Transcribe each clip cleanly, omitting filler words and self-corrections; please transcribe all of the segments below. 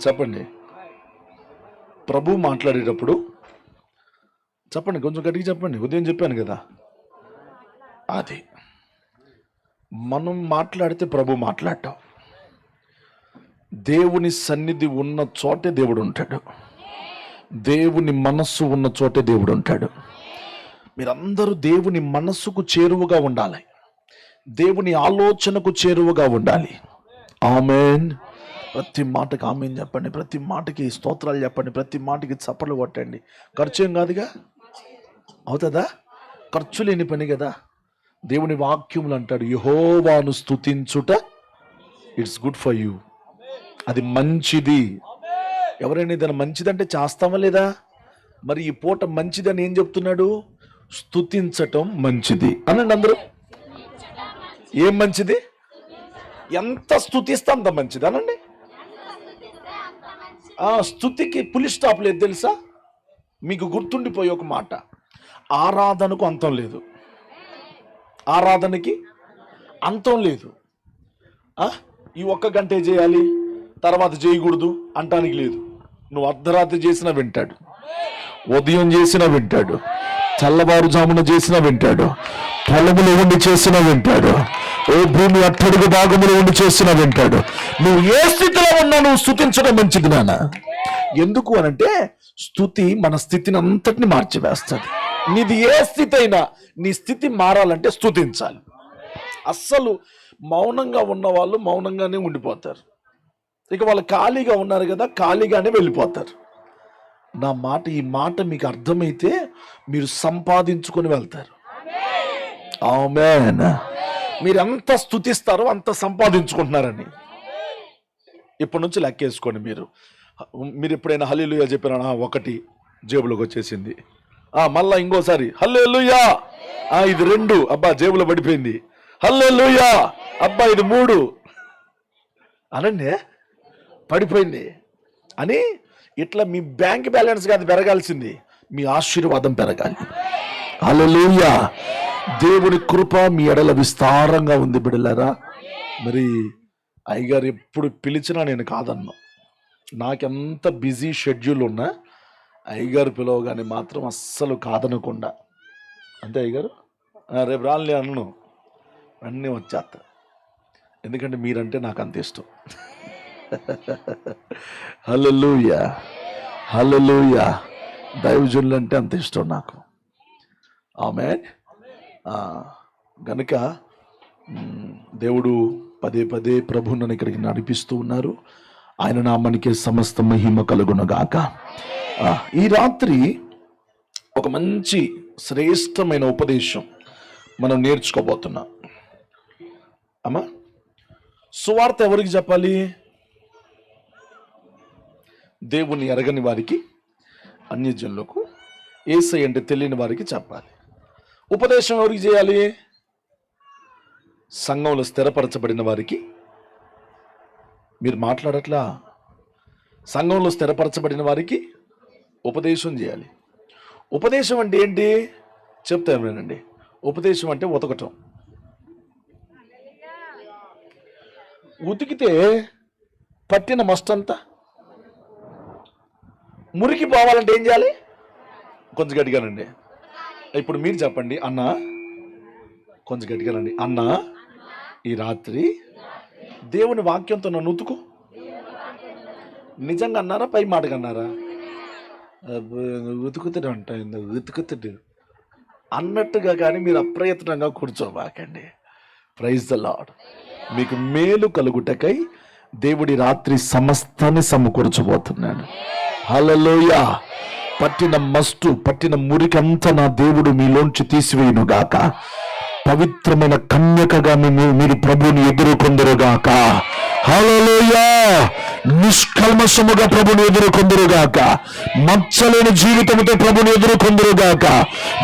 చెప్పండి. ప్రభు మాట్లాడేటప్పుడు చెప్పండి, కొంచెం గట్టిగా చెప్పండి. ఉదయం చెప్పాను కదా, అది మనం మాట్లాడితే ప్రభు మాట్లాడటం. దేవుని సన్నిధి ఉన్న చోటే దేవుడు ఉంటాడు. దేవుని మనస్సు ఉన్న చోటే దేవుడు ఉంటాడు. మీరందరూ దేవుని మనస్సుకు చేరువగా ఉండాలి. దేవుని ఆలోచనకు చేరువగా ఉండాలి. ఆమేన్. ప్రతి మాటకి ఆమేన్ చెప్పండి. ప్రతి మాటకి స్తోత్రాలు చెప్పండి. ప్రతి మాటకి చప్పట్లు కొట్టండి. ఖర్చు ఏం కాదుగా, అవుతుందా? ఖర్చు లేని పని కదా. దేవుని వాక్యములు అంటాడు, యెహోవాను స్తుతించుట ఇట్స్ గుడ్ ఫర్ యూ. అది మంచిది. ఎవరైనా ఏదైనా మంచిదంటే చేస్తామా లేదా? మరి ఈ పూట మంచిదని ఏం చెప్తున్నాడు? స్తుతించటం మంచిది అనండి అందరూ. ఏం మంచిది? ఎంత స్తుతిస్తే అంత మంచిది అనండి. స్తుతికి పులి స్టాప్ లేదు తెలుసా? మీకు గుర్తుండిపోయే ఒక మాట, ఆరాధనకు అంతం లేదు. ఆరాధనకి అంతం లేదు. ఈ ఒక్క గంటే చేయాలి, తర్వాత చేయకూడదు అంటానికి లేదు. నువ్వు అర్ధరాత్రి చేసినా వింటాడు, ఉదయం చేసినా వింటాడు, తెల్లవారుజామున చేసినా వింటాడు, పొలములో ఉండి చేసినా వింటాడు, ఓ భూమి అట్టడుగు భాగములో ఉండి చేసినా వింటాడు. నువ్వు ఏ స్థితిలో ఉన్నా నువ్వు స్తుతించడం మంచిది నాన్న. ఎందుకు అనంటే స్తుతి మన స్థితిని అంతటిని మార్చివేస్తుంది. నీది ఏ స్థితి అయినా నీ స్థితి మారాలంటే స్తుతించాలి. అస్సలు మౌనంగా ఉన్న వాళ్ళు మౌనంగానే ఉండిపోతారు. ఇక వాళ్ళు ఖాళీగా ఉన్నారు కదా, ఖాళీగానే వెళ్ళిపోతారు. నా మాట, ఈ మాట మీకు అర్థమైతే మీరు సంపాదించుకొని వెళ్తారు. ఆమేన్. మీరు ఎంత స్తుతిస్తారో అంత సంపాదించుకుంటున్నారని ఇప్పటి నుంచి లెక్కేసుకోండి. మీరు ఎప్పుడైనా హల్లెలూయా చెప్పారా? 1 జేబులోకి వచ్చేసింది. మళ్ళా ఇంకోసారి హల్లెలూయా, ఇది 2, అబ్బా జేబులో పడిపోయింది. హల్లెలూయా, అబ్బా ఇది 3 అనండి, పడిపోయింది అని. ఇట్లా మీ బ్యాంక్ బ్యాలెన్స్ కాదు పెరగాల్సింది, మీ ఆశీర్వాదం పెరగాలి. హల్లెలూయా. దేవుని కృప మీ ఎడల విస్తారంగా ఉంది బిడ్డలారా. మరి అయ్యగారు ఎప్పుడు పిలిచినా నేను కాదన్నా. నాకెంత బిజీ షెడ్యూల్ ఉన్నా అయ్యగారు పిలవగానే మాత్రం అస్సలు కాదనకుండా, అంతే అయ్యగారు రేపు రాలే అన్ను అన్నీ వచ్చేస్తా. ఎందుకంటే మీరంటే నాకు అంత ఇష్టం. హల్లెలూయా, హల్లెలూయా. దైవజనులు అంటే అంత ఇష్టం నాకు. ఆమేన్. గనుక దేవుడు పదే పదే ప్రభు నన్ను ఇక్కడికి నడిపిస్తూ ఉన్నారు. ఆయన నామానికి సమస్త మహిమ కలుగునుగాక. ఈ రాత్రి ఒక మంచి శ్రేష్టమైన ఉపదేశం మనం నేర్చుకోబోతున్నాం. అమ్మా, సువార్త ఎవరికి చెప్పాలి? దేవుని ఎరగని వారికి, అన్యజనులకు, యేసయ్య అంటే తెలియని వారికి చెప్పాలి. ఉపదేశం ఎవరికి చేయాలి? సంఘంలో స్థిరపరచబడిన వారికి. మీరు మాట్లాడట్లా. సంఘంలో స్థిరపరచబడిన వారికి ఉపదేశం చేయాలి. ఉపదేశం అంటే ఏంటి చెప్తానండి. ఉపదేశం అంటే ఉతకటం. ఉతికితే పట్టిన మస్తంతా మురికి పోవాలంటే ఏం చేయాలి? కొంచెం గట్టిగానండి. ఇప్పుడు మీరు చెప్పండి. అన్న, కొంచెం గట్టిగానండి. అన్న, ఈ రాత్రి దేవుని వాక్యంతో నన్ను ఉతుకు. నిజంగా అన్నారా? పై మాటగా అన్నారా? ఉతుకుతాడు అంట, ఉతుకుతాడు అన్నట్టుగా. కానీ మీరు అప్రయత్నంగా కూర్చోబాకండి. Praise the lord. మీకు మేలు కలుగుటకై దేవుడి రాత్రి సమస్తాన్ని సమకూర్చబోతున్నాడు. హల్లెలూయా. పట్టిన మస్టు, పట్టిన మురికంతా నా దేవుడు మీలోంచి తీసివేయునుగాక. పవిత్రమైన కన్యకగా మీరు ప్రభుని ఎదుర్కొందురుగాక. హల్లెలూయా. నిష్కల్మషముగా ప్రభుని ఎదుర్కొందురుగాక. మచ్చలేని జీవితంతో ప్రభుని ఎదుర్కొందురుగాక.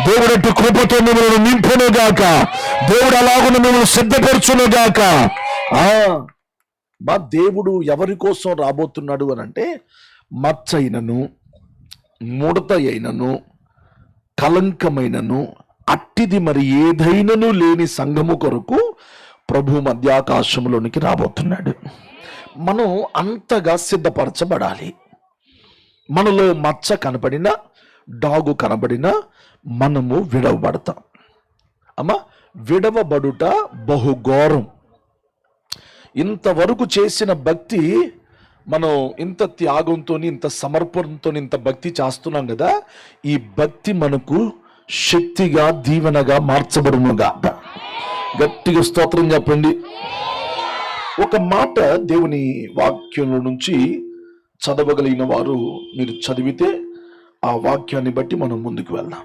దేవుడట్టు కృపతో మిమ్మల్ని నింపునుగాక. దేవుడు అలాగున మిమ్మల్ని సిద్ధపరచునుగాక. మా దేవుడు ఎవరి కోసం రాబోతున్నాడు అని అంటే, మచ్చ అయినను, ముడత అయినను, కలంకమైనను, అట్టిది మరి ఏదైనను లేని సంఘము కొరకు ప్రభు మధ్యాకాశంలోనికి రాబోతున్నాడు. మనం అంతగా సిద్ధపరచబడాలి. మనలో మచ్చ కనబడినా, డాగు కనబడినా మనము విడవబడతాం. అమ్మా, విడవబడుట బహుఘోరం. ఇంతవరకు చేసిన భక్తి, మనం ఇంత త్యాగంతో, ఇంత సమర్పణతో ఇంత భక్తి చేస్తున్నాం కదా, ఈ భక్తి మనకు శక్తిగా, దీవెనగా మార్చబడునుగా. గట్టిగా స్తోత్రం చెప్పండి. ఒక మాట దేవుని వాక్యంలో నుంచి చదవగలిగిన వారు మీరు చదివితే ఆ వాక్యాన్ని బట్టి మనం ముందుకు వెళ్దాం.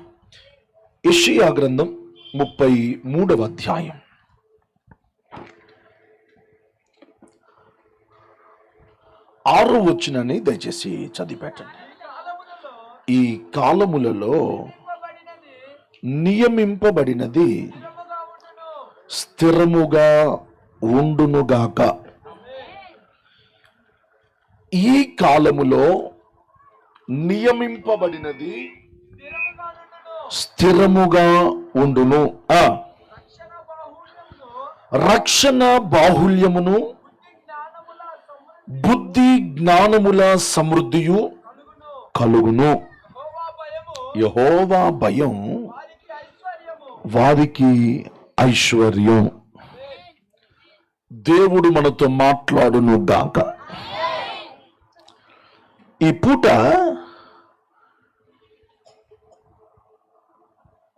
యెషయా గ్రంథం 33వ అధ్యాయం 6వ వచనాన్ని దయచేసి చదివి పెట్టండి. ఈ కాలములలో నియమింపబడినది స్థిరముగా ఉండునుగాక. ఈ కాలములో నియమింపబడినది స్థిరముగా ఉండును. రక్షణ బాహుల్యమును, బుద్ధి జ్ఞానముల సమృద్ధియు కలుగును. యెహోవా భయం వారికి ఐశ్వర్యం. దేవుడు మనతో మాట్లాడును గాక. ఈ పూట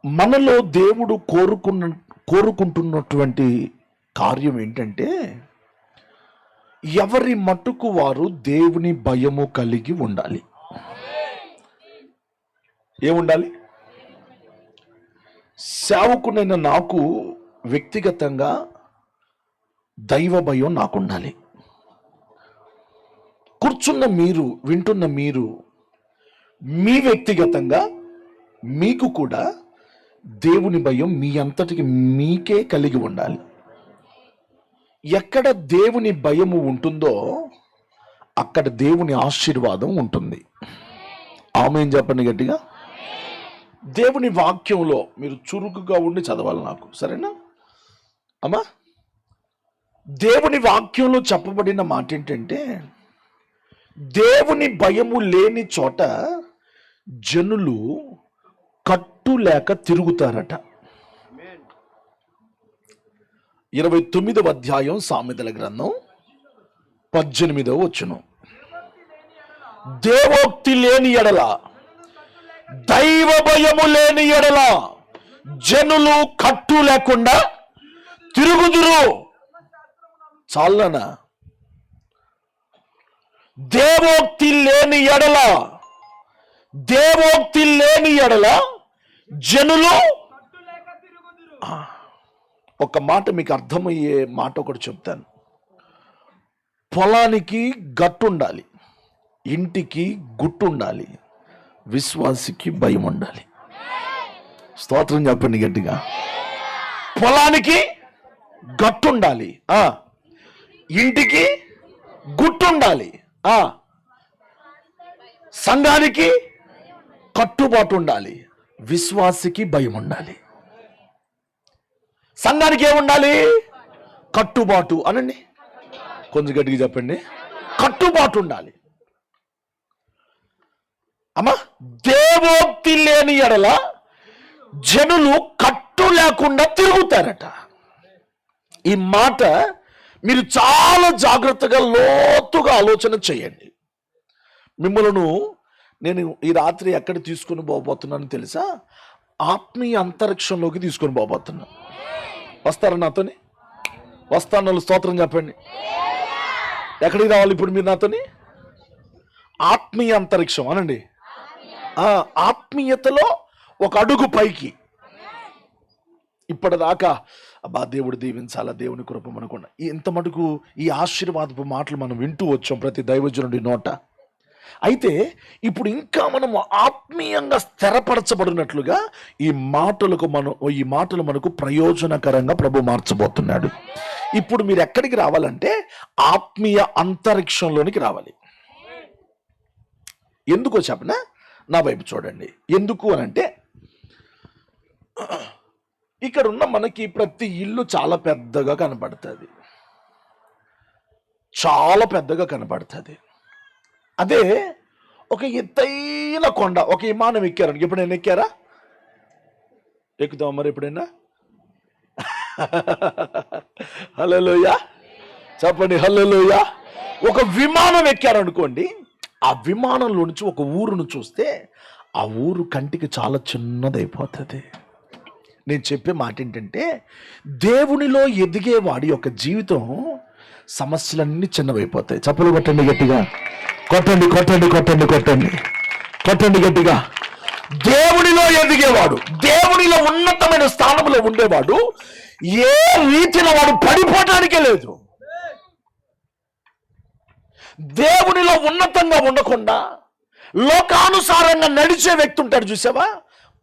మనలో దేవుడు కోరుకుంటున్నటువంటి కార్యం ఏంటంటే, ఎవరి మట్టుకు వారు దేవుని భయము కలిగి ఉండాలి. ఏముండాలి? సేవకునైన నాకు వ్యక్తిగతంగా దైవ భయం నాకుండాలి. కూర్చున్న మీరు, వింటున్న మీరు, మీ వ్యక్తిగతంగా మీకు కూడా దేవుని భయం మీ అంతటికి మీకే కలిగి ఉండాలి. ఎక్కడ దేవుని భయము ఉంటుందో అక్కడ దేవుని ఆశీర్వాదం ఉంటుంది. ఆమేన్ చెప్పండి గట్టిగా. దేవుని వాక్యంలో మీరు చురుకుగా ఉండి చదవాలి నాకు, సరేనా అమ్మా? దేవుని వాక్యంలో చెప్పబడిన మాట ఏంటంటే, దేవుని భయము లేని చోట జనులు కట్టు లేక తిరుగుతారట. 29వ అధ్యాయం సామెతల గ్రంథం 18వ వచనం. దేవోక్తి లేని ఎడల, దైవ భయము లేని ఎడల జనులు కట్టు లేకుండా తిరుగుదురు. చాలనా? దేవోక్తి లేని ఎడల, దేవోక్తి లేని ఎడల జనులు. ఒక మాట మీకు అర్థమయ్యే మాట ఒకటి చెప్తాను. పొలానికి గట్టు ఉండాలి, ఇంటికి గుట్టు ఉండాలి, విశ్వాసికి భయం ఉండాలి. స్తోత్రం చెప్పండి గట్టిగా. పొలానికి గట్టు ఉండాలి, ఇంటికి గుట్టు ఉండాలి, సంఘానికి కట్టుబాటు ఉండాలి, విశ్వాసికి భయం ఉండాలి. సంఘానికి ఏముండాలి? కట్టుబాటు అనండి, కొంచెం గట్టిగా చెప్పండి. కట్టుబాటు ఉండాలి. అమ్మా, దేవోక్తి లేని ఎడల జనులు కట్టు లేకుండా తిరుగుతారట. ఈ మాట మీరు చాలా జాగ్రత్తగా, లోతుగా ఆలోచన చేయండి. మిమ్మల్ని నేను ఈ రాత్రి ఎక్కడ తీసుకొని పోబోతున్నాను తెలుసా? ఆత్మీయ అంతరిక్షంలోకి తీసుకొని పోబోతున్నా. వస్తారా నాతోని? వస్తాను, స్తోత్రం చెప్పండి. ఎక్కడికి రావాలి ఇప్పుడు మీరు నాతోని? ఆత్మీయ అంతరిక్షం అనండి. ఆత్మీయతలో ఒక అడుగు పైకి. ఇప్పటిదాకా అబ్బా దేవుడు దీవించాలా, దేవుని కృప మనకుండా, ఇంత మటుకు ఈ ఆశీర్వాదపు మాటలు మనం వింటూ వచ్చాం ప్రతి దైవజనుడి నోట. అయితే ఇప్పుడు ఇంకా మనం ఆత్మీయంగా స్థిరపరచబడినట్లుగా ఈ మాటలు మనకు ప్రయోజనకరంగా ప్రభు మార్చబోతున్నాడు. ఇప్పుడు మీరు ఎక్కడికి రావాలంటే ఆత్మీయ అంతరిక్షంలోనికి రావాలి. ఎందుకో చెప్పనా? నా వైపు చూడండి. ఎందుకు అనంటే, ఇక్కడ ఉన్న మనకి ప్రతి ఇల్లు చాలా పెద్దగా కనబడుతుంది, చాలా పెద్దగా కనపడుతుంది. అదే ఒక ఎత్తైన కొండ, ఒక విమానం ఎక్కారు. ఎప్పుడైనా ఎక్కారా? ఎక్కుతాం మరి ఎప్పుడైనా? హల్లెలూయా చెప్పండి, హల్లెలూయా. ఒక విమానం ఎక్కారనుకోండి, ఆ విమానంలో నుంచి ఒక ఊరును చూస్తే ఆ ఊరు కంటికి చాలా చిన్నదైపోతుంది. నేను చెప్పే మాట ఏంటంటే, దేవునిలో ఎదిగే వాడి యొక్క జీవితం సమస్యలన్నీ చిన్నవైపోతాయి. చప్పలు కొట్టండి గట్టిగా, కొట్టండి కొట్టండి కొట్టండి కొట్టండి కొట్టండి గట్టిగా. దేవునిలో ఎదిగేవాడు, దేవునిలో ఉన్నతమైన స్థానంలో ఉండేవాడు ఏ రీతిలో వాడు పడిపోవడానికే లేదు. దేవునిలో ఉన్నతంగా ఉండకుండా లోకానుసారంగా నడిచే వ్యక్తి ఉంటాడు చూసావా,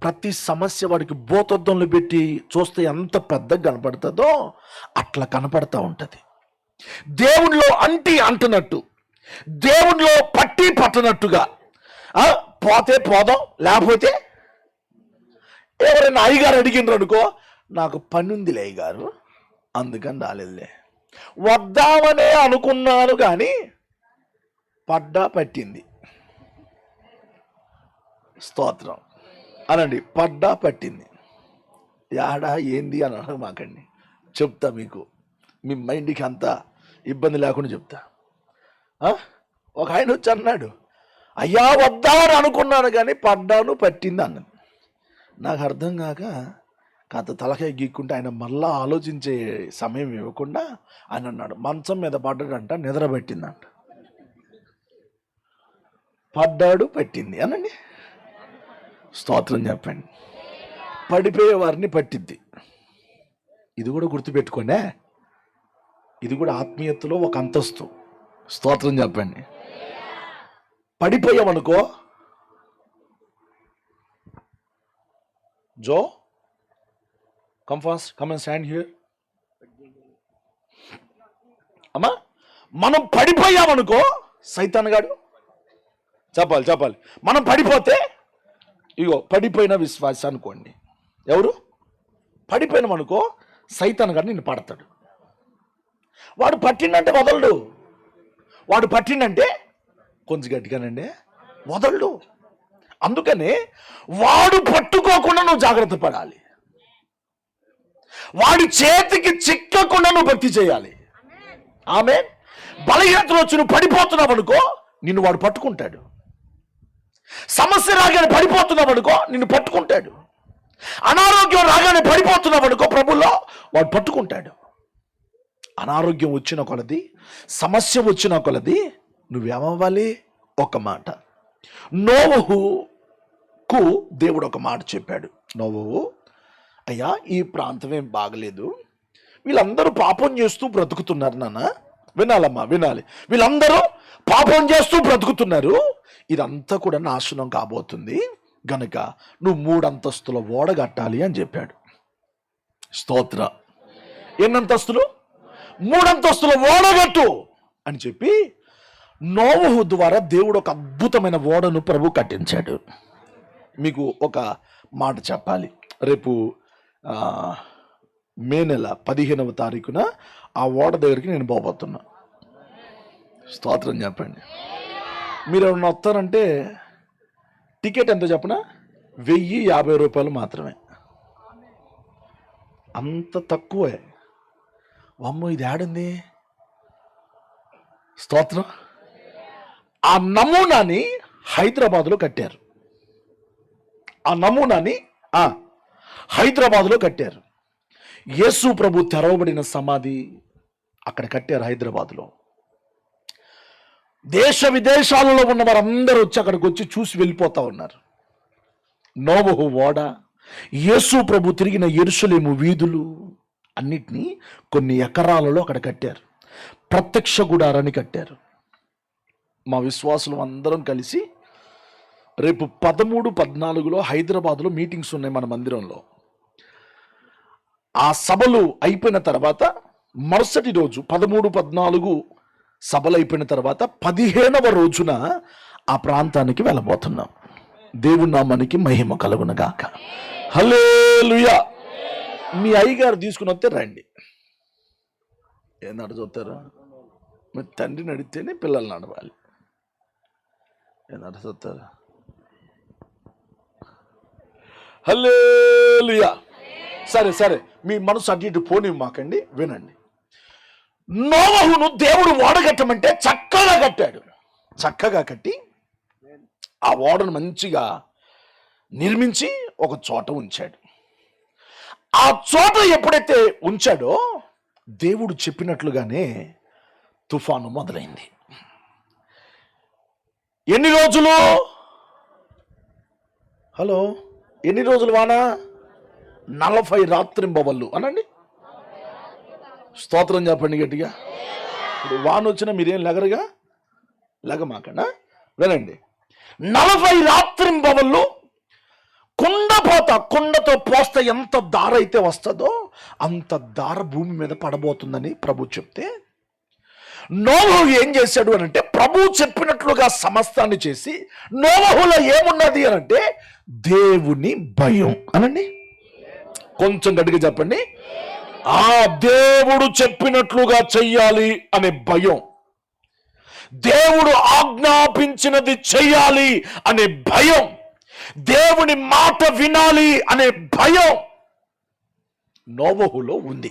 ప్రతి సమస్య వాడికి భూతద్దంలో పెట్టి చూస్తే ఎంత పెద్దగా కనపడుతుందో అట్లా కనపడతా ఉంటుంది. దేవునిలో అంటున్నట్టు, దేవునిలో పట్టి పట్టనట్టుగా పోతే పోదాం, లేకపోతే ఎవరైనా అయ్యగారు అడిగినారు అనుకో, నాకు పని ఉందిలే అయ్యగారు అందుకని రాలేదులే, వద్దామనే అనుకున్నాను కానీ పట్టింది. స్తోత్రం అనండి. పట్టింది. యాడా ఏంది అని మాకండి, చెప్తా మీకు, మీ మైండ్కి అంత ఇబ్బంది లేకుండా చెప్తా. ఒక ఆయన వచ్చి అన్నాడు, అయ్యా వద్దామని అనుకున్నాను కానీ పట్టింది అన్నది. నాకు అర్థం కాక కాస్త తలకాయ గీక్కుంటే ఆయన మళ్ళా ఆలోచించే సమయం ఇవ్వకుండా ఆయన అన్నాడు, మంచం మీద పడ్డాడంట, నిద్ర పెట్టిందంట. పట్టింది అనండి. స్తోత్రం చెప్పండి. పడిపోయే వారిని పట్టిద్ది. ఇది కూడా గుర్తుపెట్టుకోండి, ఇది కూడా ఆత్మీయతలో ఒక అంతస్తు. స్తోత్రం చెప్పండి. పడిపోయామనుకో, జో come fast, come and stand here. అమ్మా, మనం పడిపోయామనుకో, సైతాన్ గాడు చెప్పాలి, మనం పడిపోతే, ఇగో పడిపోయిన విశ్వాస అనుకోండి, ఎవరు పడిపోయినామనుకో, సైతాన్ గాడు నిన్ను పడతాడు. వాడు పట్టిండంటే వదలడు, వాడు పట్టిండంటే కొంచెం గట్టిగానండి వదలడు. అందుకనే వాడు పట్టుకోకుండా నువ్వు జాగ్రత్త పడాలి, వాడి చేతికి చిక్కకుండా నువ్వు భక్తి చేయాలి. ఆమేన్. బలహీనతలు వచ్చి నువ్వు పడిపోతున్నావు అనుకో, నిన్ను వాడు పట్టుకుంటాడు. సమస్య రాగానే పడిపోతున్నావు అనుకో, నిన్ను పట్టుకుంటాడు. అనారోగ్యం రాగానే పడిపోతున్నావు అనుకో, ప్రభుల్లో వాడు పట్టుకుంటాడు. అనారోగ్యం వచ్చిన కొలది, సమస్య వచ్చిన కొలది నువ్వేమవ్వాలి? ఒక మాట. నోవహుకు దేవుడు ఒక మాట చెప్పాడు. నోవహు, అయ్యా ఈ ప్రాంతం ఏం బాగలేదు, వీళ్ళందరూ పాపం చేస్తూ బ్రతుకుతున్నారు నాన్న. వినాలమ్మా, వినాలి. వీళ్ళందరూ పాపం చేస్తూ బ్రతుకుతున్నారు, ఇదంతా కూడా నాశనం కాబోతుంది, గనుక నువ్వు 3 అంతస్తుల ఓడ కట్టాలి అని చెప్పాడు. స్తోత్ర. ఎన్ని అంతస్తులు? 3 అంతస్తుల ఓడగట్టు అని చెప్పి నోవహు ద్వారా దేవుడు ఒక అద్భుతమైన ఓడను ప్రభు కట్టించాడు. మీకు ఒక మాట చెప్పాలి. రేపు మే నెల 15వ తారీఖున ఆ ఓడ దగ్గరికి నేను పోబోతున్నా. స్తోత్రం చెప్పండి. మీరు ఎవరన్నా వస్తారంటే టికెట్ ఎంత చెప్పనా? 1050 రూపాయలు మాత్రమే. అంత తక్కువే. అమ్మో, ఇది ఆడింది. స్తోత్రం. ఆ నమూనాని హైదరాబాద్లో కట్టారు. హైదరాబాద్లో కట్టారు. యేసు ప్రభు తెరవబడిన సమాధి అక్కడ కట్టారు హైదరాబాద్లో. దేశ విదేశాలలో ఉన్న వారందరూ వచ్చి అక్కడికి వచ్చి చూసి వెళ్ళిపోతా ఉన్నారు. నోవహు ఓడ, యేసు ప్రభు తిరిగిన యెరూషలేము వీధులు అన్నిటినీ కొన్ని ఎకరాలలో అక్కడ కట్టారు. ప్రత్యక్ష గుడారాన్ని కట్టారు. మా విశ్వాసులు అందరం కలిసి రేపు 13, 14లో హైదరాబాద్లో మీటింగ్స్ ఉన్నాయి మన మందిరంలో. ఆ సభలు అయిపోయిన తర్వాత మరుసటి రోజు 13, 14 సభలు అయిపోయిన తర్వాత 15వ రోజున ఆ ప్రాంతానికి వెళ్ళబోతున్నాం. దేవుని నామానికి మహిమ కలుగునగాక. హల్లెలూయా. మీ అయ్యగారు తీసుకుని వస్తే రండి. ఏందంట చూస్తారా? మరి తండ్రిని అడిగితేనే పిల్లలు నడవాలి. నడుస్తారా? హల్లెలూయా. సరే సరే, మీ మనసు అటు ఇటు పోనీ మాకండి. వినండి, నోవహును దేవుడు ఓడగట్టమంటే చక్కగా కట్టాడు. చక్కగా కట్టి ఆ ఓడను మంచిగా నిర్మించి ఒక చోట ఉంచాడు. ఆ చోట ఎప్పుడైతే ఉంచాడో దేవుడు చెప్పినట్లుగానే తుఫాను మొదలైంది. ఎన్ని రోజులు? హలో, ఎన్ని రోజులు వాన? 40 రాత్రింబవళ్ళు అనండి. స్తోత్రం చెప్పండి గట్టిగా. ఇప్పుడు వాన వచ్చినా మీరేం లెగరుగా లెగమాకన్నా. వినండి, 40 రాత్రింబవళ్ళు కుండతో పోస్తే ఎంత దార అయితే వస్తుందో అంత దార భూమి మీద పడబోతుందని ప్రభు చెప్తే నోవహు ఏం చేశాడు అని అంటే ప్రభు చెప్పినట్లుగా సమస్తాన్ని చేసి, నోవహులో ఏమున్నది అని అంటే దేవుని భయం అనండి. కొంచెం గట్టిగా చెప్పండి. ఆ దేవుడు చెప్పినట్లుగా చెయ్యాలి అనే భయం, దేవుడు ఆజ్ఞాపించినది చెయ్యాలి అనే భయం, దేవుని మాట వినాలి అనే భయం నోవహులో ఉంది.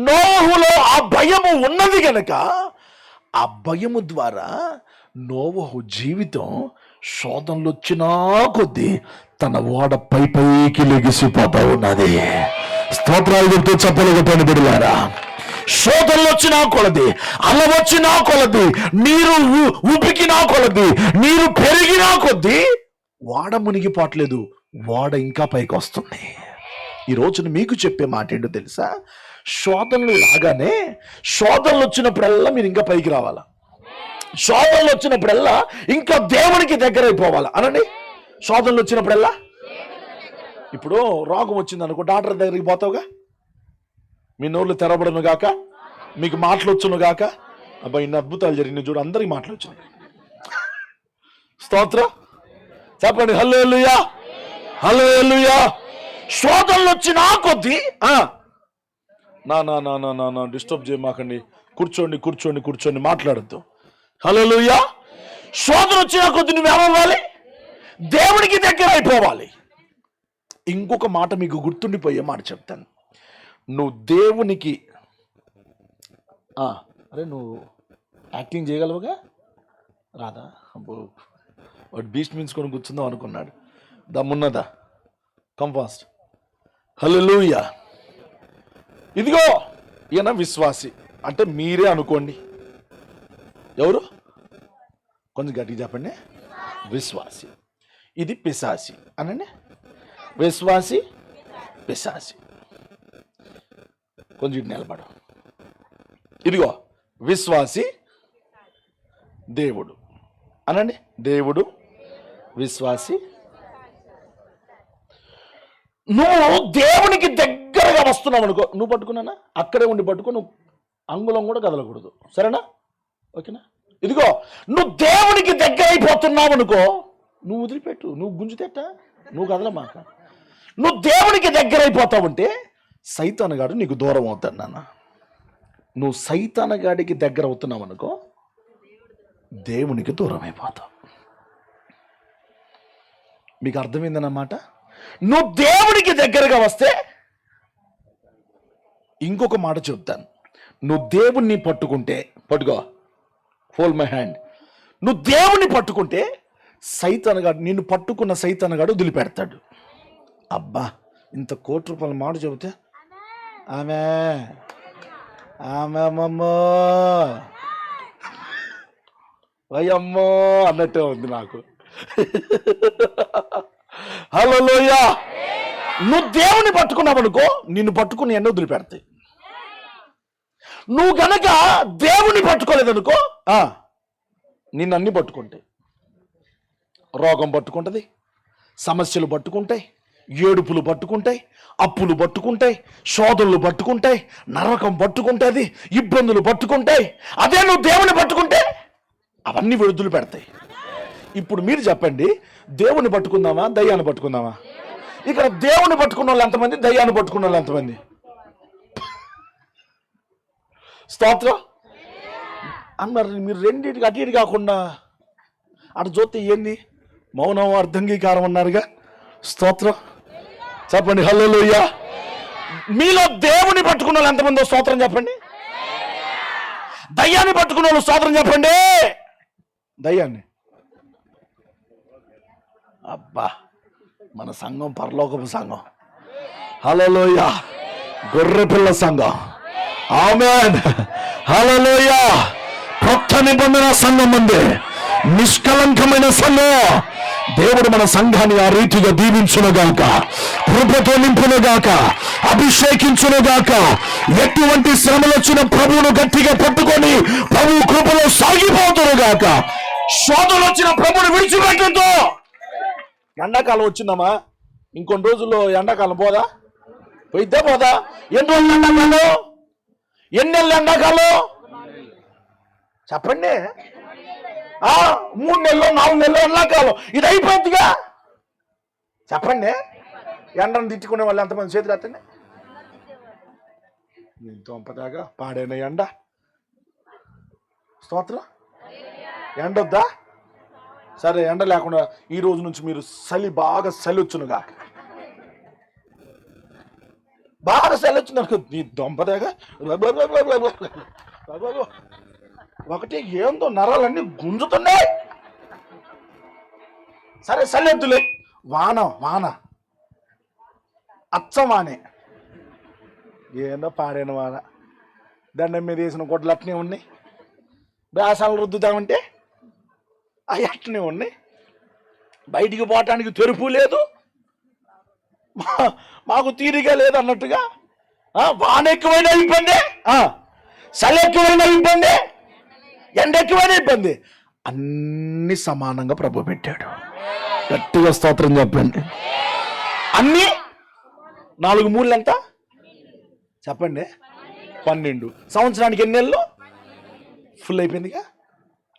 నోవహులో ఆ భయము ఉన్నది గనక ఆ భయము ద్వారా నోవహు జీవితం శోధనలు వచ్చినా కొద్దీ తన ఓడ పైకి లెగిసిపోతా ఉన్నది. స్తోత్రాలు చెప్తూ చెప్పలు కొట్టని బిడ్డలారా, శోధనలు వచ్చినా కొలది, అల వచ్చినా కొలది, నీరు ఉబికినా కొలది, నీరు పెరిగినా కొద్దీ ఓడ మునిగిపోవట్లేదు, ఓడ ఇంకా పైకి వస్తుంది. ఈ రోజున మీకు చెప్పే మాట ఏంటో తెలుసా? శోధనలు రాగానే, శోధనలు వచ్చినప్పుడల్లా మీరు ఇంకా పైకి రావాలా. శోధనలు వచ్చినప్పుడల్లా ఇంకా దేవునికి దగ్గర అయిపోవాలా అనండి. శోధనలు వచ్చినప్పుడల్లా, ఇప్పుడు రోగం వచ్చింది అనుకో, డాక్టర్ దగ్గరికి పోతావుగా, మీ నోళ్ళు తెరబడను గాక, మీకు మాటలు వచ్చును గాక. అబ్బాయి ఇన్ని అద్భుతాలు జరిగినాయి చూడు, అందరికి మాటలు వచ్చినాయి. స్తోత్రం చెప్పండి. హల్లెలూయా, హల్లెలూయా. శోధనలు వచ్చినా కొద్దీ నా డిస్టర్బ్ చేయమాకండి, కూర్చోండి కూర్చోండి కూర్చోండి, మాట్లాడద్దు. హల్లెలూయా. శోధన వచ్చినా కొద్దీ నువ్వేమవ్వాలి? దేవునికి దగ్గర అయిపోవాలి. ఇంకొక మాట మీకు గుర్తుండిపోయే మాట చెప్తాను. నువ్వు దేవునికి అరే నువ్వు యాక్టింగ్ చేయగలవుగా? రాదా? అబ్బో, వాడు బీస్ట్ మించుకొని కూర్చుందాం అనుకున్నాడు. దమ్మున్నదా? Come fast. హల్లెలూయా. ఇదిగో ఈయన విశ్వాసి అంటే మీరే అనుకోండి. ఎవరు? కొంచెం గట్టిగా చెప్పండి. విశ్వాసి. ఇది పిశాసి అనండి. విశ్వాసి, పిశాసి. కొంచెం ఇటు నిలబడు. ఇదిగో విశ్వాసి, దేవుడు అనండి. దేవుడు, విశ్వాసి. నువ్వు దేవునికి దగ్గరగా వస్తున్నావు అనుకో, నువ్వు పట్టుకున్నానా అక్కడే ఉండి పట్టుకో, నువ్వు అంగుళం కూడా కదలకూడదు, సరేనా? ఓకేనా? ఇదిగో నువ్వు దేవునికి దగ్గర అయిపోతున్నావు అనుకో, నువ్వు వదిలిపెట్టు, నువ్వు గుంజుతేట, నువ్వు కదలమాక. నువ్వు దేవునికి దగ్గర అయిపోతావంటే సైతానుగాడు నీకు దూరం అవుతాడు నాన్న. నువ్వు సైతానుగాడికి దగ్గర అవుతున్నావు అనుకో, దేవునికి దూరం అయిపోతావు. మీకు అర్థమైందన్నమాట. నువ్వు దేవునికి దగ్గరగా వస్తే, ఇంకొక మాట చెప్తాను, నువ్వు దేవుణ్ణి పట్టుకుంటే, పట్టుకో, హోల్డ్ మై హ్యాండ్. నువ్వు దేవుణ్ణి పట్టుకుంటే సైతానుగాడు, నిన్ను పట్టుకున్న సైతానుగాడు వదిలిపెడతాడు. అబ్బా, ఇంత ₹1,00,00,000 మాట చెబితే ఆమె ఆమెమ్మో అయ్యమ్మో అన్నట్టే ఉంది నాకు. హల్లెలూయా. నువ్వు దేవుని పట్టుకున్నావు అనుకో, నిన్ను పట్టుకుని ఎన్నో వదిలిపెడతాయి. నువ్వు గనక దేవుని పట్టుకోలేదనుకో, నిన్ను అన్ని పట్టుకుంటాయి. రోగం పట్టుకుంటుంది, సమస్యలు పట్టుకుంటాయి, ఏడుపులు పట్టుకుంటాయి, అప్పులు పట్టుకుంటాయి, శోధనలు పట్టుకుంటాయి, నరకం పట్టుకుంటుంది, ఇబ్బందులు పట్టుకుంటాయి. అదే నువ్వు దేవుని పట్టుకుంటే అవన్నీ విడుదల పెడతాయి. ఇప్పుడు మీరు చెప్పండి, దేవుని పట్టుకుందామా, దయ్యాన్ని పట్టుకుందామా? ఇక్కడ దేవుని పట్టుకున్న వాళ్ళు ఎంతమంది, దయ్యాన్ని పట్టుకున్న వాళ్ళు ఎంతమంది? స్తోత్రం. అన్నారు. మీరు రెండింటికి అటు ఇటు కాకుండా అటు చూస్తే ఏంది? మౌనం అర్ధంగీకారం అన్నారుగా. స్తోత్రం చెప్పండి. హల్లెలూయా. మీలో దేవుని పట్టుకున్న వాళ్ళు ఎంతమందో స్తోత్రం చెప్పండి. దయ్యాన్ని పట్టుకున్న వాళ్ళు స్తోత్రం చెప్పండి. దయ్యాన్ని అబ్బా, మన సంఘం పరలోకపు సంఘం. హల్లెలూయా. గొర్రెపిల్ల సంఘం. ఆమేన్. హల్లెలూయా. కొత్త నిబంధన సంఘం ఉంది, నిష్కలంకమైన సంఘం. దేవుడు మన సంఘాన్ని ఆ రీతిగా దీవించునుగాక, కృపతో నింపునుగాక, అభిషేకించునుగాక. ఎటువంటి శ్రమలు వచ్చిన ప్రభువును గట్టిగా పట్టుకొని ప్రభు కృపలో సాగిపోతునుగాక. శోధనలు వచ్చిన ప్రభువును విడిచిపెట్టడంతో. ఎండాకాలం వచ్చిందమ్మా, ఇంకొన్ని రోజుల్లో ఎండాకాలం పోదా? పోయిద్దా పోదా? ఎన్ని రోజులు ఎండాకాలం? ఎన్ని నెలలు ఎండాకాలం చెప్పండి? 3 నెలలు 4 నెలలు ఎండాకాలం. ఇది అయిపోద్దిగా చెప్పండి. ఎండను తిట్టుకునే వాళ్ళు ఎంతమంది చేతులు ఎత్తండి. తొంపదాగా పాడైన ఎండ. స్తోత్రం. ఎండొద్దా? సరే, ఎండ లేకుండా ఈ రోజు నుంచి మీరు బాగా చలి వచ్చునుగా. బాగా చలి వచ్చిందనుకో, నీ దొంపదాగా ఒకటి ఏందో నరాలన్నీ గుంజుతున్నాయి. సరే చల్లెద్దులే. వాన అచ్చం వానే. ఏందో పాడైన వాన. దండం మీద వేసిన గొడ్లు అట్నే ఉన్నాయి. బేసాలు రుద్దుతామంటే అవి అట్నే ఉన్నాయి. బయటికి పోవటానికి తెరుపు లేదు, మాకు తీరిగా లేదు అన్నట్టుగా. వాన ఎక్కువైనా ఇబ్బంది, చలి ఎక్కువైనా ఇబ్బంది, ఎండ ఎక్కువైనా ఇబ్బంది. అన్ని సమానంగా ప్రభు పెట్టాడు. గట్టిగా స్తోత్రం చెప్పండి. అన్ని 4 మూళ్ళు ఎంత చెప్పండి? 12. సంవత్సరానికి ఎన్ని నెలలు? ఫుల్ అయిపోయిందిగా.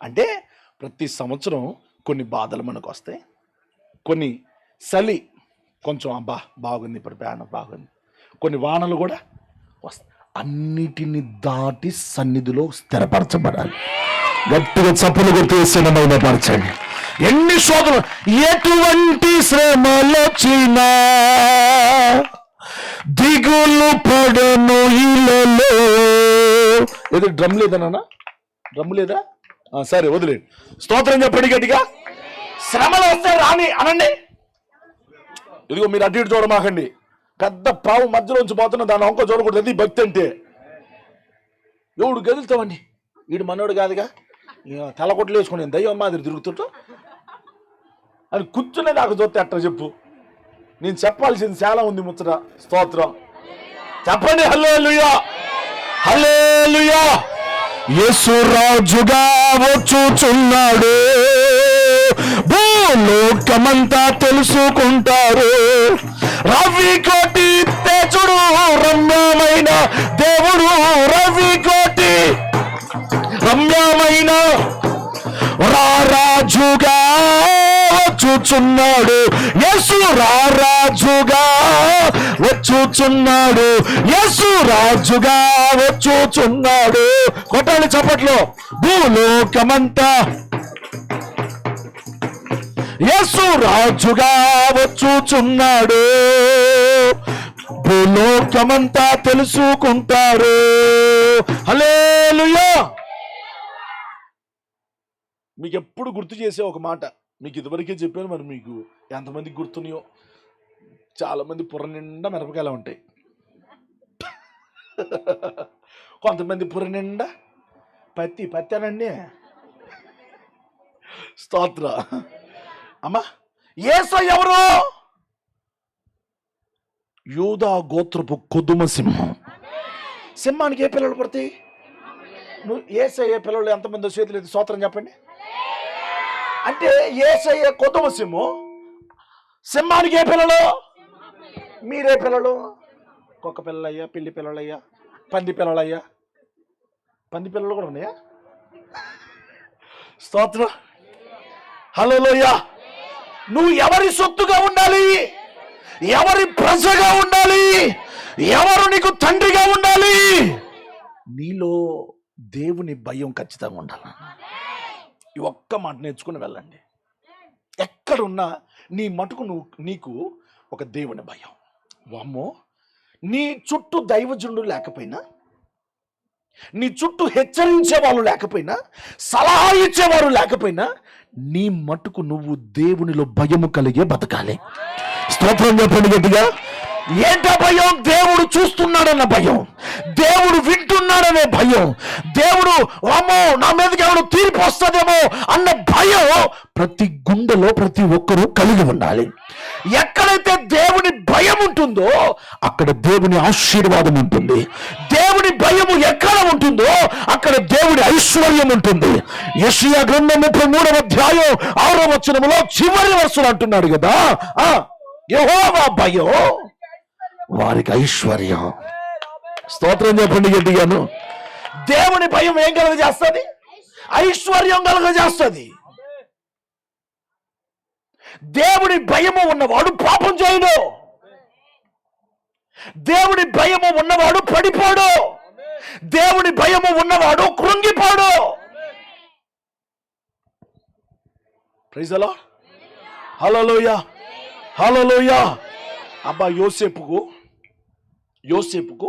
అంటే ప్రతి సంవత్సరం కొన్ని బాధలు మనకు వస్తాయి, కొన్ని చలి కొంచెం అబ్బా బాగుంది, ఇప్పుడు ప్రయాణం బాగుంది, కొన్ని వానలు కూడా వస్తాయి. అన్నిటిని దాటి సన్నిధిలో స్థిరపరచబడాలి. గట్టిగా చప్పులు కొట్టేసిన మైనపరచండి. ఎన్ని శోధనలు, ఎటువంటి శ్రమలు వచ్చినా దిగులు పడను ఇలలో. ఏదో డ్రమ్ లేదన్నా? డ్రమ్ లేదా? సరే వదిలేదు. స్తోత్రం చెప్పండి గట్టిగా. శ్రమలు వస్తే రాని అనండి. ఇదిగో మీరు అటు ఇటు చూడమాకండి. పెద్ద పావు మధ్యలోంచి పోతున్న దాని ఒంక చూడకూడదు. అది భక్తి అంటే. ఎవడు గదులుతామండి, వీడు మనోడు కాదుగా, తలకొట్లు వేసుకుని దయ్యం మాదిరి తిరుగుతుంటా అని కూర్చునే నాకు చూస్తే అట్ట చెప్పు. నేను చెప్పాల్సింది చాలా ఉంది ముచ్చట. స్తోత్రం చెప్పండి. హల్లెలూయా. హల్లెలూయా. యేసు రాజుగా వచ్చుచున్నాడు, భూలోకమంతా తెలుసుకుంటారు. రవి కోటి తేజుడు, రమ్యమైన దేవుడు, రవి కోటి రమ్యమైన రారాజుగా వచ్చుచున్నాడు. యేసు రారాజుగా వచ్చుచున్నాడు. యేసు రాజుగా వచ్చుచున్నాడు. కొట్టాలి చప్పట్లో. భూలోకమంతా యేసు రాజుగా వచ్చుచున్నాడు, భూలోకమంతా తెలుసుకుంటారు. హల్లెలూయా. మీకు ఎప్పుడు గుర్తు చేసే ఒక మాట మీకు ఇదివరకే చెప్పాను, మరి మీకు ఎంతమందికి గుర్తున్నాయో. చాలా మంది పుర్ర నిండా మిరపకాయలు ఉంటాయి, కొంతమంది పుర్ర నిండా పత్తి అనండి. స్తోత్ర. అమ్మా, యేసు ఎవరు? యూదా గోత్రపు కొదుమ సింహం. సింహానికి ఏ పిల్లలు పడతాయి? నువ్వు యేసయ్య పిల్లలు ఎంతమంది చేతులు ఎత్తి స్తోత్రం చెప్పండి. అంటే యేసయ్య కొదుమ సింహం, సింహానికి ఏ పిల్లలు? మీరే పిల్లలు. కుక్క పిల్లలయ్యా, పిల్లి పిల్లలయ్యా, పంది పిల్లలయ్యా. పంది పిల్లలు కూడా ఉన్నాయా? స్తోత్రం. హల్లెలూయా. నువ్వు ఎవరి సొత్తుగా ఉండాలి? ఎవరి ప్రజగా ఉండాలి? ఎవరు నీకు తండ్రిగా ఉండాలి? నీలో దేవుని భయం ఖచ్చితంగా ఉండాలి. ఈ ఒక్క మాట నేర్చుకుని వెళ్ళండి. ఎక్కడున్నా నీ మటుకు నీకు ఒక దేవుని భయం. వామ్మో, నీ చుట్టూ దైవజనుడు లేకపోయినా, నీ చుట్టూ హెచ్చరించే వాళ్ళు లేకపోయినా, సలహా ఇచ్చేవారు లేకపోయినా, నీ మటుకు నువ్వు దేవునిలో భయము కలిగే బతకాలి. స్తోత్రం చెప్పండి గట్టిగా. ఏంటో భయం? దేవుడు చూస్తున్నాడన్న భయం, దేవుడు వింటున్నాడనే భయం, దేవుడు అమ్మో నా మీదకి ఎవరు తీర్పు వస్తుందేమో అన్న భయం ప్రతి గుండెలో ప్రతి ఒక్కరూ కలిగి ఉండాలి. ఎక్కడైతే దేవుని భయం ఉంటుందో అక్కడ దేవుని ఆశీర్వాదం ఉంటుంది. దేవుని భయము ఎక్కడ ఉంటుందో అక్కడ దేవుని ఐశ్వర్యం ఉంటుంది. యెషయా గ్రంథం 33వ అధ్యాయం 6వ వచనములో చివరి వచనం అంటున్నాడు కదా, యెహోవా భయం వారికి ఐశ్వర్యం. స్తోత్రం చెప్పండి గట్టిగాను. దేవుని భయం ఏం కలుగజేస్తుంది? ఐశ్వర్యం కలుగజేస్తుంది. దేవుని భయము ఉన్నవాడు పాపం చేయడు. దేవుని భయము ఉన్నవాడు పడిపోడు. దేవుని భయము ఉన్నవాడు కృంగిపోడు. Praise the Lord. Hallelujah, hallelujah. అబ్బా, యోసేపుకు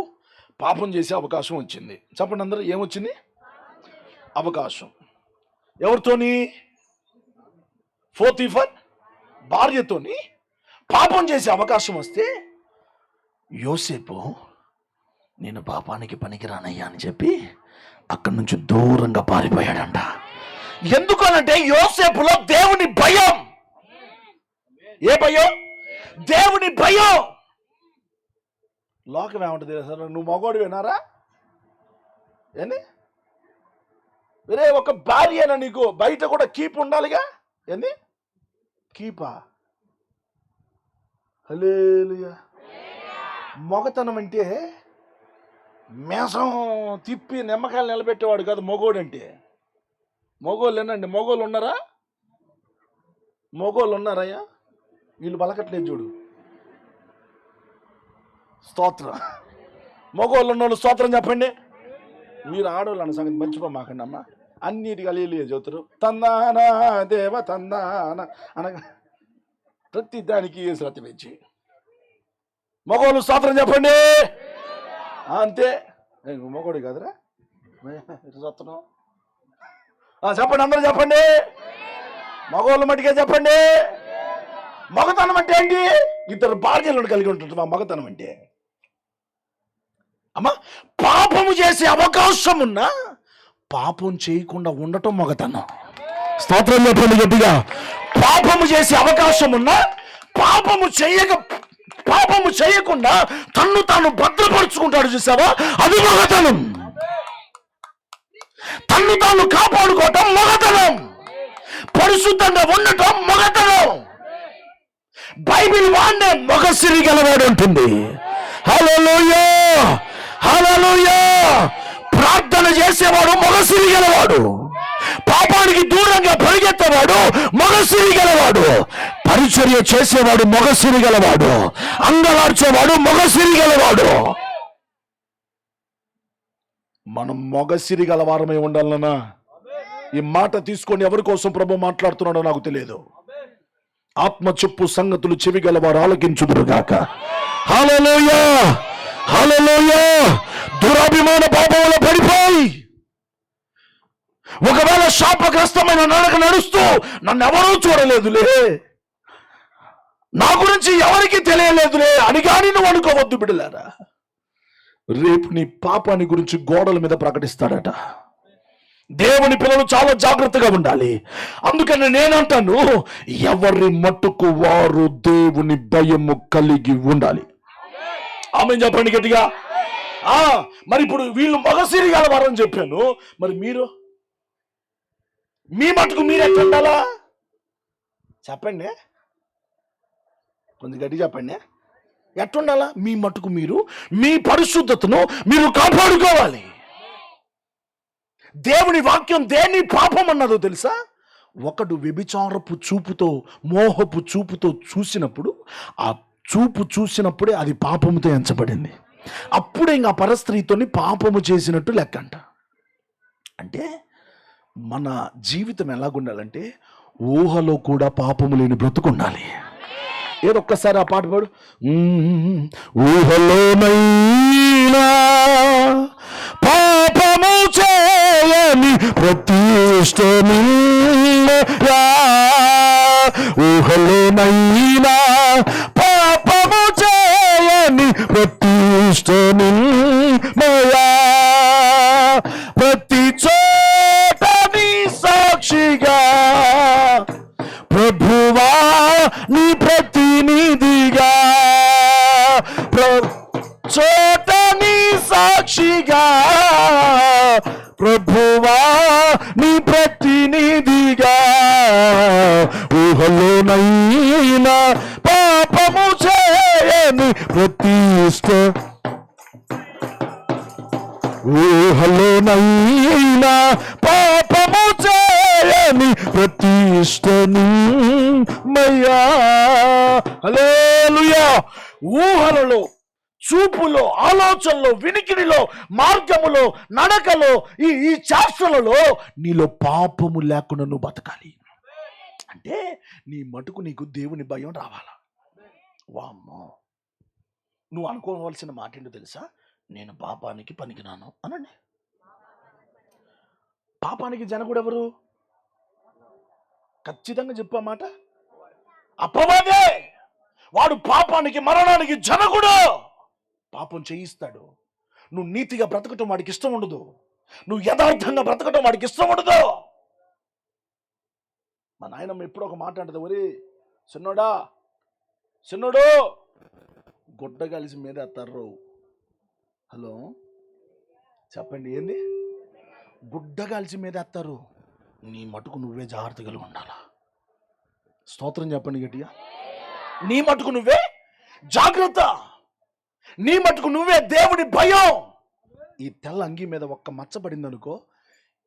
పాపం చేసే అవకాశం వచ్చింది. చెప్పండి అందరూ, ఏమొచ్చింది? అవకాశం. ఎవరితోని? పోతీఫర్ భార్యతోని పాపం చేసే అవకాశం వస్తే యోసేపు నేను పాపానికి పనికిరానయ్యా అని చెప్పి అక్కడి నుంచి దూరంగా పారిపోయాడంట. ఎందుకనంటే యోసేపులో దేవుని భయం. ఏ భయం? దేవుని భయం. లోకం ఏమంటుంది సార్? నువ్వు మగోడు వినారా ఏంది? వేరే ఒక భార్య అయినా నీకు బయట కూడా కీప్ ఉండాలిగా. ఏంది కీపా? హల్లెలూయా. మొగతనం అంటే మేసం తిప్పి నిమ్మకాయలు నిలబెట్టేవాడు కాదు మొగోడు అంటే. మొగోళ్ళు ఏనండి? మొగోళ్ళు ఉన్నారా? మొగోళ్ళు ఉన్నారయ్యా? వీళ్ళు పలకట్లేదు చూడు. స్తోత్రం. మగోళ్ళు ఉన్నోళ్ళు స్తోత్రం చెప్పండి. మీరు ఆడవాళ్ళు అన్న సంగతి మర్చిపోమాకండి అమ్మ. అన్నిటికీ అలీలియా చదువుతారు. తందానా దేవ తందాన అనగా ప్రతి దానికి శ్రద్ధ పెంచి మగోళ్ళు స్తోత్రం చెప్పండి. అంతే. మగోడు కాదురా స్తోత్రం. చెప్పండి, అందరూ చెప్పండి. మగోళ్ళు మటుకే చెప్పండి. మగతనం అంటే ఏంటి? ఇద్దరు భార్యలను కలిగి ఉంటుంది మా మగతనం అంటే. అమ్మా, పాపము చేసే అవకాశం ఉన్నా పాపం చేయకుండా ఉండటం మగతనం. స్తోత్రం చెప్పండి గట్టిగా. పాపము చేసే అవకాశం ఉన్నా పాపము చేయకుండా తన్ను తాను భద్రపరుచుకుంటాడు, చూసావా? అది మగతనం. తన్ను తాను కాపాడుకోవటం మగతనం. పరిశుద్ధంగా ఉండటం మగతనం. బైబిల్ వాడే మొగసిరి గలవాడు ఉంటుంది. హల్లెలూయా, హల్లెలూయా. ప్రార్థన చేసేవాడు మొగసిరి గలవాడు. పాపానికి దూరంగా పరిగెత్తేవాడు మొగసిరి గలవాడు. పరిచర్య చేసేవాడు మొగసిరి గలవాడు. అంగలార్చేవాడు మొగసిరి గలవాడు. మనం మొగసిరి గలవారమై ఉండాలన్నా. ఈ మాట తీసుకొని ఎవరి కోసం ప్రభు మాట్లాడుతున్నాడో నాకు తెలియదు. ఆత్మ చెప్పు సంగతులు చెవి గలవారు ఆలకించుదురుగాక. హల్లెలూయా, హల్లెలూయా. దురాభిమాన పాపంలో పడిపోయి ఒకవేళ శాపగ్రస్తమైన నడక నడుస్తూ నన్ను ఎవరూ చూడలేదులే, నా గురించి ఎవరికి తెలియలేదులే అని కానీ నువ్వు అనుకోవద్దు బిడ్డలారా. రేపు నీ పాపాన్ని గురించి గోడల మీద ప్రకటిస్తాడట. దేవుని పిల్లలు చాలా జాగ్రత్తగా ఉండాలి. అందుకని నేనంటాను, ఎవరి మట్టుకు వారు దేవుని భయము కలిగి ఉండాలి. ఆమేన్ చెప్పండి గట్టిగా. మరి ఇప్పుడు వీళ్ళు మగసిరి గలవారని చెప్పాను. మరి మీరు మీ మట్టుకు మీరు ఎట్లా ఉండాలా చెప్పండి, కొంచెం గట్టి చెప్పండి. ఎట్లుండాలా? మీ మట్టుకు మీరు మీ పరిశుద్ధతను మీరు కాపాడుకోవాలి. దేవుని వాక్యం దేని పాపం అన్నదో తెలుసా? ఒకడు వ్యభిచారపు చూపుతో మోహపు చూపుతో చూసినప్పుడు ఆ చూపు చూసినప్పుడే అది పాపముతో ఎంచబడింది. అప్పుడే ఇంకా పరస్త్రీతోని పాపము చేసినట్టు లెక్కంట. అంటే మన జీవితం ఎలాగుండాలంటే ఊహలో కూడా పాపము లేని బ్రతుకుండాలి. ఏదో ఒక్కసారి ఆ పాట పాడు. ఊహలోనైనా పాపము చేయని ప్రతిష్టమిల్లయా, ఊహలోనైనా పాపము చేయని ప్రతిష్టమిల్లయా, ప్రతి చోట నీ సాక్షిగా ప్రభువా నీ ప్రతినిధిగా, చోట నీ సాక్షిగా ప్రభువా నీ ప్రతినిధిగా, ఊహలోనైనా పాపము చేయని ప్రతిష్ట, ఊహలోనైనా పాపము చేయని ప్రతిష్టని మయ్యా. హల్లెలూయా. ఊహలలో, చూపులో, ఆలోచనలో, వినికిడిలో, మార్గములో, నడకలో, ఈ చేష్టలలో నీలో పాపము లేకుండా నువ్వు బతకాలి. అంటే నీ మటుకు నీకు దేవుని భయం రావాలా. వామ్మో, నువ్వు అనుకోవాల్సిన మాట ఏంటో తెలుసా? నేను పాపానికి పనికిరాను అనండి. పాపానికి జనకుడు ఎవరు? ఖచ్చితంగా చెప్పా మాట, అపవాదే. వాడు పాపానికి, మరణానికి జనకుడు. పాపం చేయిస్తాడు. నువ్వు నీతిగా బ్రతకటం వాడికి ఇష్టం ఉండదు. నువ్వు యథార్థంగా బ్రతకటం వాడికి ఇష్టం ఉండదు. మా నాయనమ్మ ఎప్పుడో ఒక మాట అంటది, ఒరే చిన్నోడా, చిన్నోడు గుడ్డ కలిసి మీద ఎత్తారు. హలో చెప్పండి, ఏంది? గుడ్డ కాల్చి మీద ఎత్తారు. నీ మటుకు నువ్వే జాగ్రత్తగా ఉండాలా. స్తోత్రం చెప్పండి గట్టిగా. నీ మటుకు నువ్వే జాగ్రత్త, నీ మటుకు నువ్వే దేవుడి భయం. ఈ తెల్ల అంగి మీద ఒక్క మచ్చబడింది అనుకో,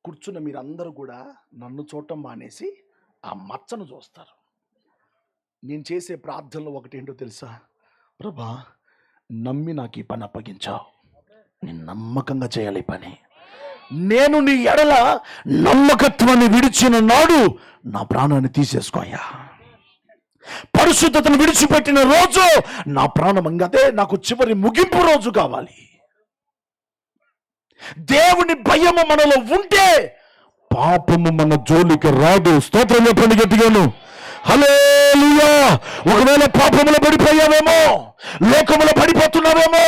కూర్చున్న మీరందరూ కూడా నన్ను చూడటం మానేసి ఆ మచ్చను చూస్తారు. నేను చేసే ప్రార్థనలో ఒకటేంటో తెలుసా? ప్రభా, నమ్మి నాకు ఈ పని అప్పగించావు, నేను నమ్మకంగా చేయాలి ఈ పని. నేను నీ ఎడల నమ్మకత్వాన్ని విడిచిన నాడు నా ప్రాణాన్ని తీసేసుకోయా. పరిశుద్ధతను విడిచిపెట్టిన రోజు నా ప్రాణం అంగదే నాకు చివరి ముగింపు రోజు కావాలి. దేవుని భయము మనలో ఉంటే పాపము మన జోలికి రాదు. స్తోత్రం చెప్పండి గట్టిగాను. హల్లెలూయా. ఒకవేళ పాపములో పడిపోయావేమో, లోకములో పడిపోతున్నావేమో,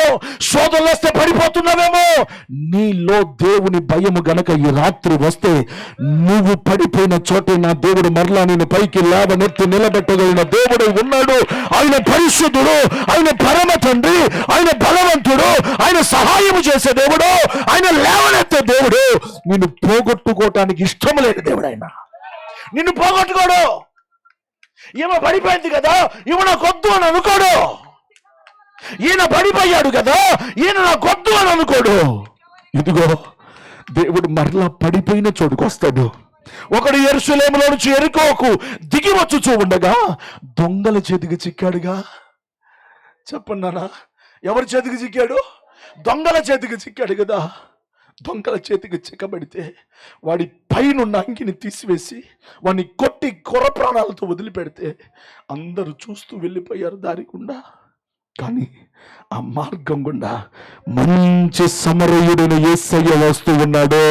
శోధనలు వస్తే పడిపోతున్నావేమో, నీలో దేవుని భయము గనక ఈ రాత్రి వస్తే నువ్వు పడిపోయిన చోటే నా దేవుడు మరలా నేను పైకి లేవనెత్తి నిలబెట్టగలిగిన దేవుడు ఉన్నాడు. ఆయన పరిశుద్ధుడు, ఆయన పరమ తండ్రి, ఆయన బలవంతుడు, ఆయన సహాయము చేసే దేవుడు, ఆయన లేవనెత్తే దేవుడు. నిన్ను పోగొట్టుకోవటానికి ఇష్టం లేని దేవుడు ఆయన. నిన్ను పోగొట్టుకోడు. ఈమె పడిపోయింది కదా, ఈమె నాకు వద్దు అని అనుకోడు. ఈయన పడిపోయాడు కదా, ఈయన నాకు వద్దు అని అనుకోడు. ఇదిగో దేవుడు మరలా పడిపోయిన చోటుకు వస్తాడు. ఒకడు యెరూషలేములో నుంచి యెరికోకు దిగి వచ్చుచూ ఉండగా దొంగల చేతికి చిక్కాడుగా. చెప్పండి నాన్న, ఎవరి చేతికి చిక్కాడు? దొంగల చేతికి చిక్కాడు కదా. దొంగల చేతికి చిక్కబడితే వాడి పైనున్న అంగిని తీసివేసి వాడిని కొట్టి కొర ప్రాణాలతో వదిలిపెడితే అందరూ చూస్తూ వెళ్ళిపోయారు దారి గుండా. కానీ ఆ మార్గం గుండా మంచి సమరయుడైన యేసయ్య వస్తూ ఉన్నాడు.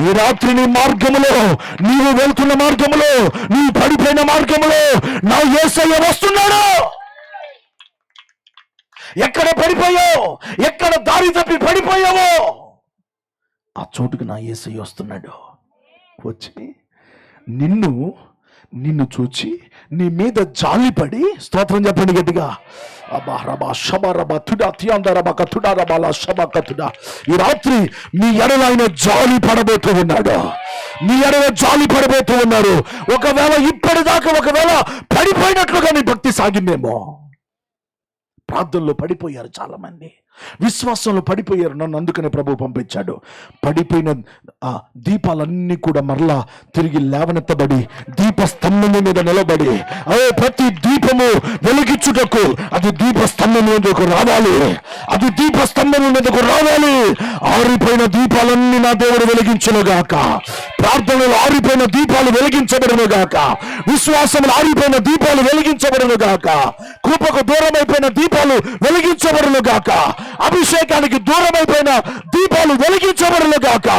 ఈ రాత్రి నీ మార్గములో, నీవు వెళ్తున్న మార్గములో, నీవు పడిపోయిన మార్గములో నా యేసయ్య వస్తున్నాడు. ఎక్కడ పడిపోయావు, ఎక్కడ దారి తప్పి పడిపోయావో ఆ చోటుకు నా యేసయ్య వస్తున్నాడు. వచ్చి నిన్ను చూచి నీ మీద జాలిపడి, స్తోత్రం చెప్పండి గట్టిగా, ఈ రాత్రి మీ ఎడల ఆయన జాలి పడబోతూ ఉన్నాడు. మీ ఎడల జాలి పడబోతూ ఉన్నారు. ఒకవేళ ఇప్పటిదాకా ఒకవేళ పడిపోయినట్లుగా నీ భక్తి సాగిందేమో. ప్రార్థనలో పడిపోయారు చాలా మంది. విశ్వాసంలో పడిపోయారు, నన్ను అందుకనే ప్రభు పంపించాడు. పడిపోయిన ఆ దీపాలన్నీ కూడా మరలా తిరిగి లేవనెత్తబడి దీపస్తంభము మీద నిలబడి, ప్రతి దీపము వెలిగించుటకు అది దీపస్తంభం మీదకు రావాలి, అది దీపస్తంభం మీదకు రావాలి. ఆరిపోయిన దీపాలన్నీ నా దేవుడు వెలిగించునుగాక. ప్రార్థనలు ఆరిపోయిన దీపాలు వెలిగించబడునుగాక. విశ్వాసములు ఆరిపోయిన దీపాలు వెలిగించబడునుగాక. కృపకు దూరమైపోయిన దీపాలు వెలిగించబడునుగాక. అభిషేకానికి దూరమైపోయిన దీపాలు వెలిగించబడునుగాక.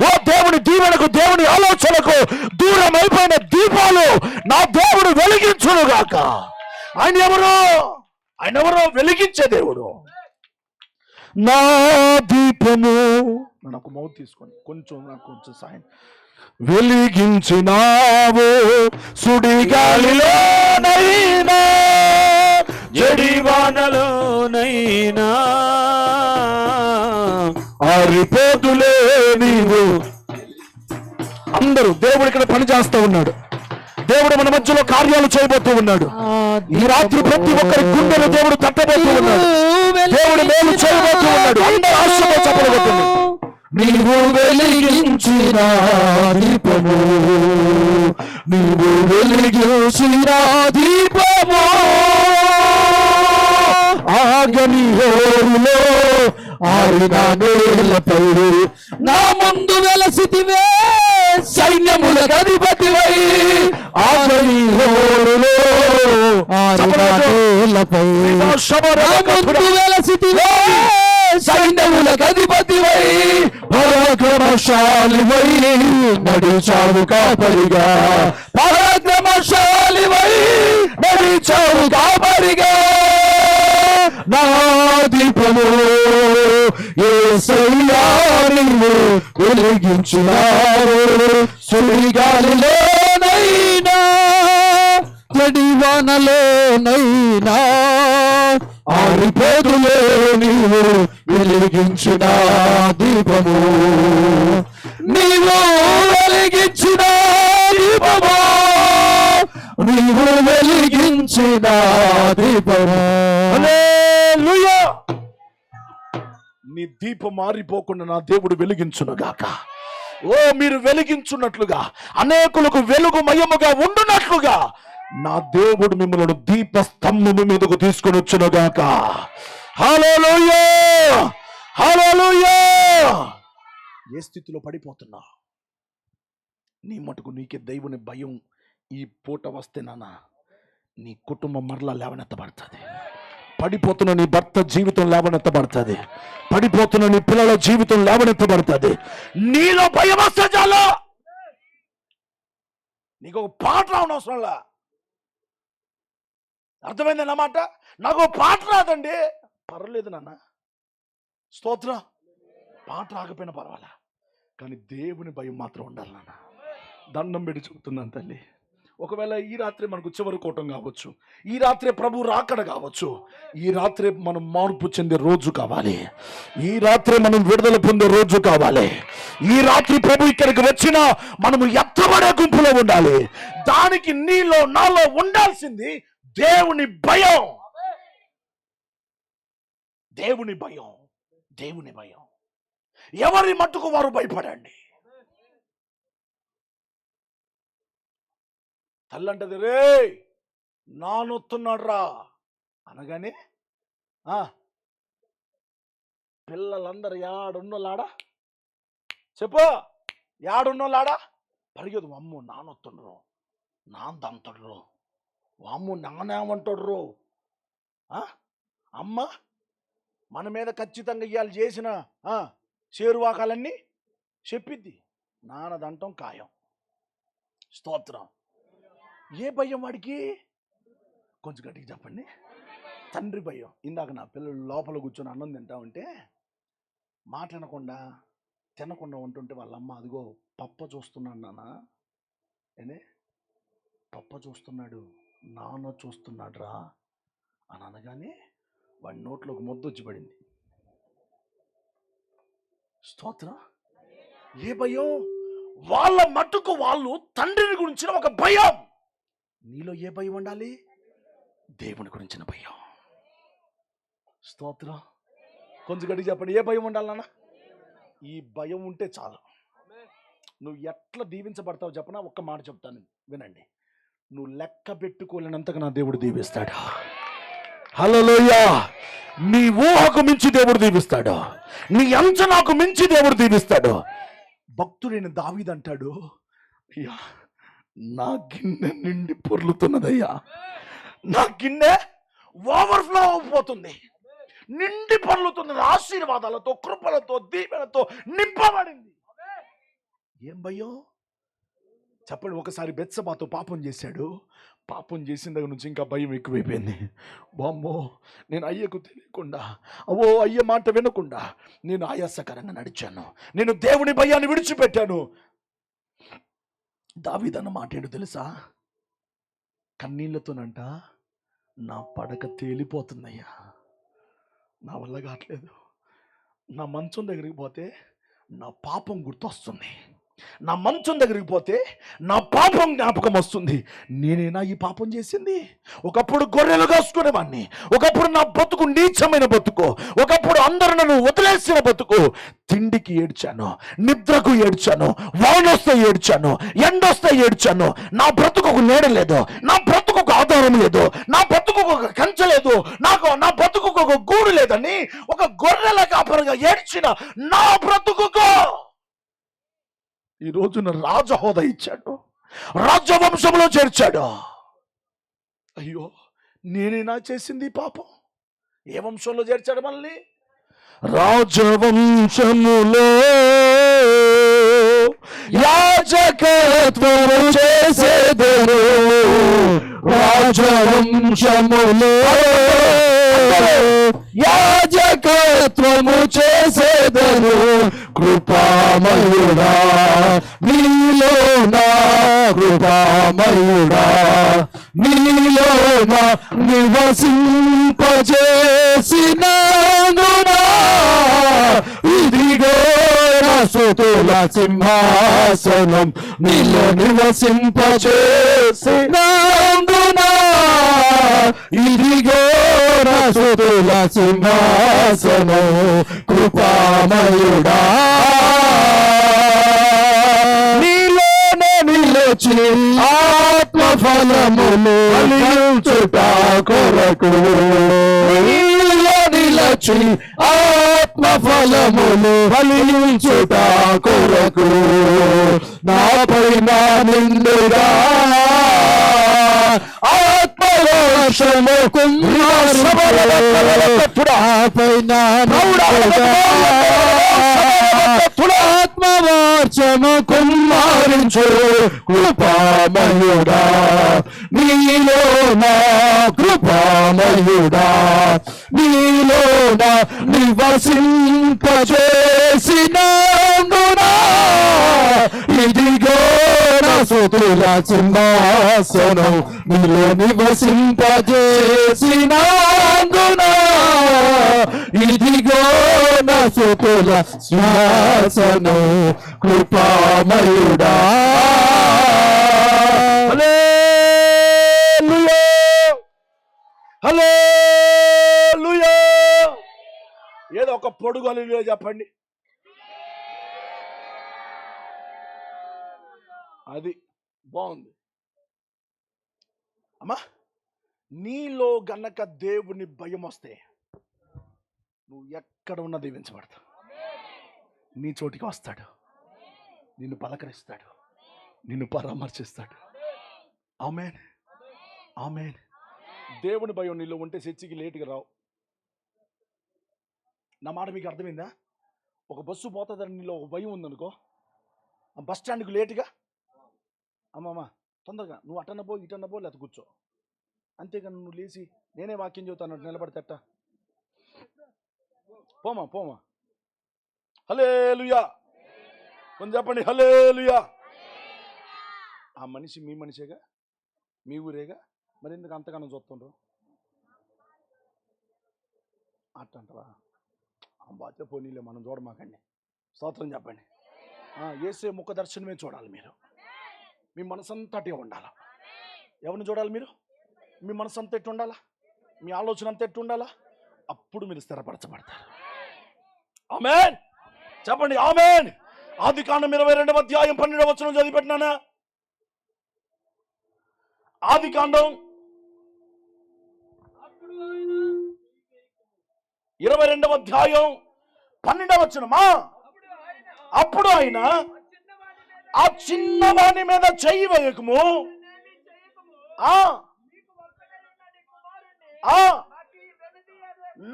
ఓ దేవుని దీవెనకు, దేవుని ఆలోచనకు దూరమైపోయిన దీపాలు నా దేవుడు వెలిగించునుగాక. ఆయన ఎవరో వెలిగించే దేవుడు. నా దీపము, నాకు మౌత్ తీసుకొని కొంచెం సాయం. వెలిగించినావు సుడిగాలిలోనైనా, జడివానలోనైనా, ఆరిపోతులే నీవు. అందరూ దేవుడు ఇక్కడ పని చేస్తూ ఉన్నాడు. దేవుడు మన మధ్యలో కార్యాలు చేయబోతూ ఉన్నాడు. ఈ రాత్రి ప్రతి ఒక్కరి గుండెలు దేవుడు తట్టబోతూ ఉన్నాడు. దేవుడు మేలు చేయబోతూ ఉన్నాడు. అందరూ ఆశతో చెప్పబోతుంది. నీవు వెలిగించిన దీపము, నీవు వెలిగించిన దీపము, ఆగని హోరులో ఆరిన నేలపై నా ముందు వెలసితివే సైన్యములకు అధిపతివై. ఆగని హోరులో ఆరిన నేలపై నా ముందు వెలసితివే సైన్యములకు అధిపతివై. పరాక్రమశాలివై నడిచావు కాపరిగా, పరాక్రమశాలివై నడిచావు కాపరిగా. నా దీపము యేసయ్యా నీవు వెలిగించినావు. సుడిగాలిలోనైనా, జడివానలోనైనా, ఆరిపోతులే నీవు వెలిగించిన దీపము, నీవు వెలిగించిన దీపము, నీవు వెలిగించిన దీపము. హల్లెలూయా. నీ దీపం మారిపోకుండా నా దేవుడు వెలిగించునుగాక. ఓ మీరు వెలిగించున్నట్లుగా, అనేకులకు వెలుగుమయముగా ఉండునట్లుగా నా దేవుడు మిమ్మల్ని దీపస్తంభము మీదకు తీసుకొని వచ్చునుగాక. హల్లెలూయా, హల్లెలూయా. ఏ స్థితిలో పడిపోతున్నా, నీ మటుకు నీకే దేవుని భయం ఈ పూట వస్తే నాన్న, నీ కుటుంబం మరలా లేవనెత్తబడుతుంది. పడిపోతున్న నీ భర్త జీవితం లేవనెత్తబడుతుంది. పడిపోతున్న నీ పిల్లల జీవితం లేవనెత్తబడుతుంది. నీలో భయం వస్తే చాలు, నీకు ఒక పాట రావనవసరంలా. అర్థమైంది అన్నమాట. నాకు పాట రాదండి, పర్వాలేదు నాన్న, స్తోత్రం. పాట రాకపోయినా పర్వాలా, కానీ దేవుని భయం మాత్రం ఉండాలి నాన్న. దండం పెట్టి చెబుతున్నాను తల్లి. ఒకవేళ ఈ రాత్రి మనకు చివరి కూటం కావచ్చు, ఈ రాత్రి ప్రభు రాకడ కావచ్చు, ఈ రాత్రి మనం మార్పు చెందే రోజు కావాలి, ఈ రాత్రి మనం విడుదల పొందే రోజు కావాలి. ఈ రాత్రి ప్రభు ఇక్కడికి వచ్చినా మనము ఎత్తబడే గుంపులో ఉండాలి. దానికి నీలో నాలో ఉండాల్సింది దేవుని భయం. దేవుని భయం, దేవుని భయం. ఎవరి మట్టుకు వారు భయపడండి. తల్లంటది, రే నానొత్తున్నాడు రా అనగానే పిల్లలందరూ యాడున్నోలాడా చెప్పు, యాడున్నోలాడా పరిగెదు. అమ్ము నానొత్తుండ్రు, నాంతంతుడ్రు, అమ్ము నానేమంటాడు. అమ్మ మన మీద ఖచ్చితంగా ఇవాళ చేసిన చేరువాకాలన్నీ చెప్పిద్ది. నానదంటం ఖాయం. స్తోత్రం. ఏ భయం వాడికి? కొంచెం గట్టిగా చెప్పండి. తండ్రి భయం. ఇందాక నా పిల్లలు లోపల కూర్చొని అన్నం తింటా ఉంటే మాట్లాడకుండా తినకుండా ఉంటుంటే వాళ్ళమ్మ, అదిగో పప్ప చూస్తున్నాడు నాన్న, ఏనే పప్ప చూస్తున్నాడు, నాన్న చూస్తున్నాడు రా అని అనగానే వాడి నోట్లోకి ముద్దొచ్చి పడింది. స్తోత్రం. ఏ భయం? వాళ్ళ మట్టుకు వాళ్ళు తండ్రిని గురించిన ఒక భయం. నీలో ఏ భయం ఉండాలి? దేవుని గురించిన భయం. స్తోత్రం. కొంచెం గట్టిగా చెప్పండి, ఏ భయం ఉండాలన్నా? ఈ భయం ఉంటే చాలు. నువ్వు ఎట్లా దీవించబడతావు చెప్పనా? ఒక్క మాట చెప్తాను, వినండి. నువ్వు లెక్క పెట్టుకోలేనంతగా నా దేవుడు దీవిస్తాడు. హల్లెలూయా. నీ ఊహకు మించి దేవుడు దీవిస్తాడు, నీ అంచనాకు మించి దేవుడు దీవిస్తాడు. భక్తుడైన దావీదు అంటాడు, అయ్యా నా గిన్నె నిండి పొర్లుతున్నదయ్యా, నా గిన్నె ఓవర్ఫ్లో అయిపోతుంది, నిండి పొర్లుతున్నది, ఆశీర్వాదాలతో, కృపలతో, దీవెనతో నింపబడింది. ఏం భయం చెప్పండి? ఒకసారి బెత్సబాతో పాపం చేశాడు, పాపం చేసిన దగ్గర నుంచి ఇంకా భయం ఎక్కువైపోయింది. బామ్మో, నేను అయ్యకు తెలియకుండా, అయ్య మాట వినకుండా నేను ఆయాసకరంగా నడిచాను, నేను దేవుని భయాన్ని విడిచిపెట్టాను. దావీదన్న మాట ఏంటో తెలుసా? కన్నీళ్లతోనంట, నా పడక తేలిపోతుందయ్యా, నా వల్ల కావట్లేదు. నా మంచం దగ్గరికి పోతే నా పాపం గుర్తొస్తుంది, నా మంచం దగ్గరికి పోతే నా పాపం జ్ఞాపకం వస్తుంది. నేనేనా ఈ పాపం చేసింది? ఒకప్పుడు గొర్రెలు కాసుకునేవాడిని, ఒకప్పుడు నా బతుకు నీచమైన బతుకు, ఒకప్పుడు అందరూ నన్ను వదిలేసిన బతుకు. తిండికి ఏడ్చాను, నిద్రకు ఏడ్చాను, వానొస్తే ఏడ్చాను, ఎండొస్తే ఏడ్చాను. నా బ్రతుకు నీడ లేదు, నా బ్రతుకు ఆధారం లేదు, నా బ్రతుకు ఒక కంచె లేదు, నా బ్రతుకు ఒక గూడు లేదని ఒక గొర్రెల కాపరిగా ఏడ్చిన నా బ్రతుకు ఈ రోజున రాజహోదా ఇచ్చాడు, రాజవంశంలో చేర్చాడు. అయ్యో, నేనేనా చేసింది పాపం? ఏ వంశంలో చేర్చాడు మనల్ని? రాజవంశములో యాజకత్వము చేసేదను, రాజవంశములో యాజకత్వము చేసేదను. కృపామయుడా నీలోనా, కృపామయుడా నీలోనా నివసింపజేసినానునా. ఇదిగో నా స్తుతుల సింహాసనం, నీలో నివసింపజేసినానునా. ఇదిగో నా స్తుతుల సింహాసనం, కృపామయుడా నీలోనే నిలిచి ఆత్మఫలములు ఫలించుట కొరకు, నీలో నిలిచి ఆత్మఫలములు ఫలించుట కొరకు నాపైన నిండుగా ఆత్మవర్షము కుమ్మరించుపైన ఆత్మవర్షము కుమ్మరించు. కృపామయుడా నీలో నా, కృపామయుడా నీలో నా నివసింపజేసినానునా. ఇదిగో నా స్తుతుల సింహాసనం, నీలో నివసింపజేసినానునా. ఇదిగో నా స్తుతుల సింహాసనం, కృపామయుడా. హల్లెలూయా, హల్లెలూయా. ఏదో ఒక పొడుగు హల్లెలూయా చెప్పండి. అది బాగుంది అమ్మా. నీలో గనక దేవుని భయం వస్తే నువ్వు ఎక్కడ ఉన్నా దీవించబడతావు. నీ చోటికి వస్తాడు, నిన్ను పలకరిస్తాడు, నిన్ను పరామర్శిస్తాడు. ఆమేన్, ఆమేన్. దేవుని భయం నీలో ఉంటే చర్చికి లేటుగా రావు. నా మాట మీకు అర్థమైందా? ఒక బస్సు పోతుందని నీలో ఒక భయం ఉందనుకో, ఆ బస్ స్టాండ్కి లేటుగా అమ్మమ్మ తొందరగా నువ్వు అటన్నపో ఇటన్నపో లేకపోతే కూర్చో. అంతేగాని నువ్వు లేచి నేనే వాక్యం చెబుతాను నిలబడితేట పోమా పోమా. హల్లెలూయా, కొంచెం చెప్పండి హల్లెలూయా. ఆ మనిషి మీ మనిషేగా, మీ ఊరేగా, మరి ఎందుకు అంతగానో చూస్తుండ్రు? అట్టంటవా? బాధ్యత పోనీలే, మనం చూడమాకండి. స్తోత్రం చెప్పండి. యేసే ముఖ దర్శనమే చూడాలి మీరు. మీ మనసంతా అట్టే ఉండాలా. ఎవరిని చూడాలి మీరు? మీ మనసు అంతా ఎట్టు ఉండాలా, మీ ఆలోచన అంతా ఎట్టు ఉండాలా. అప్పుడు మీరు స్థిరపరచబడతారు. ఆమేన్. చెప్పండి ఆమేన్. ఆదికాండం 22వ అధ్యాయం 12వ వచనం చదివిపెట్టినానా? ఆదికాండం 22వ అధ్యాయం 12వ వచనమా? అప్పుడు ఆయన ఆ చిన్నవాని మీద చెయ్యి వేయకము,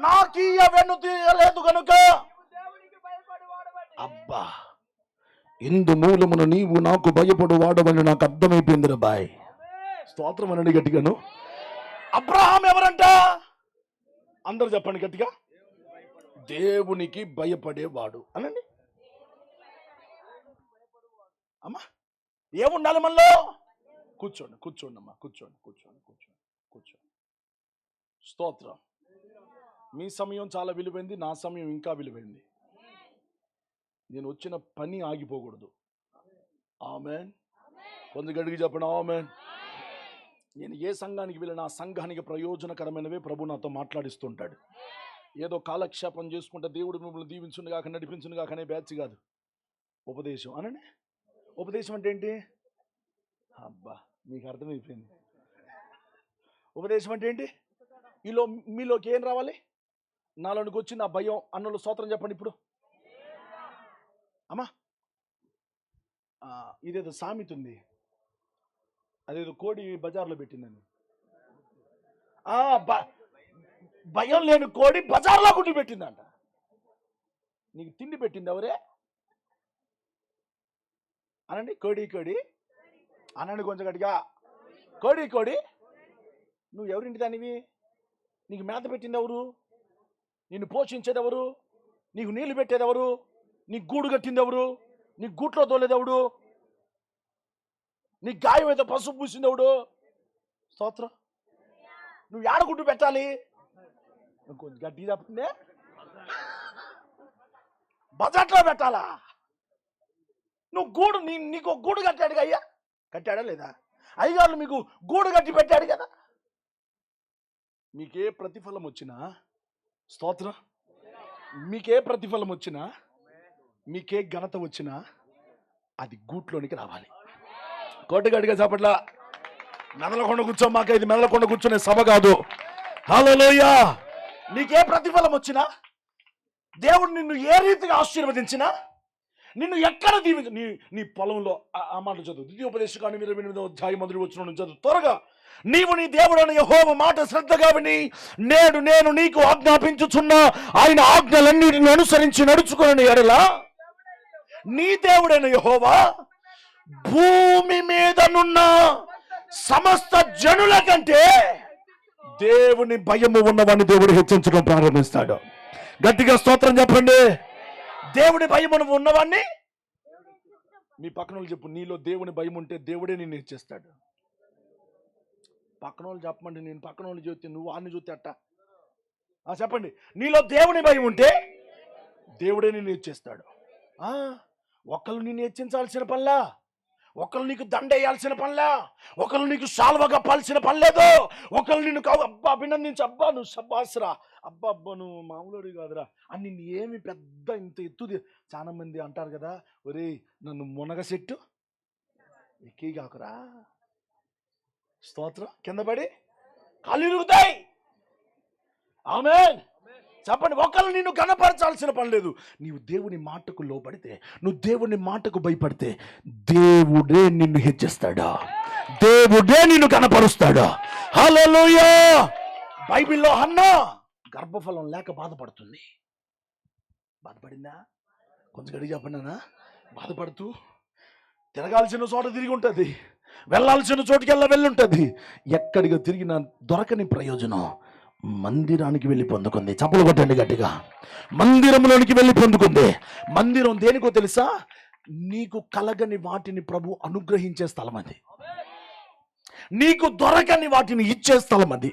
నాకీయ వెన్ను తీయలేదు కనుక. అబ్బా, ఇందు మూలమున నీవు నాకు భయపడు వాడవని నాకు అర్థమైపోయింది బాయ్. స్తోత్రం అనండి గట్టిగాను. అబ్రహాం ఎవరంట? అందరూ చెప్పండి గట్టిగా. దేవునికి భయపడేవాడు అనండి. అమ్మా ఏముండాలి మనలో? కూర్చోండి కూర్చోండి అమ్మా, కూర్చోండి కూర్చోండి కూర్చోండి కూర్చోండి. స్తోత్రం. మీ సమయం చాలా విలువైంది, నా సమయం ఇంకా విలువైంది. నేను వచ్చిన పని ఆగిపోకూడదు. ఆమేన్. కొంచెం గడిగి చెప్పండి ఆమేన్. నేను ఏ సంఘానికి వెళ్ళినా ఆ సంఘానికి ప్రయోజనకరమైనవే ప్రభు నాతో మాట్లాడిస్తుంటాడు. ఏదో కాలక్షేపం చేసుకుంటే దేవుడు మిమ్మల్ని దీవించును కాక నడిపించును కాక అనే బ్యాచ్ కాదు. ఉపదేశం అనండి. ఉపదేశం అంటే ఏంటి? అబ్బా, మీకు అర్థమైపోయింది. ఉపదేశం అంటే ఏంటి? మీలోకి ఏం రావాలి? నాలోనికి వచ్చిన ఆ భయం. అన్నలు స్తోత్రం చెప్పండి ఇప్పుడు. అమ్మా ఇదేదో సామెత ఉంది, అదేదో కోడి బజార్లో పెట్టిందని. భయం లేని కోడి బజార్లో గుడ్డు పెట్టిందంట. నీకు తిండి పెట్టింది ఎవరే అనండి. కోడి కోడి అనండి కొంచెం గట్టిగా. కోడి కోడి. నువ్వు ఎవరింటి దానివి? నీకు మేత పెట్టింది ఎవరు? నిన్ను పోషించేది ఎవరు? నీకు నీళ్లు పెట్టేది ఎవరు? నీకు గూడు కట్టింది ఎవరు? నీకు గూట్లో తోలేది ఎవడు? నీ గాయం అయితే పసుపు పూసింది ఎవడు? స్తోత్రం. నువ్వు ఏడగుడ్డు పెట్టాలి? కొంచెం గడ్డి తప్పండి. బజెట్లో పెట్టాలా? నువ్వు గూడు నీకు గూడు కట్టాడు అయ్యా. కట్టాడా లేదా? అయ్యగారు మీకు గూడు కట్టి పెట్టాడు కదా. మీకే ప్రతిఫలం వచ్చినా, స్తోత్రం, మీకే ప్రతిఫలం వచ్చినా, మీకే ఘనత వచ్చినా అది గూట్లోనికి రావాలి. కోటగడిగా చాపట్ల మెదలకొండ కూర్చో. మాకు ఇది మెదలకొండ కూర్చునే సభ కాదు. హల్లెలూయా. నీకే ప్రతిఫలం వచ్చినా, దేవుడు నిన్ను ఏ రీతిగా ఆశీర్వదించినా, నిన్ను ఎక్కడ దీవించ, నీ పొలంలో ఆ మాటలు చదువు. ద్వితీయోపదేశకాండం 28వ అధ్యాయం 1వ వచనం చదువు త్వరగా. నీవు నీ దేవుడైన యెహోవా మాట శ్రద్ధగా విని నేడు నేను నీకు ఆజ్ఞాపించుచున్న ఆయన ఆజ్ఞలన్నిటిని అనుసరించి నడుచుకుని ఎడల నీ దేవుడైన యెహోవా భూమి మీదనున్న సమస్త జనుల కంటే దేవుని భయము ఉన్నవాడిని దేవుడు హెచ్చించడం ప్రారంభిస్తాడు. గట్టిగా స్తోత్రం చెప్పండి. దేవుని భయము ఉన్నవాడిని. మీ పక్కన వాళ్ళు చెప్పు, నీలో దేవుని భయం ఉంటే దేవుడే నిన్ను హెచ్చిస్తాడు. పక్కన వాళ్ళు చెప్పమండి. నేను పక్కన వాళ్ళు చూస్తే నువ్వు వాడిని చూస్తే అట్ట. చెప్పండి. నీలో దేవుని భయం ఉంటే దేవుడే నిన్ను హెచ్చిస్తాడు. ఒకళ్ళు నిన్ను హెచ్చించాల్సిన పనిలా, ఒకళ్ళు నీకు దండ వేయాల్సిన పనిలా, ఒకళ్ళు నీకు శాల్వ కప్పాల్సిన పని లేదు. ఒకళ్ళు నిన్ను అబ్బా అభినందించి, అబ్బా నువ్వు సబ్బాసరా, అబ్బా అబ్బా నువ్వు మామూలు కాదురా అని నిన్ను ఏమి పెద్ద ఇంత ఎత్తుది. చాలా మంది అంటారు కదా, ఒరే నన్ను మునగ చెట్టు ఎక్కి కాకురా. స్తోత్రం. కింద పడి కాళ్ళు ఇరుగుతాయి. ఆమేన్. చెప్పండి. ఒకళ్ళు నిన్ను కనపరచాల్సిన పని లేదు. నీవు దేవుని మాటకు లోబడితే, నువ్వు దేవుని మాటకు భయపడితే దేవుడే నిన్ను హెచ్చిస్తాడా, దేవుడే నిన్ను కనపరుస్తాడా. హల్లెలూయా. బైబిల్లో హన్నా గర్భఫలం లేక బాధపడుతుంది. బాధపడిందా? కొంచెం గడిగి చెప్పండినా. బాధపడుతూ తిరగాల్సిన చోట తిరిగి ఉంటుంది, వెళ్ళాల్సిన చోటుకెళ్ళ వెళ్ళుంటుంది. ఎక్కడికి తిరిగినా దొరకని ప్రయోజనం మందిరానికి వెళ్ళి పొందుకుంది. చప్పలు కొట్టండి గట్టిగా. మందిరంలోనికి వెళ్ళి పొందుకుంది. మందిరం దేనికో తెలుసా? నీకు కలగని వాటిని ప్రభు అనుగ్రహించే స్థలం అది. నీకు దొరకని వాటిని ఇచ్చే స్థలం అది.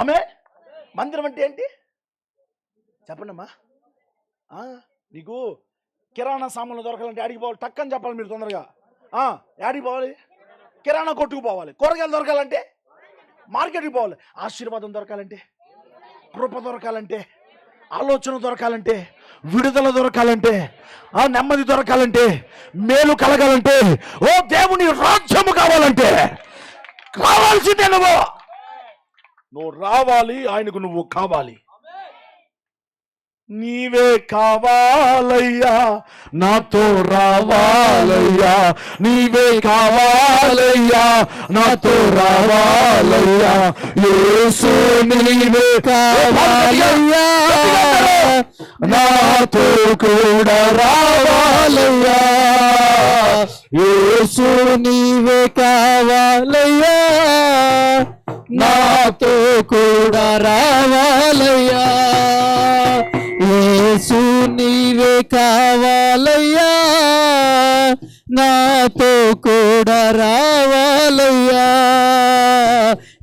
ఆమె మందిరం అంటే ఏంటి చెప్పండమ్మా. నీకు కిరాణా సామాన్లు దొరకాలంటే ఆడికి పోవాలి. టక్కని చెప్పాలి మీరు తొందరగా. ఆడికి పోవాలి, కిరాణా కొట్టుకు పోవాలి. కూరగాయలు దొరకాలంటే మార్కెట్కి పోవాలి. ఆశీర్వాదం దొరకాలంటే, కృప దొరకాలంటే, ఆలోచన దొరకాలంటే, విడుదల దొరకాలంటే, ఆ నెమ్మది దొరకాలంటే, మేలు కలగాలంటే, ఓ దేవుని రాజ్యము కావాలంటే కావాల్సిందే నువ్వు రావాలి, ఆయనకు నువ్వు కావాలి. నీవే కావాలయ్యా, నాతో రావాలయ్యా, నీవే కావాలయ్యా, నాతో రావాలయ్యా, యేసు నీవే కావాలయ్యా, నాతో కూడా రావాలయ్యా, యేసు నీవే కావాలయ్యా, నాతో కూడా రావాలయ్యా, యేసు నీవే కావాలయ్యా, నాతో కూడా రావాలయ్యా,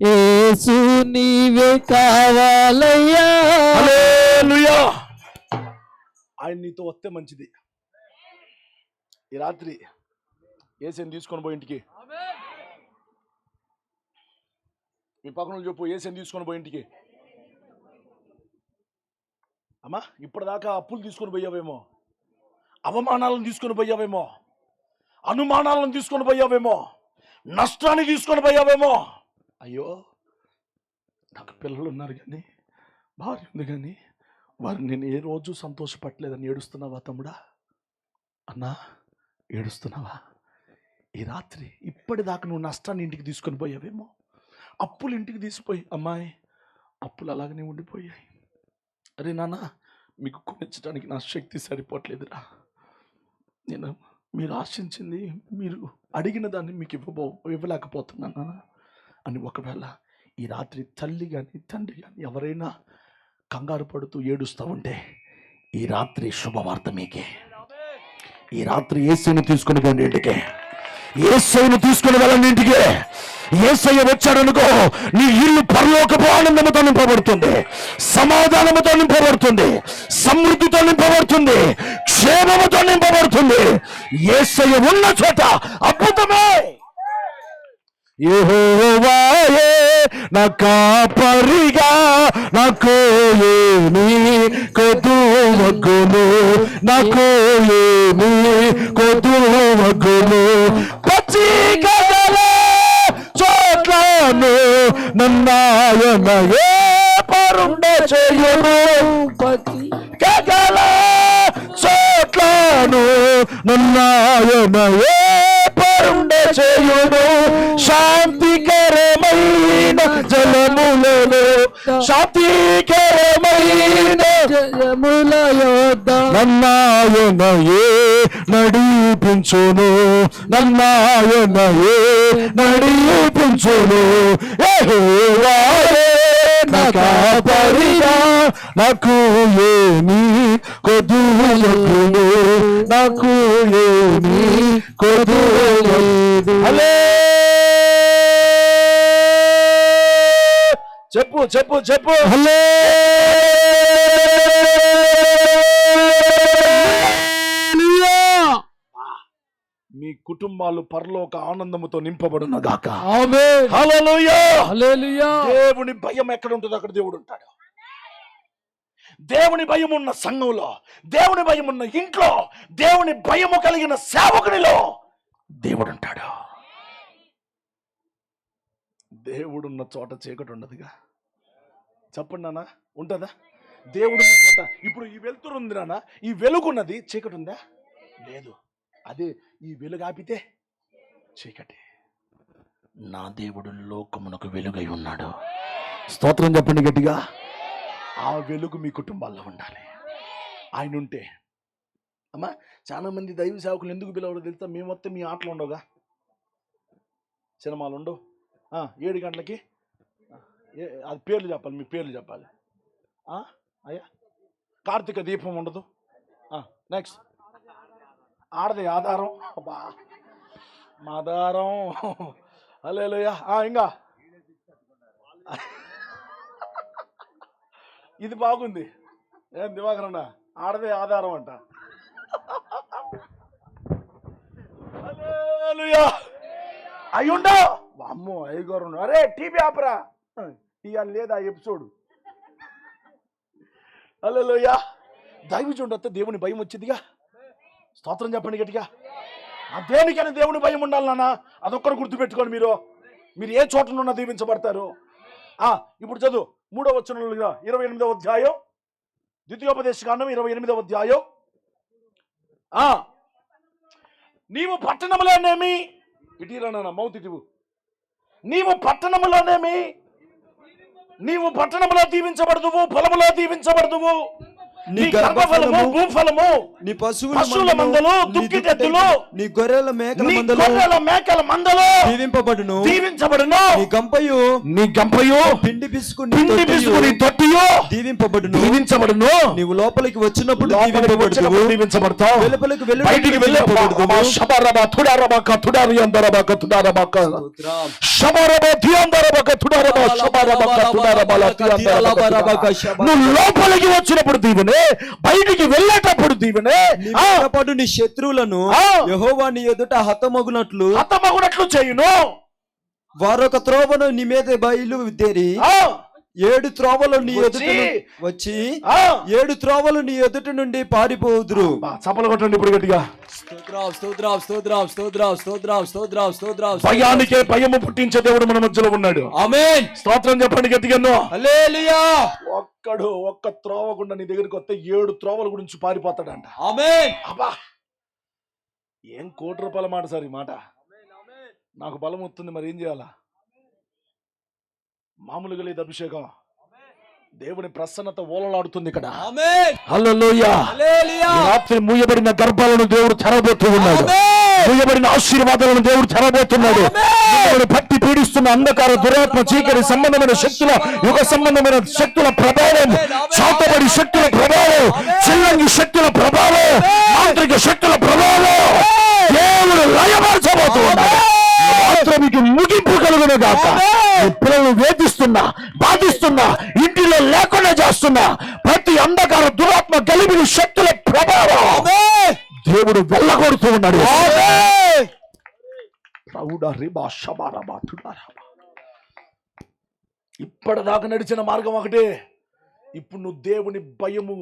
యేసు నీవే కావాలయ్యా. హల్లెలూయా. ఆయన నీతో వస్తే మంచిది. ఈ రాత్రి యేసుని తీసుకొని పోయి ఇంటికి, మీ పక్కన చెప్పు, యేసుని తీసుకొని పోయి ఇంటికి. అమ్మా, ఇప్పటిదాకా అప్పులు తీసుకొని పోయావేమో, అవమానాలను తీసుకొని పోయావేమో, అనుమానాలను తీసుకొని పోయావేమో, నష్టాన్ని తీసుకొని పోయావేమో. అయ్యో, నాకు పిల్లలు ఉన్నారు కానీ, భార్య ఉంది కానీ, వారు నేను ఏ రోజు సంతోషపడలేదని ఏడుస్తున్నావా తమ్ముడా? అన్నా, ఏడుస్తున్నావా? ఈ రాత్రి ఇప్పటిదాకా నువ్వు నష్టాన్ని ఇంటికి తీసుకొని పోయావేమో, అప్పులు ఇంటికి తీసిపోయి, అమ్మాయి అప్పులు అలాగనే ఉండిపోయాయి. అరే నాన్న, మీకు కొనిచ్చడానికి నా శక్తి సరిపోవట్లేదురా, నేను మీరు ఆశించింది, మీరు అడిగిన దాన్ని మీకు ఇవ్వలేకపోతున్నాను అని ఒకవేళ ఈ రాత్రి తల్లి కానీ తండ్రి కానీ ఎవరైనా కంగారు పడుతూ ఏడుస్తూ ఉంటే, ఈ రాత్రి శుభవార్త మీకే. ఈ రాత్రి యేసుని తీసుకుని పోండి ఇంటికి, యేసుని తీసుకుని వెళ్ళండి ఇంటికి. యేసయ్య వచ్చాడనుకో, నీ ఇల్లు పరలోకపు ఆనందముతో నింపబడుతుంది, సమాధానముతో నింపబడుతుంది, సమృద్ధితో నింపబడుతుంది, క్షేమముతో నింపబడుతుంది. యేసయ్య ఉన్న చోట అద్భుతమే. యెహోవాయే నా కాపరిగా, నాకు ఏమీ కొదువగును, నాకు ఏమీ కొదువగును. పచ్చికగలే చోట్లను నన్నాయన ఏ పరుండ చేయును, పచ్చికగలే చోట్లను నన్నాయన ఏ పరుండ చేయును. శాంతికరమైన జలములలో, శాంతికరమైన జలముల యొద్ద నన్నాయనయే నడిపించును, నన్నాయనయే నడిపించును. యెహోవాయే నా కాపరిగా, నాకు ఏమీ కొదువగును, నాకు ఏమీ కొదువలేదు. చెప్పు చెప్పు చెప్పు. మీ కుటుంబాలు పరలోక ఆనందముతో నింపబడును గాక. ఆమేన్. హల్లెలూయా. హల్లెలూయా. దేవుని భయం ఎక్కడ ఉంటుందో అక్కడ దేవుడు ఉంటాడు. దేవుని భయం ఉన్న సంఘంలో, దేవుని భయం ఉన్న ఇంట్లో, దేవుని భయము కలిగిన సేవకునిలో దేవుడు ఉంటాడు. దేవుడున్న చోట చీకటి ఉండదుగా. చెప్పండి నాన్న, ఉంటుందా? దేవుడున్న చోట ఇప్పుడు ఈ వెలుతురు ఉంది నాన్న, ఈ వెలుగున్నది, చీకటి ఉందా? లేదు. అదే ఈ వెలుగు ఆపితే చీకటి. నా దేవుడు లోకమునకు వెలుగై ఉన్నాడు. స్తోత్రం చెప్పండి గట్టిగా. ఆ వెలుగు మీ కుటుంబాల్లో ఉండాలి. ఆయన ఉంటే అమ్మా, చాలా మంది దైవ సేవకులు ఎందుకు పిలవడో తెలుసా? మేము వస్తే మీ ఆటలు ఉండవుగా, సినిమాలు ఉండవు. 7 గంటలకి అది పేర్లు చెప్పాలి, మీ పేర్లు చెప్పాలి. అయ్యా, కార్తీక దీపం ఉండదు. నెక్స్ట్ ఆడది ఆధారం, మాధారం. హల్లెలూయా. ఇంకా ఇది బాగుంది. ఏం దివాకరణ, ఆడదే ఆధారం అంట. హల్లెలూయా. అయ్యుండో అమ్మో, అయ్యగారు, అరే టీవీ ఆపరా, ఇవాళ లేదా ఎపిసోడ్. హల్లెలూయా. దైవజనుడు వస్తే దేవుని భయం వచ్చిందిగా. స్తోత్రం చెప్పండి గట్టిగా. దేనికైనా దేవుని భయం ఉండాలి నాన్న. అదొక్కరు గుర్తుపెట్టుకోండి. మీరు ఏ చోటనున్నా దీవించబడతారు. ఇప్పుడు చదువు 3వ వచనంలో 28వ అధ్యాయం, ద్వితీయోపదేశకాండం 28వ అధ్యాయం. నీవు పట్టణంలోనేమి ఇటీరానా మౌత్ ఇటువు. నీవు పట్టణంలో దీవించబడదువు, పొలములో దీవించబడదువు. నీ గర్భఫలము, భూఫలము, నీ పశువుల మందలు, దుక్కిటెద్దులు, నీ గొర్రెల మేకల మందలు దీవింపబడును. నీ గంపయు పిండి పిసుకుని తొట్టియు దీవింపబడును. నీవు లోపలికి వచ్చినప్పుడు దీవించబడతావు, వెలుపలికి బయటికి లోపలికి వచ్చినప్పుడు దీవెనే, బయటికి వెళ్ళేటప్పుడు దీవెనే. నీ శత్రువులను యెహోవా నీ ఎదుట హతమగునట్లు చేయును. వారొక త్రోవను నీ మీద బయలుదేరి 7 త్రోవలు నీ ఎదుట వచ్చి 7 త్రోవలు నీ ఎదుట నుండి పారిపోదురు. చప్పలు కొట్టండి ఇప్పుడు గట్టిగా. భయానికే భయము పుట్టించే దేవుడు మన మధ్యలో ఉన్నాడు. ఆమేన్. స్తోత్రం చెప్పండి గట్టిగా. హల్లెలూయా. ఒక్క త్రోవ గుండా నీ దగ్గరికి వస్తే 7 త్రోవల గురించి పారిపోతాడంట. ఆమేన్. అబ్బా, ఏం కోటి రూపాయల మాట సార్ ఈ మాట. నాకు బలం వస్తుంది, మరి ఏం చేయాలా? మామూలుగా లేదు అభిషేకం. దేవుని ప్రసన్నత ఓలలాడుతుంది ఇక్కడ. హల్లెలూయా. రాత్రి మూయబడిన గర్భాలను దేవుడు తెరబోతూ ఉన్నాడు. మూయబడిన ఆశీర్వాదాలను దేవుడు తెరబోతున్నాడు. పట్టి పీడిస్తున్న అంధకార, దురాత్మ, చీకటి సంబంధమైన శక్తుల, యుగ సంబంధమైన శక్తుల ప్రభావం, చాతబడి శక్తుల ప్రభావం, చిల్లంగి శక్తుల ప్రభావం, తాంత్రిక శక్తుల ప్రభావం దేవుడు లయపరచబోతూ ఉన్నాడు. మీకు ముగింపు కలుగును గాక. పిల్లలను వేధిస్తున్నా, బాధిస్తున్నా, ఇంటిలో లేకుండా చేస్తున్నా ప్రతి అంధకార, దురాత్మ, గలిబిలి శక్తుల ప్రభావం దేవుడు వెళ్ళగొడుతూ ఉన్నాడు. ఇప్పటిదాకా నడిచిన మార్గం ఒకటే. ఇప్పుడు నువ్వు దేవుని భయము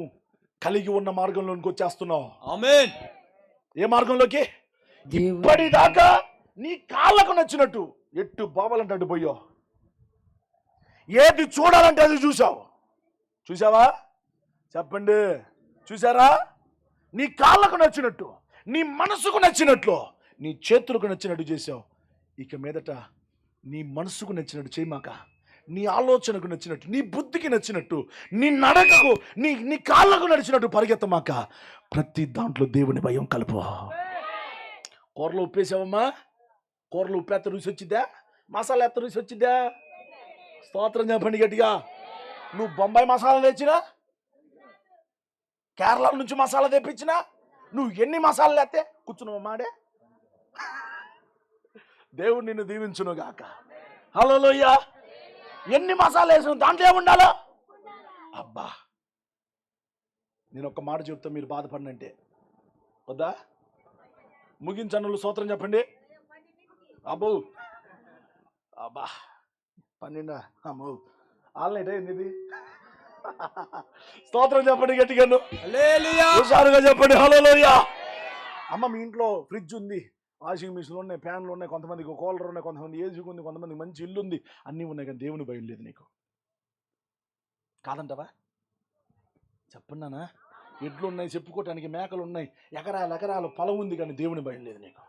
కలిగి ఉన్న మార్గంలోనికి వచ్చేస్తున్నావు. ఆమేన్. ఏ మార్గంలోకి? ఇప్పటిదాకా నీ కాళ్ళకు నచ్చినట్టు ఎట్టు బావాలంటే అటు పోయావు. ఏది చూడాలంటే అది చూసావా? చెప్పండి, చూసారా? నీ కాళ్ళకు నచ్చినట్టు, నీ మనసుకు నచ్చినట్లు, నీ చేతులకు నచ్చినట్టు చేసావు. ఇక మీదట నీ మనసుకు నచ్చినట్టు చేయమాక. నీ ఆలోచనకు నచ్చినట్టు, నీ బుద్ధికి నచ్చినట్టు, నీ నడకకు, నీ కాళ్ళకు నడిచినట్టు పరిగెత్తమాక. ప్రతి దాంట్లో దేవుని భయం కలుపు. కూరలో ఉప్పేసావమ్మా? కూరలో ఉప్పు ఎత్త రుచి వచ్చిద్దా? మసాలా ఎత్త రుచి వచ్చిద్దా? స్తోత్రం చెప్పండి గట్టిగా. నువ్వు బొంబాయి మసాలా తెచ్చినా, కేరళ నుంచి మసాలా తెప్పించినా, నువ్వు ఎన్ని మసాలాలు ఎత్తే కూర్చున్నావు మాడే. దేవుడు నిన్ను దీవించును గాక. హల్లెలూయా. ఎన్ని మసాలా వేసిన దాంట్లో ఏముండాలో. అబ్బా, నేను ఒక మాట చెప్తా, మీరు బాధపడినంటే వద్దా? ముగించనులు స్తోత్రం చెప్పండి. అబ్బో, అబ్బా 12 అమ్మో, ఆల్నైట్ అయింది ఇది. స్తోత్రం చెప్పండి గట్టిగాను. హుషారుగా చెప్పండి. హల్లెలూయా. అమ్మ, మీ ఇంట్లో ఫ్రిడ్జ్ ఉంది, వాషింగ్ మిషన్లు ఉన్నాయి, ఫ్యాన్లు ఉన్నాయి, కొంతమందికి కూలర్ ఉన్నాయి, కొంతమంది ఏసీ ఉంది, కొంతమందికి మంచి ఇల్లు ఉంది, అన్నీ ఉన్నాయి, కానీ దేవుని భయం లేదు నీకు. కాదంటవా? చెప్పన్నానా? ఎడ్లు ఉన్నాయి, చెప్పుకోవటానికి మేకలు ఉన్నాయి, ఎకరాలు పొలం ఉంది, కానీ దేవుని భయం లేదు నీకు.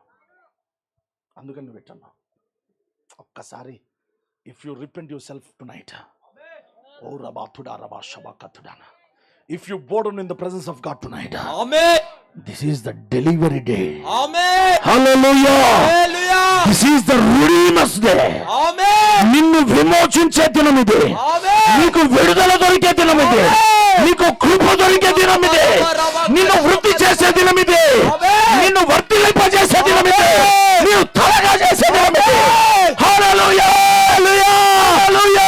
అందుకని నువ్వు పెట్టాను. ఒక్కసారి if you repent your self, ఓ రబా తుడా రబా షబా కతుడానా, if you bow down in the presence of God tonight, amen, this is the delivery day. Amen. Hallelujah. Hallelujah. This is the redeemer's day. Amen. నిన్ను విమోచించే దినం ఇది. Amen. నీకు విడుదల దొరికే దినం ఇది. నీకు కృప దొరికే దినం ఇది. నిన్ను వృద్ధి చేసే దినం ఇది. నిన్ను వర్ధిల్లింపజేసే దినం ఇది. నీవు తలగా చేసే దినం ఇది. హల్లెలూయా. హల్లెలూయా.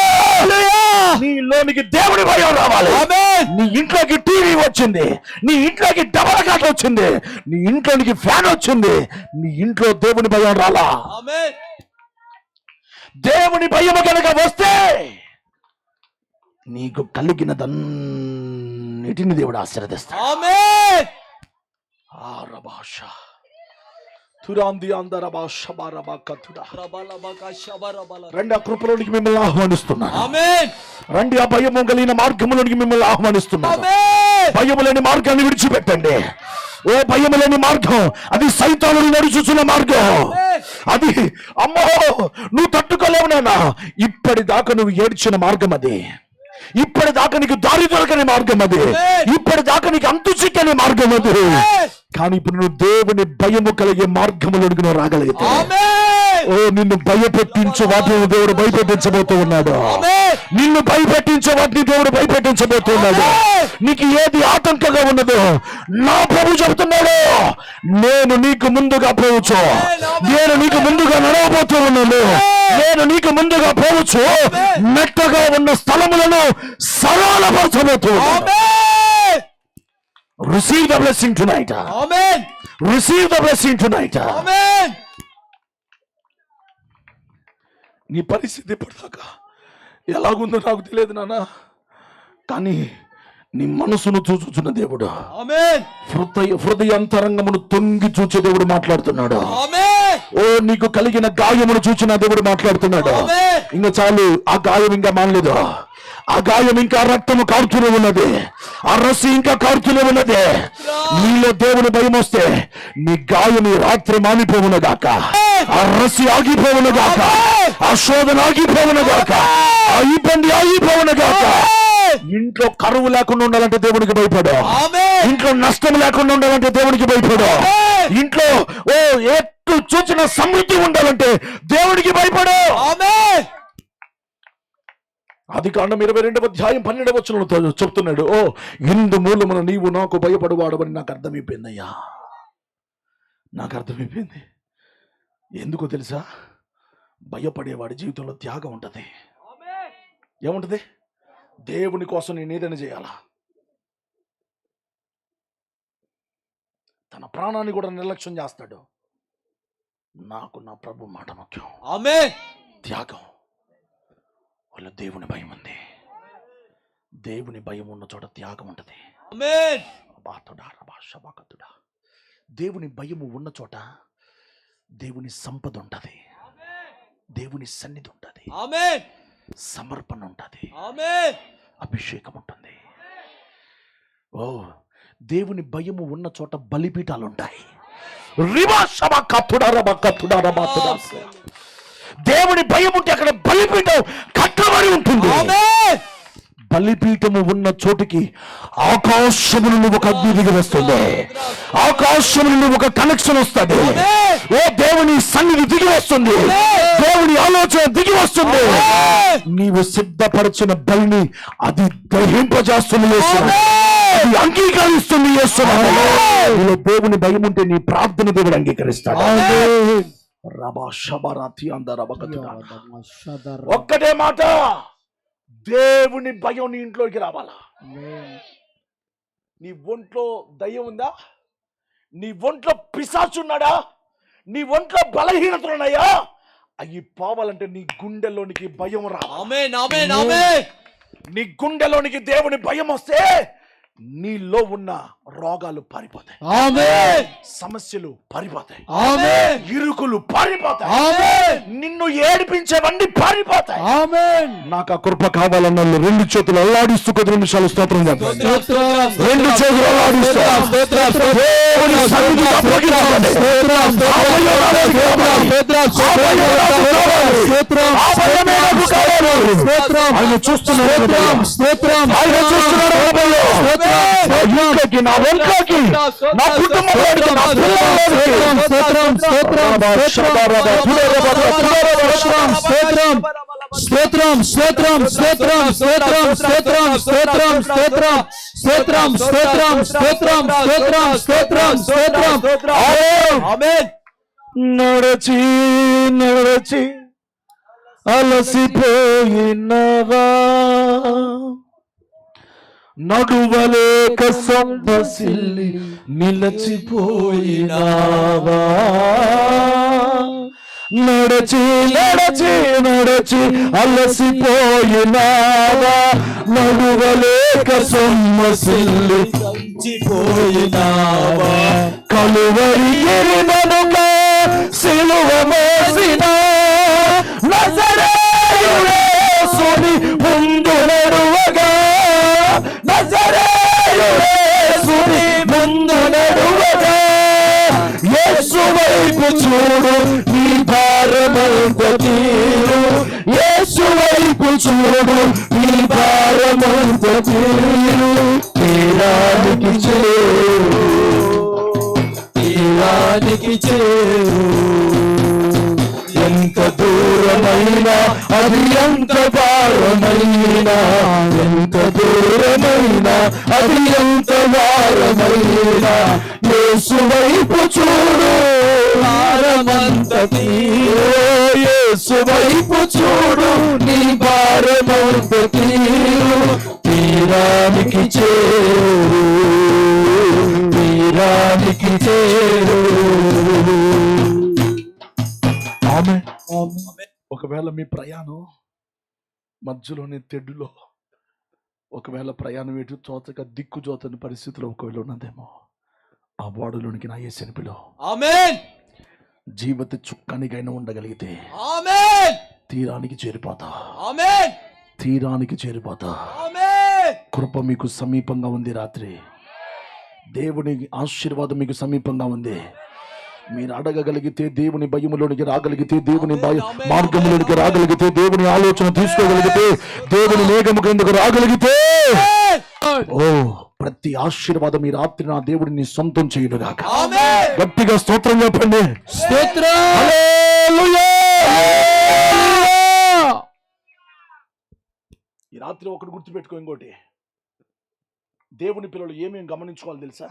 నీలోనికి దేవుని భయం రావాలి. నీ ఇంట్లోకి టీవీ వచ్చింది, నీ ఇంట్లోకి డబల్ కాట్ వచ్చింది, నీ ఇంట్లోనికి ఫ్యాన్ వచ్చింది, నీ ఇంట్లో దేవుని భయం రాలా. దేవుని భయం కనుక వస్తే నీకు కలిగినదన్నీ వీటన్నిటిని దేవుడు ఆశీర్వదిస్తాడు. ఆమేన్. ఆరభాష తురాంది అందరభాష బారబాకతుడా. రండి, ఆ కృపలోనికి మిమ్మల్ని ఆహ్వానిస్తున్నాను. ఆమేన్. రండి, ఆ భయము కలిగిన మార్గంలోనికి మిమ్మల్ని ఆహ్వానిస్తున్నాను. ఆమేన్. భయము లేని మార్గాన్ని విడిచిపెట్టండి. ఓ భయము లేని మార్గం అది సైతానుడు నడుచుచున్న మార్గం. అది అమ్మో నువ్వు తట్టుకోలేవు నాన్న. ఇప్పటిదాకా నువ్వు ఏడ్చిన మార్గం అది. ఇప్పటిదాకా నీకు దారి దొరకని మార్గం అది. ఇప్పటిదాకా నీకు అంతు చిక్కని మార్గం అది. కానీ ఇప్పుడు నువ్వు దేవుని భయము కలిగే మార్గంలోనికి నువ్వు రాగలిగితే, ఓ నిన్ను భయపెట్టించే వాటిని దేవుడు భయపెట్టించబోతూ ఉన్నాడు. నిన్ను భయపెట్టించే వాటిని దేవుడు భయపెట్టించబోతూ ఉన్నాడు. నీకు ఏది ఆటంకంగా ఉన్నదో నా ప్రభు చెబుతున్నాడు, నేను నీకు ముందుగా పోవచ్చు. నేను నీకు ముందుగా నడవబోతూ ఉన్నాను. నేను నీకు ముందుగా పోవచ్చు. మెట్టగా ఉన్న స్థలములను సరళపరచబోతూ ఉన్నాను. Receive the blessing tonight. Amen. Receive the blessing tonight. Amen. నీ పరిస్థితి ఇప్పటిదాకా ఎలాగుందో నాకు తెలియదు నాన్న, కానీ నీ మనసును చూచుచున్న దేవుడు, ఆమేన్, హృదయాంతరంగమును తొంగి చూచే దేవుడు మాట్లాడుతున్నాడు. ఆమేన్. ఓ నీకు కలిగిన గాయమును చూచిన దేవుడు మాట్లాడుతున్నాడు. ఆమేన్. ఇంకా చాలు, ఆ గాయం ఇంకా మానలేదు. ఆ గాయం ఇంకా రక్తము కారుతూనే ఉన్నది. ఆ రసి ఇంకా కారుతూనే ఉన్నది. నీలో దేవుని భయం వస్తే నీ గాయం ఈ రాత్రి మానిపోవును గాక. ఆ రసి ఆగిపోవును గాక. ఆ శోధన ఆగిపోవును గాక. ఆ ఇబ్బంది ఆగిపోవును గాక. ఇంట్లో కరువు లేకుండా ఉండాలంటే దేవునికి భయపడు. ఇంట్లో నష్టం లేకుండా ఉండాలంటే దేవునికి భయపడు. ఇంట్లో ఓ ఎట్టు చూచిన సమృద్ధి ఉండాలంటే దేవునికి భయపడు. ఆదికాండం 22:12 చెప్తున్నాడు, ఓ ఇందు మూలమున నీవు నాకు భయపడువాడవని నాకు అర్థమైపోయిందయ్యా. నాకు అర్థమైపోయింది. ఎందుకో తెలుసా? భయపడేవాడి జీవితంలో త్యాగం ఉంటది. ఏముంటది? దేవుని కోసం నేను ఏదైనా చేయాలా, తన ప్రాణాన్ని కూడా నిర్లక్ష్యం చేస్తాడు. నాకు నా ప్రభు మాట ముఖ్యం. ఆమేన్. త్యాగం. వాళ్ళ దేవుని భయం ఉంది. దేవుని భయం ఉన్న చోట త్యాగం ఉంటది. ఆమేన్. దేవుని భయము ఉన్న చోట దేవుని సంపద ఉంటది. దేవుని సన్నిధి ఉంటది. ఆమేన్. సమర్పణ ఉంటది. ఆమేన్. అభిషేకం ఉంటుంది. ఓ దేవుని భయము ఉన్న చోట బలిపీఠాలు ఉంటాయి. దేవుని భయం ఉంటే అక్కడ బలిపీఠం కట్టబడి ఉంటుంది. బలిపీఠము ఉన్న చోటికి ఆకాశము నుండి ఒక అగ్ని దిగి వస్తుంది. ఆకాశము నుండి ఒక కనెక్షన్ వస్తుంది. ఓ దేవుని సన్నిధి దిగి వస్తుంది. దేవుని ఆలోచన దిగి వస్తుంది. నీవు సిద్ధపరిచిన బలిని అది గ్రహింపజేస్తుంది. అది అంగీకరిస్తుంది. నీలో దేవుని భయం ఉంటే నీ ప్రార్థన దేవుడు అంగీకరిస్తాడు. ఒక్కటే మాట, దేవుని భయం నీ ఇంట్లోకి రావాలా. నీ ఒంట్లో దయ్యం ఉందా? నీ ఒంట్లో పిశాచున్నాడా? నీ ఒంట్లో బలహీనతలు ఉన్నాయా? అవి పోవాలంటే నీ గుండెలోనికి భయం రావాలి. నీ గుండెలోనికి దేవుని భయం వస్తే నీలో ఉన్న రోగాలు పారిపోతాయి. ఆమేన్. సమస్యలు పారిపోతాయి. ఆమేన్. ఇరుకులు పారిపోతాయి. ఆమేన్. నిన్ను ఏడిపించేవన్నీ పారిపోతాయి. ఆమేన్. నాకు ఆ కృప కావాలన్న రెండు చేతులు అల్లాడిస్తూ 10 నిమిషాలు స్తోత్రం చేద్దాం. రెండు చేతులు అల్లాడిస్తూ దేవుని సన్నిధికి అప్పగించండి. ఆయన చూస్తున్నాడు. ఆయన చూస్తున్నాడు. నా ఒంట్లోకి, నా కుటుంబంలోకి, నా స్తోత్రం స్తోత్రం స్తోత్రం స్తోత్రం స్తోత్రం స్తోత్రం స్తోత్రం స్తోత్రం స్తోత్రం స్తోత్రం స్తోత్రం స్తోత్రం స్తోత్రం. ఆమేన్. నడచి నడచి అలసిపోయినవా, నడువలేక సొంతసిల్లి నిలచిపోయినావా. నడచి నడచి నడచి నడిచి అలసిపోయినావా, నడువలేక సొమ్మసిల్లి పోయినావా, కలువరి గిరిమనుగా సిలువ మోసిన నజరేయుడేసుని ముందు నడువగా, నజరేయుడేసుని ముందు నడువగా, యేసు వైపు చూడు నీ భారమంత తీరు, యేసు వైపు చూడు నీ భారమంత తీరు, తీరానికి చేరు, తీరానికి చేరు. ఎంత దూరమైనా అది ఎంత భారమైనా, ఎంత దూరమైనా అది ఎంత భారమైనా, యేసు వైపు చూడు భారమంత తీరు, యేసు వైపు చూడు నీ భారమంత తీరు, తీరానికి చేరు, తీరానికి చేరు. ఆమేన్. ఒకవేళ మీ ప్రయాణం మధ్యలోనే తెడ్డులో, ఒకవేళ ప్రయాణం ఎటు చోతక దిక్కు చోతని పరిస్థితిలో ఒకవేళ ఉన్నదేమో, ఆ వాడులోనికి నా యేసుని పిలువు. ఆమేన్. జీవిత చుక్కానికైనా ఉండగలిగితే ఆమేన్. తీరానికి చేరిపోతా, ఆమేన్. తీరానికి చేరిపోతా. ఆమేన్. కృప మీకు సమీపంగా ఉంది. రాత్రి దేవుని ఆశీర్వాదం మీకు సమీపంగా ఉంది. మీరు అడగగలిగితే, దేవుని భయములోనికి రాగలిగితే, దేవుని మార్గంలోనికి రాగలిగితే, దేవుని ఆలోచన తీసుకోగలిగితే, దేవుని మేఘము కిందకు రాగలిగితే, ఓ ప్రతి ఆశీర్వాదం ఈ రాత్రి నా దేవుడిని సొంతం చేయునుగాక. గట్టిగా స్తోత్రం చెప్పండి. స్తోత్రం. హల్లెలూయా. ఈ రాత్రి ఒకటి గుర్తుపెట్టుకో. ఇంకోటి, దేవుని పిల్లలు ఏమేమి గమనించుకోవాలి తెలుసా?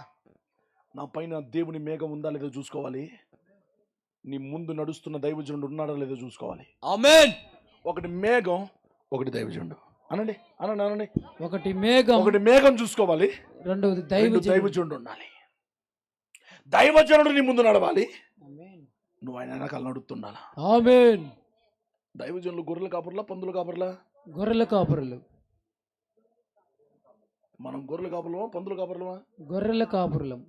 నా పైన దేవుని మేఘం ఉందా లేదో చూసుకోవాలి. నీ ముందు నడుస్తున్న దైవజనుడు ఉన్నాడా లేదో చూసుకోవాలి. ఆమేన్. ఒకటి మేఘం, ఒకటి దైవజనుడు. అనండి అనండి అనండి. ఒకటి మేఘం, ఒకటి మేఘం చూసుకోవాలి, రెండవది దైవజనుడు ఉండాలి. దైవజనుడు నీ ముందు నడవాలి, నువ్వు ఆయన వెనకాల నడుస్తుండాలా. ఆమేన్. దైవజనులు గొర్రెల కాపర్లా, పందుల కాపర్లా? గొర్రెల కాపురులు. మనం గొర్రెల కాపర్లమా, పందుల కాపర్లమా? గొర్రెల కాపురులం.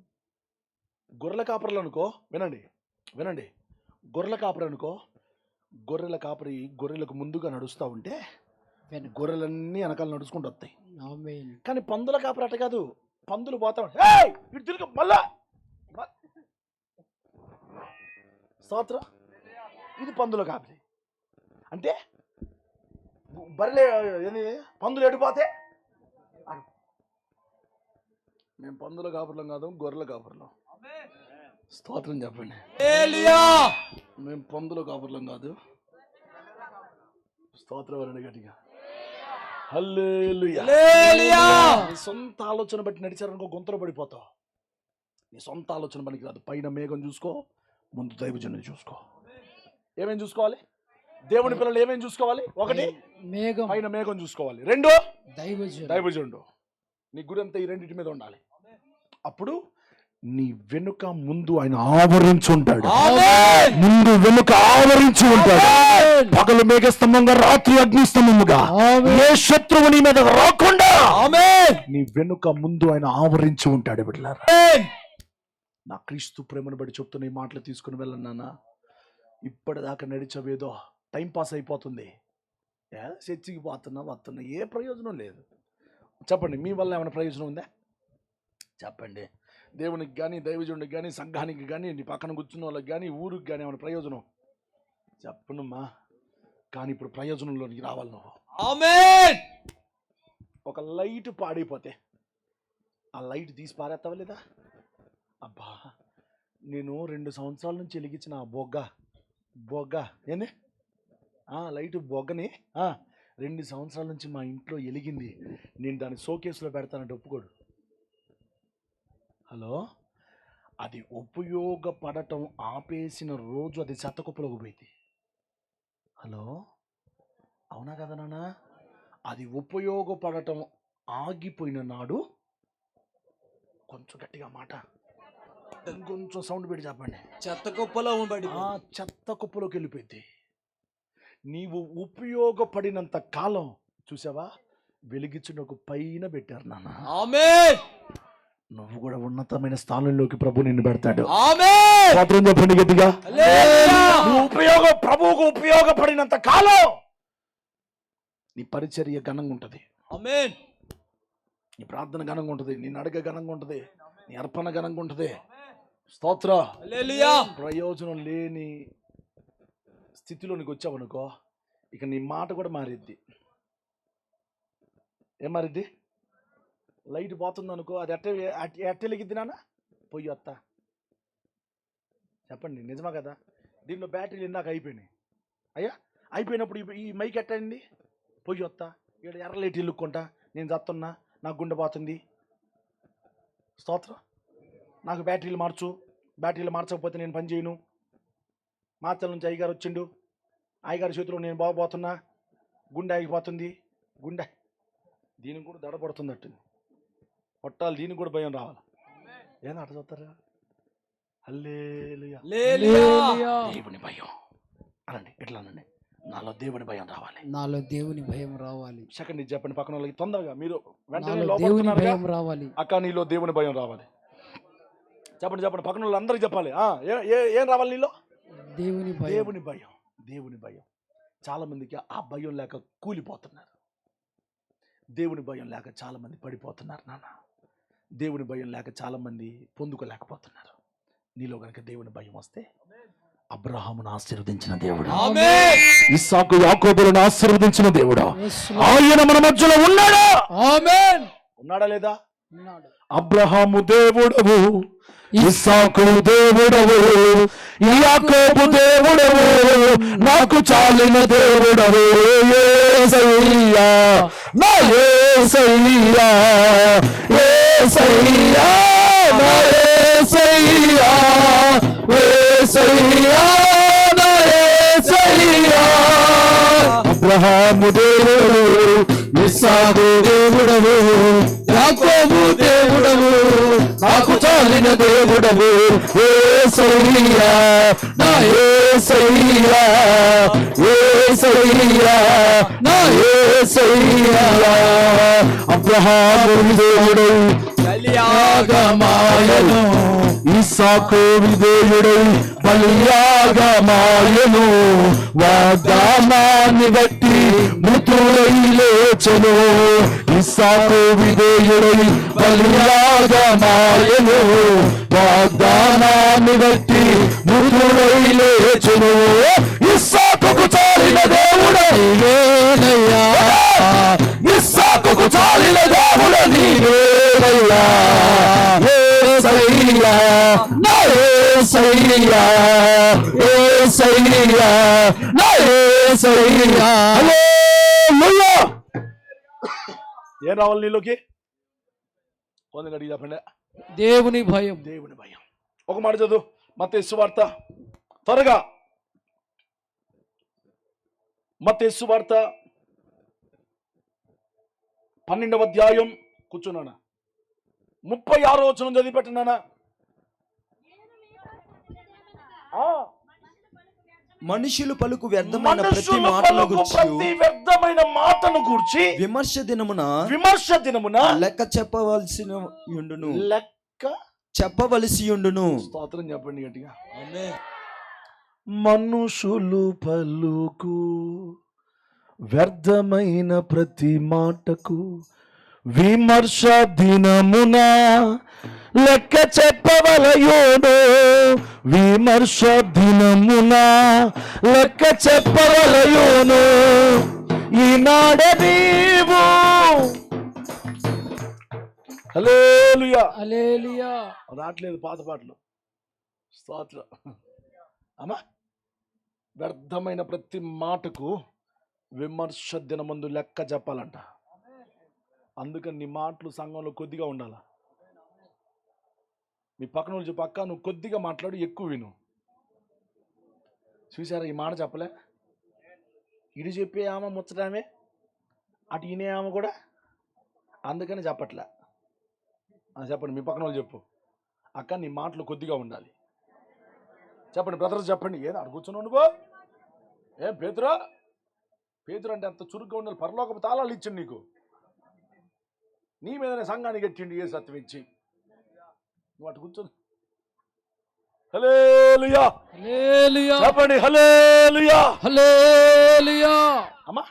గొర్రెల కాపర్లు అనుకో, వినండి వినండి. గొర్రెల కాపరి అనుకో, గొర్రెల కాపరి గొర్రెలకు ముందుగా నడుస్తూ ఉంటే గొర్రెలన్నీ వెనకాల నడుచుకుంటూ వస్తాయి. ఆమేన్. కానీ పందుల కాపరి అట్ట కాదు. పందులు పోతా ఉంటాయి, ఏయ్ ఇటు తిరుగు మళ్ళా. స్తోత్రం. ఇది పందుల కాపరి అంటే బర్రెలే ఏంది, పందులు ఎడిపోతే. మేము పందుల కాపర్లం కాదు, గొర్రెల కాపర్లం. స్తోత్రం చెప్పండి. మేము పందుల కాపర్లం కాదు. స్తోత్రం అనండి గట్టిగా. హల్లెలూయా. నీ సొంత ఆలోచన బట్టి నడిచారనుకో గొంతులో పడిపోతావు. నీ సొంత ఆలోచన పనికి రాదు. పైన మేఘం చూసుకో, ముందు దైవజనుని చూసుకో. ఏమేం చూసుకోవాలి? దేవుని పిల్లలు ఏమేం చూసుకోవాలి? ఒకటి మేఘం, పైన మేఘం చూసుకోవాలి. రెండు దైవజనుడు. నీ గురి అంతా ఈ రెండింటి మీద ఉండాలి. అప్పుడు నీ వెనుక ముందు ఆయన ఆవరించి ఉంటాడు. ముందు వెనుక ఆవరించి ఉంటాడు. పగలు మేఘస్తంభంగా, రాత్రి అగ్నిస్తంభముగా. ఏ శత్రువు నీ మీద రాకుండా నీ వెనుక ముందు ఆయన ఆవరించి ఉంటాడు. బిడ్డలారా, నా క్రీస్తు ప్రేమను బట్టి చెప్తున్న ఈ మాటలు తీసుకుని వెళ్ళన్నా. ఇప్పటిదాకా నడిచవేదో టైం పాస్ అయిపోతుంది. చర్చికి పోతున్నా వస్తున్నా, ఏ ప్రయోజనం లేదు. చెప్పండి, మీ వల్ల ఏమైనా ప్రయోజనం ఉందా? చెప్పండి. దేవునికి కానీ, దైవజనుడికి కానీ, సంఘానికి కానీ, నీ పక్కన కూర్చున్న వాళ్ళకి కానీ, ఊరికి కానీ ఏమైనా ప్రయోజనం? చెప్పనమ్మా. కానీ ఇప్పుడు ప్రయోజనంలోనికి రావాలి నువ్వు. ఆమేన్. ఒక లైట్ పాడైపోతే ఆ లైట్ తీసి పారేస్తావా లేదా? అబ్బా, నేను 2 సంవత్సరాల నుంచి వెలిగించిన ఆ బొగ్గ ఏంది, లైట్ బొగ్గని 2 సంవత్సరాల నుంచి మా ఇంట్లో వెలిగింది, నేను దాన్ని షోకేసులో పెడతానంటే ఒప్పుకోడు. హలో, అది ఉపయోగపడటం ఆపేసిన రోజు అది చెత్తకుప్పలోకి పోయింది. హలో, అవునా కదా నాన్న? అది ఉపయోగపడటం ఆగిపోయిన నాడు, కొంచెం గట్టిగా మాట, కొంచెం సౌండ్ పెట్టి చెప్పండి, చెత్త కుప్పలో చెత్త కుప్పలోకి వెళ్ళిపోయింది. నీవు ఉపయోగపడినంత కాలం చూసావా, వెలిగించుటకు పైన పెట్టారు నాన్న. ఆమేన్. నువ్వు కూడా ఉన్నతమైన స్థానంలోకి ప్రభు నిన్ను పెడతాడు. ఆమేన్. స్తోత్రం చెప్పండి గట్టిగా. హల్లెలూయా. నువ్వు ప్రభువుకు ఉపయోగపడినంత కాలం నీ పరిచర్య ఘనంగా ఉంటుంది, ఆమేన్. నీ ప్రార్థన ఘనంగా ఉంటుంది, నీ నడక ఘనంగా ఉంటుంది, నీ అర్పణ ఘనంగా ఉంటుంది. స్తోత్ర. హల్లెలూయా. ప్రయోజనం లేని స్థితిలోనికి వచ్చావనుకో, ఇక నీ మాట కూడా మారిద్ది. ఏం మారిద్ది? లైట్ పోతుంది అనుకో, అది ఎట్టెలిగిద్ది నాన్న, పొయ్యి వస్తా. చెప్పండి నిజమా కదా? దీనిలో బ్యాటరీలు ఇందాక అయిపోయినాయి. అయ్యా అయిపోయినప్పుడు ఈ మైక్ ఎట్టండి, పొయ్యి వస్తా. ఇక్కడ ఎర్ర లైట్ ఇల్లుక్కుంటా, నేను చస్తున్నా, నాకు గుండె పోతుంది. స్తోత్రం. నాకు బ్యాటరీలు మార్చు, బ్యాటరీలు మార్చకపోతే నేను పని చేయను. మార్చల నుంచి అయ్యగారు వచ్చిండు, అయ్యగారి చేతిలో నేను బాగుపోతున్నా, గుండె ఆగిపోతుంది. గుండె దీనికి కూడా దడపడుతున్నట్టు కొట్టాలి, దీనికి కూడా భయం రావాలి. ఏదో అట్ట చూస్తారా? హల్లెలూయా. హల్లెలూయా. దేవుని భయం అనండి, ఎట్లా అనండి, నాలో దేవుని భయం రావాలి. నాలో దేవుని భయం రావాలి. సెకండ్ ఇది చెప్పండి పక్కన వాళ్ళకి తొందరగా. మీరు వెంటనే నాలో దేవుని లోపడుతున్నారుగా, భయం రావాలి. అక్క నీలో దేవుని భయం రావాలి. చెప్పండి చెప్పండి పక్కన వాళ్ళు అందరికి చెప్పాలి. ఏం రావాలి నీలో? దేవుని భయం. దేవుని భయం. దేవుని భయం. చాలా మందికి ఆ భయం లేక కూలిపోతున్నారు. దేవుని భయం లేక చాలా మంది పడిపోతున్నారు నాన్న. దేవుని భయం లేక చాలా మంది పొందుకోలేకపోతున్నారు. నీలో గనక దేవుని భయం వస్తే, అబ్రహామును ఆశీర్వదించిన దేవుడు, ఆమేన్. ఇస్సాకు యాకోబులను ఆశీర్వదించిన దేవుడు, యేసు. ఆయన మన మధ్యలో ఉన్నాడా? ఆమేన్. ఉన్నాడా లేదా? ఉన్నాడు. అబ్రహాము దేవుడవు, ఇస్సాకు దేవుడవు, యాకోబు దేవుడవు, నాకు చాలిన దేవుడవు. యేసయ్యా, నా యేసయ్యా, యేసయ్యా, నా యేసయ్యా, యేసయ్యా, నా యేసయ్యా. అబ్రహాము దేవుడు, ఇస్సాకు దేవుడవు, యాకోబు దేవుడవు, నాకు చాలిన దేవుడవు. యేసయ్యా, నా యేసయ్యా, యేసయ్యా, నా యేసయ్యా. అబ్రహాము దేవుడై బలియాగమాయను, ఇస్సాకు విధేయుడై బలియాగమాయను, వాగ్దానాన్ని బట్టి మృతులై లేచెను. ఇస్సాకు విధేయుడై బలియాగమాయను, వాగ్దానాన్ని బట్టి మృతులై లేచెను. ఇస్సాకుకు చాలిన దేవుడు నీవేనయ్యా, ఇస్సాకుకు చాలిన దేవుడు నీవేనయ్యా. యేసయ్యా, నా యేసయ్యా, యేసయ్యా, నా యేసయ్యా. హల్లెలూయా. ఏం రావాలి నీలోకి? కొందరు అడిగి చెప్పండి. దేవుని భయం. దేవుని భయం. ఒక మాట చదువు, మత్తయి సువార్త త్వరగా. మత్తయి సువార్త 12వ అధ్యాయం. కూర్చున్నానా? 36వ వచనం చదివి పెట్టినానా? మనుషులు పలుకు వ్యర్థమైన ప్రతి మాటను గూర్చి విమర్శ దినమున లెక్క చెప్పవలసి ఉండును. స్తోత్రం చెప్పండి గట్టిగా. ఆమేన్. మనుషులు పలుకు వ్యర్థమైన ప్రతి మాటకు విమర్శ దినమున లెక్క చెప్పవలయును. విమర్శ దినమున లెక్క చెప్పవలయును. ఈనాడ నీవు హల్లెలూయా. హల్లెలూయా. రావట్లేదు పాత పాటలు. స్తోత్రం అమ్మా. వ్యర్థమైన ప్రతి మాటకు విమర్శ దినమందు లెక్క చెప్పాలంట. అందుకని నీ మాటలు సంఘంలో కొద్దిగా ఉండాల. మీ పక్కన నుంచి పక్క నువ్వు కొద్దిగా మాట్లాడు, ఎక్కువ విను. చూసారా ఈ మాట చెప్పలే? ఇటు చెప్పే ఆమె ముచ్చటామే, అటు ఇనే ఆమె కూడా, అందుకని చెప్పట్లే. చెప్పండి మీ పక్కన వాళ్ళు చెప్పు, అక్క నీ మాటలు కొద్దిగా ఉండాలి. చెప్పండి బ్రదర్స్ చెప్పండి. ఏదో అడుగుతున్నావు నువ్వు? ఏం పేతురా పేతురు అంటే అంత చురుగ్గా ఉండాలి. పరలోకపు తాళాలు ఇచ్చిండు నీకు. నీ మీదనే సంఘానికి కట్టిండు ఏ సత్యం ఇచ్చి. నువ్వు అటు కూర్చొని హల్లెలూయా హల్లెలూయా చెప్పండి, హల్లెలూయా. హల్లెలూయా. అమ్మా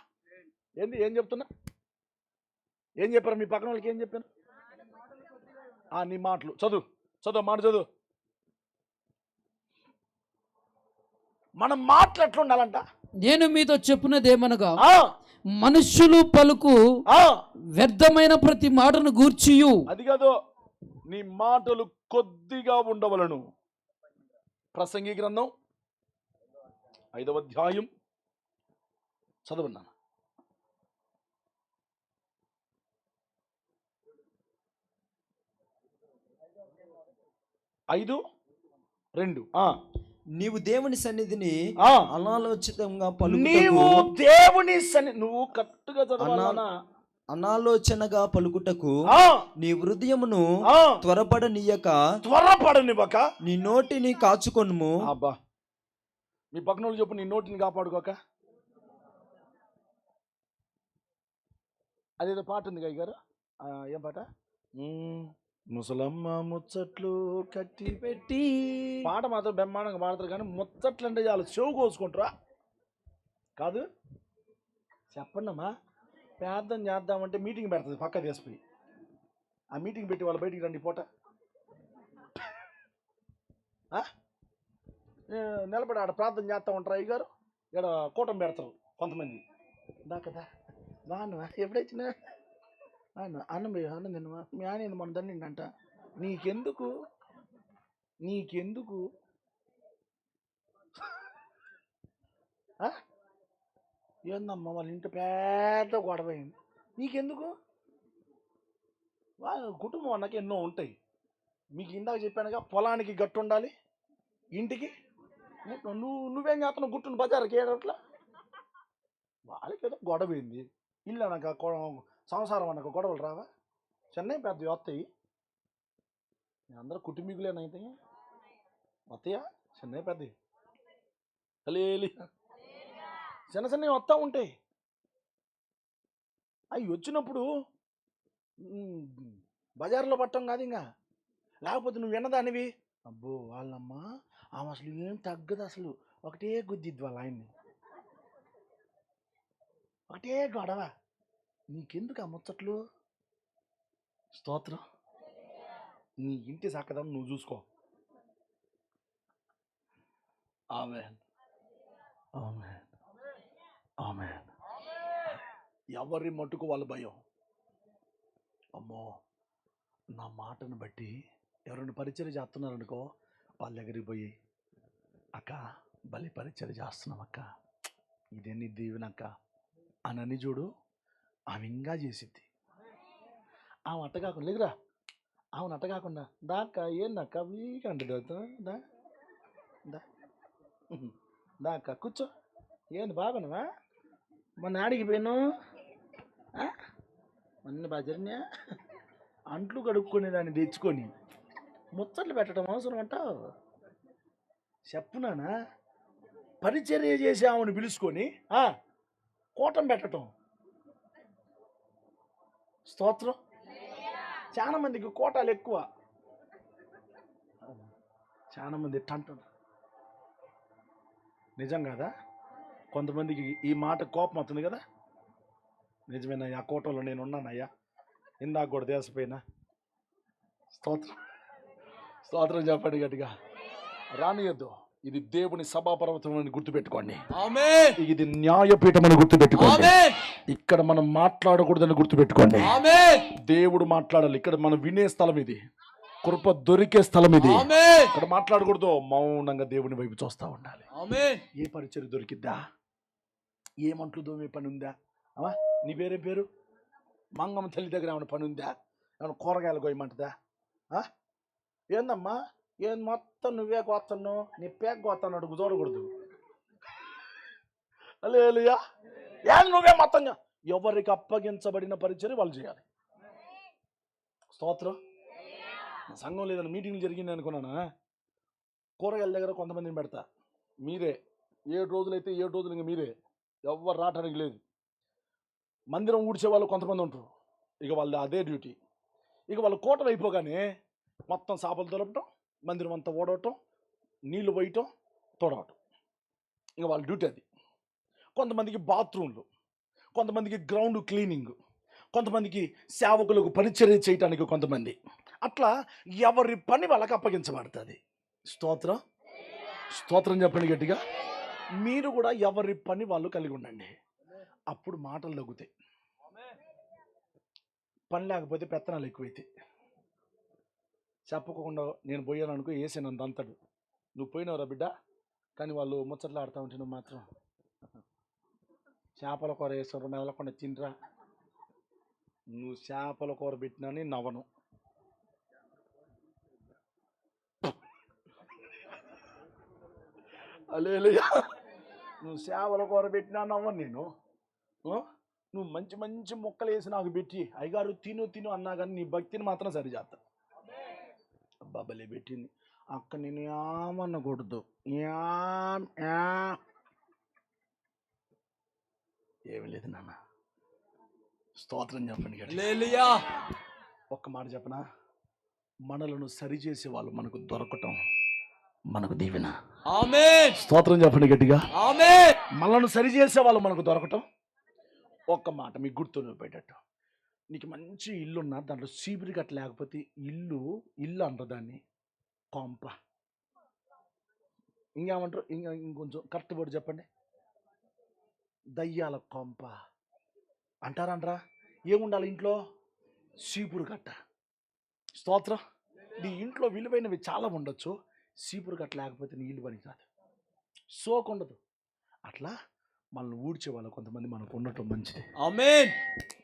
ఏంది, ఏం చెప్తున్నా? ఏం చెప్పారు మీ పక్కన వాళ్ళకి? ఏం చెప్పాను? నీ మాటలు చదువు మాట చదువు. మనం మాటలు ఎట్లా ఉండాలంట? నేను మీతో చెప్పున్నదేమనగా, మనుష్యులు పలుకు వ్యర్థమైన ప్రతి మాటను గూర్చియు. అది కాదు, నీ మాటలు కొద్దిగా ఉండవలను. ప్రసంగి గ్రంథం 5వ అధ్యాయం చదవన్నా. 5:2. నీవు దేవుని సన్నిధిని అనాలోచితంగా నీవు దేవుని నువ్వు కరెక్ట్గా చదవాలన్నా. అనాలోచనగా పలుకుటకు నీ హృదయమును త్వరపడనివ్వక నీ నోటిని కాచుకొనుము. అబ్బా, మీ పక్కన వాళ్ళు చెప్పు, నీ నోటిని కాపాడుకోక. అదేదో పాట ఉంది గారి గారు, ఏం పాట? ముసలమ్మ ముచ్చట్లు కట్టి పెట్టి. పాట మాత్రం బ్రహ్మాండంగా పాడతారు, కానీ ముచ్చట్లు అంటే చాలు చెవు కోసుకుంటారా? కాదు, చెప్పండి అమ్మా. ప్రార్థన చేద్దామంటే మీటింగ్ పెడుతుంది పక్క తీసిపోయి. ఆ మీటింగ్ పెట్టి వాళ్ళు బయటికి రండి పూట నిలబడి ఆడ ప్రార్థన చేస్తూ ఉంటారు. అయ్యగారు ఇక్కడ కూటమి పెడతారు కొంతమంది. దాకదా బాగా ఎప్పుడొచ్చినా అన్నం అన్నం తిన్నమా, మీ ఆయన మన దండిండంట. నీకెందుకు ఏందమ్మా, వాళ్ళ ఇంటి పెద్ద గొడవ అయింది, నీకెందుకు? వాళ్ళ కుటుంబం అన్నాక ఎన్నో ఉంటాయి. మీకు ఇందాక చెప్పానుగా, పొలానికి గట్టు ఉండాలి, ఇంటికి నువ్వేం చేస్తున్నావు? గుట్టును బజార్కి ఏడట్లా. వాళ్ళకి ఏదో గొడవ అయింది. ఇల్లు అన్నాక సంసారం అన్నాక గొడవలు రావా? చెన్నై పెద్ద వస్తాయి. అందరూ కుటుంబీకులేనైతే వస్తాయా? చెన్నై పెద్దవి అలేలి చిన్నవి వస్తూ ఉంటాయి. అవి వచ్చినప్పుడు బజార్లో పట్టం కాదు ఇంకా. లేకపోతే నువ్వు విన్నదానివి, అబ్బో వాళ్ళమ్మా ఆమె అసలు ఏం తగ్గదు, అసలు ఒకటే గుద్దిద్ది వాళ్ళ ఆయన్ని, ఒకటే గొడవ. నీకెందుకు ఆ ముచ్చట్లు? స్తోత్రం. నీ ఇంటి చక్కదనం నువ్వు చూసుకో. ఆమేన్, ఆమేన్, ఆమేన్. ఎవరి మట్టుకు వాళ్ళ భయం. అమ్మో, నా మాటను బట్టి ఎవరైనా పరిచయం చేస్తున్నారనుకో, వాళ్ళ దగ్గరికి పోయి, అక్క బలి పరిచయం చేస్తున్నాం అక్క, ఇదే నీ దీవెనక్క అని చూడు. ఆమె ఇంకా చేసిద్ది. ఆమె అట్ట కాకుండా లేదురా, ఆమెను అట్ట కాకుండా దాక్క ఏందక్క వీకంటే దాక్క కూర్చో, ఏంది బాగున్నావా, మొన్న ఆడికి పోయాను, మొన్న బాగా జరిగినా, అంట్లు కడుక్కొని దాన్ని తెచ్చుకొని ముచ్చట్లు పెట్టడం అవసరం అంటావు? చెప్పునానా, పరిచర్య చేసి ఆమెను పిలుచుకొని కూటం పెట్టడం. స్తోత్రం. చాలా మందికి కోటాలు ఎక్కువ, చాలా మంది అంటారు. నిజం కదా? కొంతమందికి ఈ మాట కోపం అవుతుంది కదా. నిజమేనయ్యా, ఆ కోటలో నేను ఉన్నానయ్యా, ఇందాక కూడా దేశపోయినా. స్తోత్రం చెప్పండి గట్టిగా. రానియద్దు. ఇది దేవుని సభాపర్వతం అని గుర్తుపెట్టుకోండి. ఆమేన్. ఇది న్యాయపీఠం అని గుర్తుపెట్టుకోండి. ఆమేన్. ఇక్కడ మనం మాట్లాడకూడదని గుర్తుపెట్టుకోండి. ఆమేన్. దేవుడు మాట్లాడాలి. ఇక్కడ మనం వినే స్థలం ఇది, కృప దొరికే స్థలం ఇది. ఆమేన్. ఇక్కడ మాట్లాడకూడదు, మౌనంగా దేవుని వైపు చూస్తూ ఉండాలి. ఆమేన్. ఏ పరిచయం దొరికిద్దా? ఏమంట్లు దోమే పని ఉందా? అమ్మా నీ పేరేం పేరు? మంగమ్మ తల్లి దగ్గర ఏమైనా పని ఉందా? ఏమైనా కూరగాయలు కోయమంటుందా? ఏందమ్మా, ఏం మొత్తం నువ్వే కోస్తున్నావు, నీ పేక కోస్తున్నాడు చూడకూడదు. అలేలుయా, ఏం నువ్వే మొత్తంగా. ఎవరికి అప్పగించబడిన పరిచయం వాళ్ళు చేయాలి. స్తోత్రం. సంఘం లేదని మీటింగ్లు జరిగింది అనుకున్నానా? కూరగాయల దగ్గర కొంతమందిని పెడతా, మీరే 7 రోజులైతే 7 రోజులు ఇంకా మీరే, ఎవరు రావటానికి లేదు. మందిరం ఊడ్చే వాళ్ళు కొంతమంది ఉంటారు, ఇక వాళ్ళు అదే డ్యూటీ. ఇక వాళ్ళు కూటమి అయిపోగానే మొత్తం చేపలు తొలపటం, మందిరం అంతా ఓడవటం, నీళ్లు పోయటం, తోడవటం, ఇక వాళ్ళ డ్యూటీ అది. కొంతమందికి బాత్రూమ్లు, కొంతమందికి గ్రౌండ్ క్లీనింగ్, కొంతమందికి సేవకులకు పరిచర్య చేయటానికి కొంతమంది. అట్లా ఎవరి పని వాళ్ళకి అప్పగించబడుతుంది. స్తోత్రం, స్తోత్రం చెప్పండి గట్టిగా. మీరు కూడా ఎవరి పని వాళ్ళు కలిగి ఉండండి, అప్పుడు మాటలు తగ్గుతాయి. పని లేకపోతే పెత్తనాలు ఎక్కువైతాయి. చెప్పకుండా నేను పోయాను అనుకో, వేసే నన్ను అంతడు, నువ్వు పోయినవరా బిడ్డ, కానీ వాళ్ళు ముచ్చట్లు ఆడుతూ ఉంటే నువ్వు మాత్రం చేపల కూర వేస్తారు మెదలకుండా తినరా. నువ్వు చేపల కూర పెట్టినని నవ్వను. హల్లెలూయా. నువ్వు చేపల కూర పెట్టినా నవ్వను నేను. నువ్వు మంచి మంచి ముక్కలు వేసి నాకు పెట్టి అయ్యగారు తిను తిను అన్నా కానీ నీ భక్తిని మాత్రం సరిచేస్తా. బాబలే పెట్టింది అక్క, నేను ఏమనకూడదు, ఏమి లేదు నాన్న. స్తోత్రం చెప్పండి. హల్లెలూయా. ఒక్క మాట చెప్పనా, మనలను సరిచేసే వాళ్ళు మనకు దొరకటం మనకు దీవెన. ఆమేన్. స్తోత్రం చెప్పండి గట్టిగా. ఆమేన్. మనల్ని సరిచేసే వాళ్ళు మనకు దొరకటం. ఒక్క మాట మీకు గుర్తు పెట్టేటట్టు, నీకు మంచి ఇల్లు ఉన్నా దాంట్లో చీపురు గట్ట లేకపోతే ఇల్లు అంటారు దాన్ని కొంప. ఇంకేమంటారు, ఇంకొంచెం కరెక్ట్ వర్డ్ చెప్పండి, దయ్యాల కొంప అంటారంటరా. ఏముండాలి ఇంట్లో? చీపురు గట్ట. స్తోత్రం. నీ ఇంట్లో విలువైనవి చాలా ఉండొచ్చు, చీపురు గట్ట లేకపోతే నీ ఇల్లు పని కాదు, సోకుండదు. అట్లా మనల్ని ఊడ్చే వాళ్ళు కొంతమంది మనకు ఉండటం మంచిది. ఆమేన్.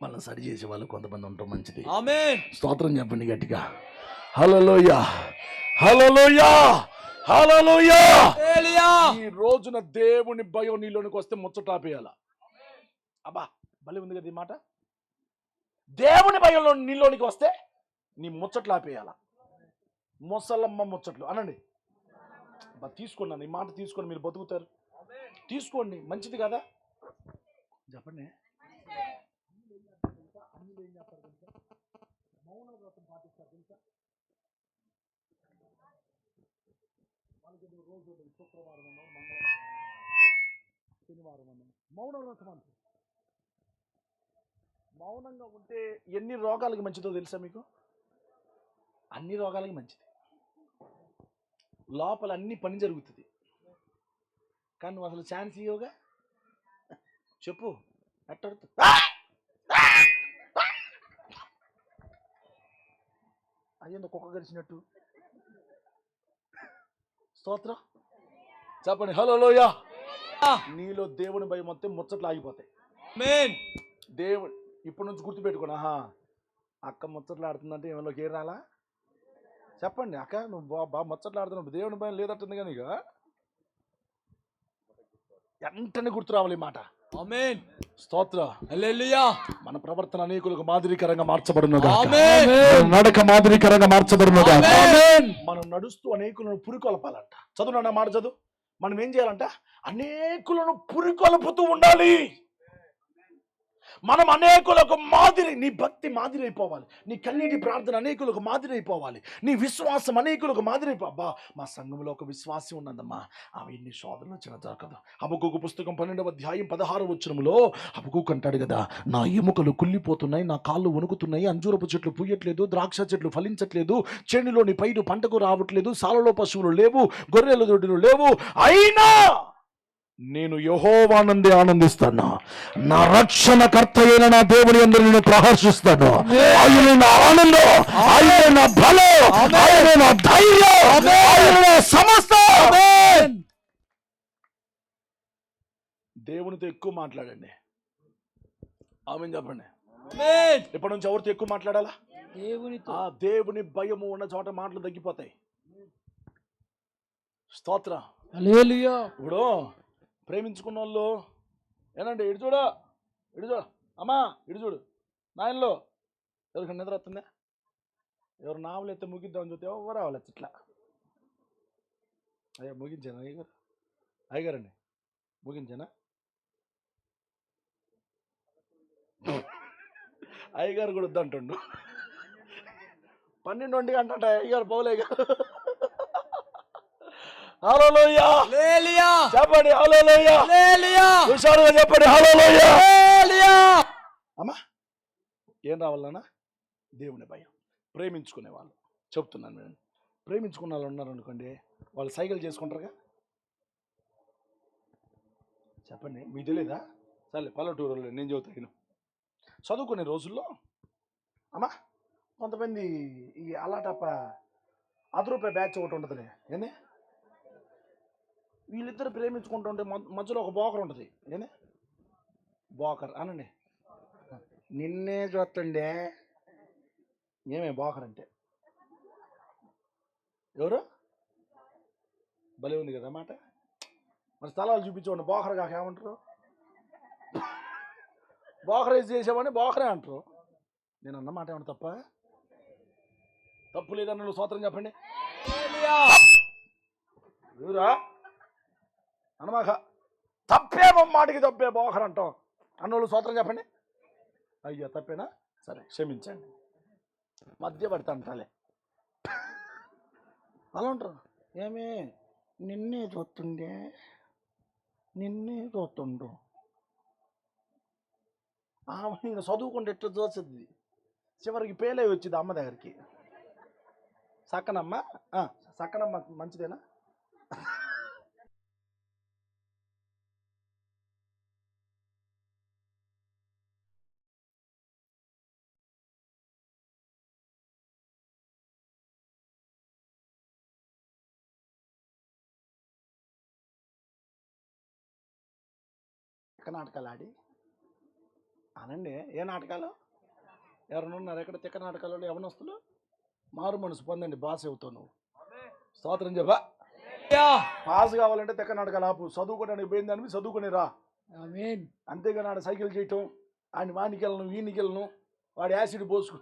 మనల్ని సరి చేసే వాళ్ళు కొంతమంది ఉండటం మంచిది. ఆమేన్. స్తోత్రం చెప్పండి గట్టిగా. హల్లెలూయా, హల్లెలూయా, హల్లెలూయా. హల్లెలూయా. ఈ రోజున దేవుని భయం నీలోనికి వస్తే ముచ్చటాపేయాల. అబ్బా భలే ఉంది కదా ఈ మాట. దేవుని భయంలో నీలోనికి వస్తే నీ ముచ్చట్లు ఆపేయాల. ముసలమ్మ ముచ్చట్లు అనండి. తీసుకున్నాను ఈ మాట, తీసుకొని మీరు బతుకుతారు. తీసుకోండి, మంచిది కదా చెప్పండి. మౌన వ్రతం పాటిస్తారు తెలుసా? వాళ్ళకి రోజు శుక్రవారం మంగళవారం శనివారం మౌన వ్రతం అంటారు. మౌనంగా ఉంటే ఎన్ని రోగాలకి మంచిదో తెలుసా మీకు? అన్ని రోగాలకి మంచిది. లోపల అన్ని పని జరుగుతుంది, కానీ నువ్వు అసలు ఛాన్స్ ఇవ్వగా. చెప్పు ఎట్టడుతు అదేందో కుక్క గడిచినట్టు. స్తోత్రం చెప్పండి. హల్లెలూయా. నీలో దేవుని భయం మొత్తం ముచ్చట్లు ఆగిపోతాయి. ఆమేన్. దేవుడు ఇప్పటి నుంచి గుర్తుపెట్టుకోండి. అక్క ముచ్చట్లు ఆడుతుందంటే ఏమలోకి ఏం రాలా? చెప్పండి అక్క, నువ్వు బాగా ముచ్చట్లు ఆడుతున్నావు, దేవుని భయం లేదట్టుంది కానీ ఇక వెంటనే గుర్తు రావాలి ఈ మాట. ఆమేన్. స్తోత్ర. హల్లెలూయా. మన ప్రవర్తన అనేకులకు మాదిరికరంగా మార్చబడును. ఆమేన్. నడక మాదిరికరంగా మార్చబడును. ఆమేన్. మనం నడుస్తూ అనేకులను పురికొల్పాలంట. చదువు నాన్న మాట చదువు. మనం ఏం చేయాలంట? అనేకులను పురికొల్పుతూ ఉండాలి. మనం అనేకులకు మాదిరి. నీ భక్తి మాదిరి అయిపోవాలి, నీ కన్నీటి ప్రార్థన అనేకులకు మాదిరి అయిపోవాలి, నీ విశ్వాసం అనేకులకు మాదిరి అయిపోవా. మా సంఘంలో ఒక విశ్వాసం ఉన్నదమ్మా, ఆమె ఎన్ని శోధనలు వచ్చినా దొరకదు. హబక్కూకు పుస్తకం 12వ అధ్యాయం 16వ వచనంలో హబక్కూకు అంటాడు కదా, నా ఎముకలు కుళ్ళిపోతున్నాయి, నా కాళ్ళు వణుకుతున్నాయి, అంజూరపు చెట్లు పూయట్లేదు, ద్రాక్ష చెట్లు ఫలించట్లేదు, చేనులోని పైరు పంటకు రావట్లేదు, సాలలో పశువులు లేవు, గొర్రెల దొడ్డులు లేవు, అయినా నేను యెహోవానందే ఆనందిస్తాను, నా రక్షణకర్త అయిన నా దేవుని యందు నేను ప్రహర్షిస్తాను. ఆయన నా ఆనందం, ఆయన నా బలం, ఆయన నా ధైర్యం, ఆయన నా సమస్తం. దేవునితో ఎక్కువ మాట్లాడండి. ఆమేన్ చెప్పండి. ఇప్పటి నుంచి ఎవరితో ఎక్కువ మాట్లాడాలా? దేవుని భయము ఉన్న చోట మాటలు తగ్గిపోతాయి. స్తోత్రం. హల్లెలూయా. ఇప్పుడు ప్రేమించుకున్న వాళ్ళు ఏనండి, ఇటు చూడు అమ్మా, ఇటు చూడు నాయనలో, ఎవరికి నిద్ర వస్తుందా? ఎవరు నావలు ఎత్తే ముగిద్దామని చూస్తే ఎవరు రావాలి ఇట్లా. అయ్యా ముగించాను అయ్యగారండి, ముగించానా? అయ్యగారు కూడా వద్దంటుండు. 12 గంట అయ్యగారు పౌలయ్య గారు. హల్లెలూయా హల్లెలూయా చెప్పండి, హల్లెలూయా హల్లెలూయా హుషారుగా చెప్పండి, హల్లెలూయా. హల్లెలూయా. అమ్మా ఏం రావాలన్నా? దేవుని భయం. ప్రేమించుకునే వాళ్ళు చెప్తున్నాను నేను. ప్రేమించుకున్న వాళ్ళు ఉన్నారనుకోండి, వాళ్ళు సైకిల్ చేసుకుంటారుగా. చెప్పండి, మీకు తెలీదా? సరే పల్లెటూరులో నేను చెబుతాను. చదువుకునే రోజుల్లో అమ్మా కొంతమంది ఈ అలాటప్ప ₹10 బ్యాచ్ ఒకటి ఉంటుందిలే. ఏంది వీళ్ళిద్దరు ప్రేమించుకుంటుంటే మధ్యలో ఒక బోకర్ ఉంటుంది. ఏంది బోకర్ అనండి. నిన్నే చూస్తుండే. ఏమే బోకర్ అంటే? ఎవరు? భలే ఉంది కదా మాట. మరి స్థలాలు చూపించండి. బోకర్ కాక ఏమంటారు? బోకరేజ్ చేసేవాడిని బోకరే అంటారు. నేను అన్నమాట ఏమన్నా తప్ప? తప్పు లేదన్న నువ్వు స్తోత్రం చెప్పండి. ఎవరా అనమాక తప్పేమో మాటికి తప్పే బోకర్ అంటాం అన్నోళ్ళు స్తోత్రం చెప్పండి. అయ్యా తప్పేనా? సరే క్షమించండి. మధ్య పడతా అంటాలే అలా ఉంటారు. ఏమే నిన్నే చూస్తుండే, నిన్నే చూస్తుండు. నేను చదువుకుంటే ఎట్లా చూస్తుంది, చివరికి పేలే వచ్చింది అమ్మ దగ్గరికి. సక్కనమ్మ సక్కనమ్మ మంచిదేనా? నాటకాలు ఆడి అనండి. ఏ నాటకాలు? ఎవరైనా ఉన్నారు ఎక్కడ తిక్క నాటకాలలో? యవనస్తులు మారు మనసు పొందండి. బాస్ అవుతావు నువ్వు. స్తోత్రం చెప్పా. పాస్ కావాలంటే తిక్క నాటకాలు ఆపు. చదువుకోవడానికి పోయింది అని చదువుకుని రా. అంతేగాని ఆడ సైకిల్ చేయటం, ఆయన వానికి వెళ్ళను వీనికి వెళ్ళను, వాడి యాసిడ్ పోసుకు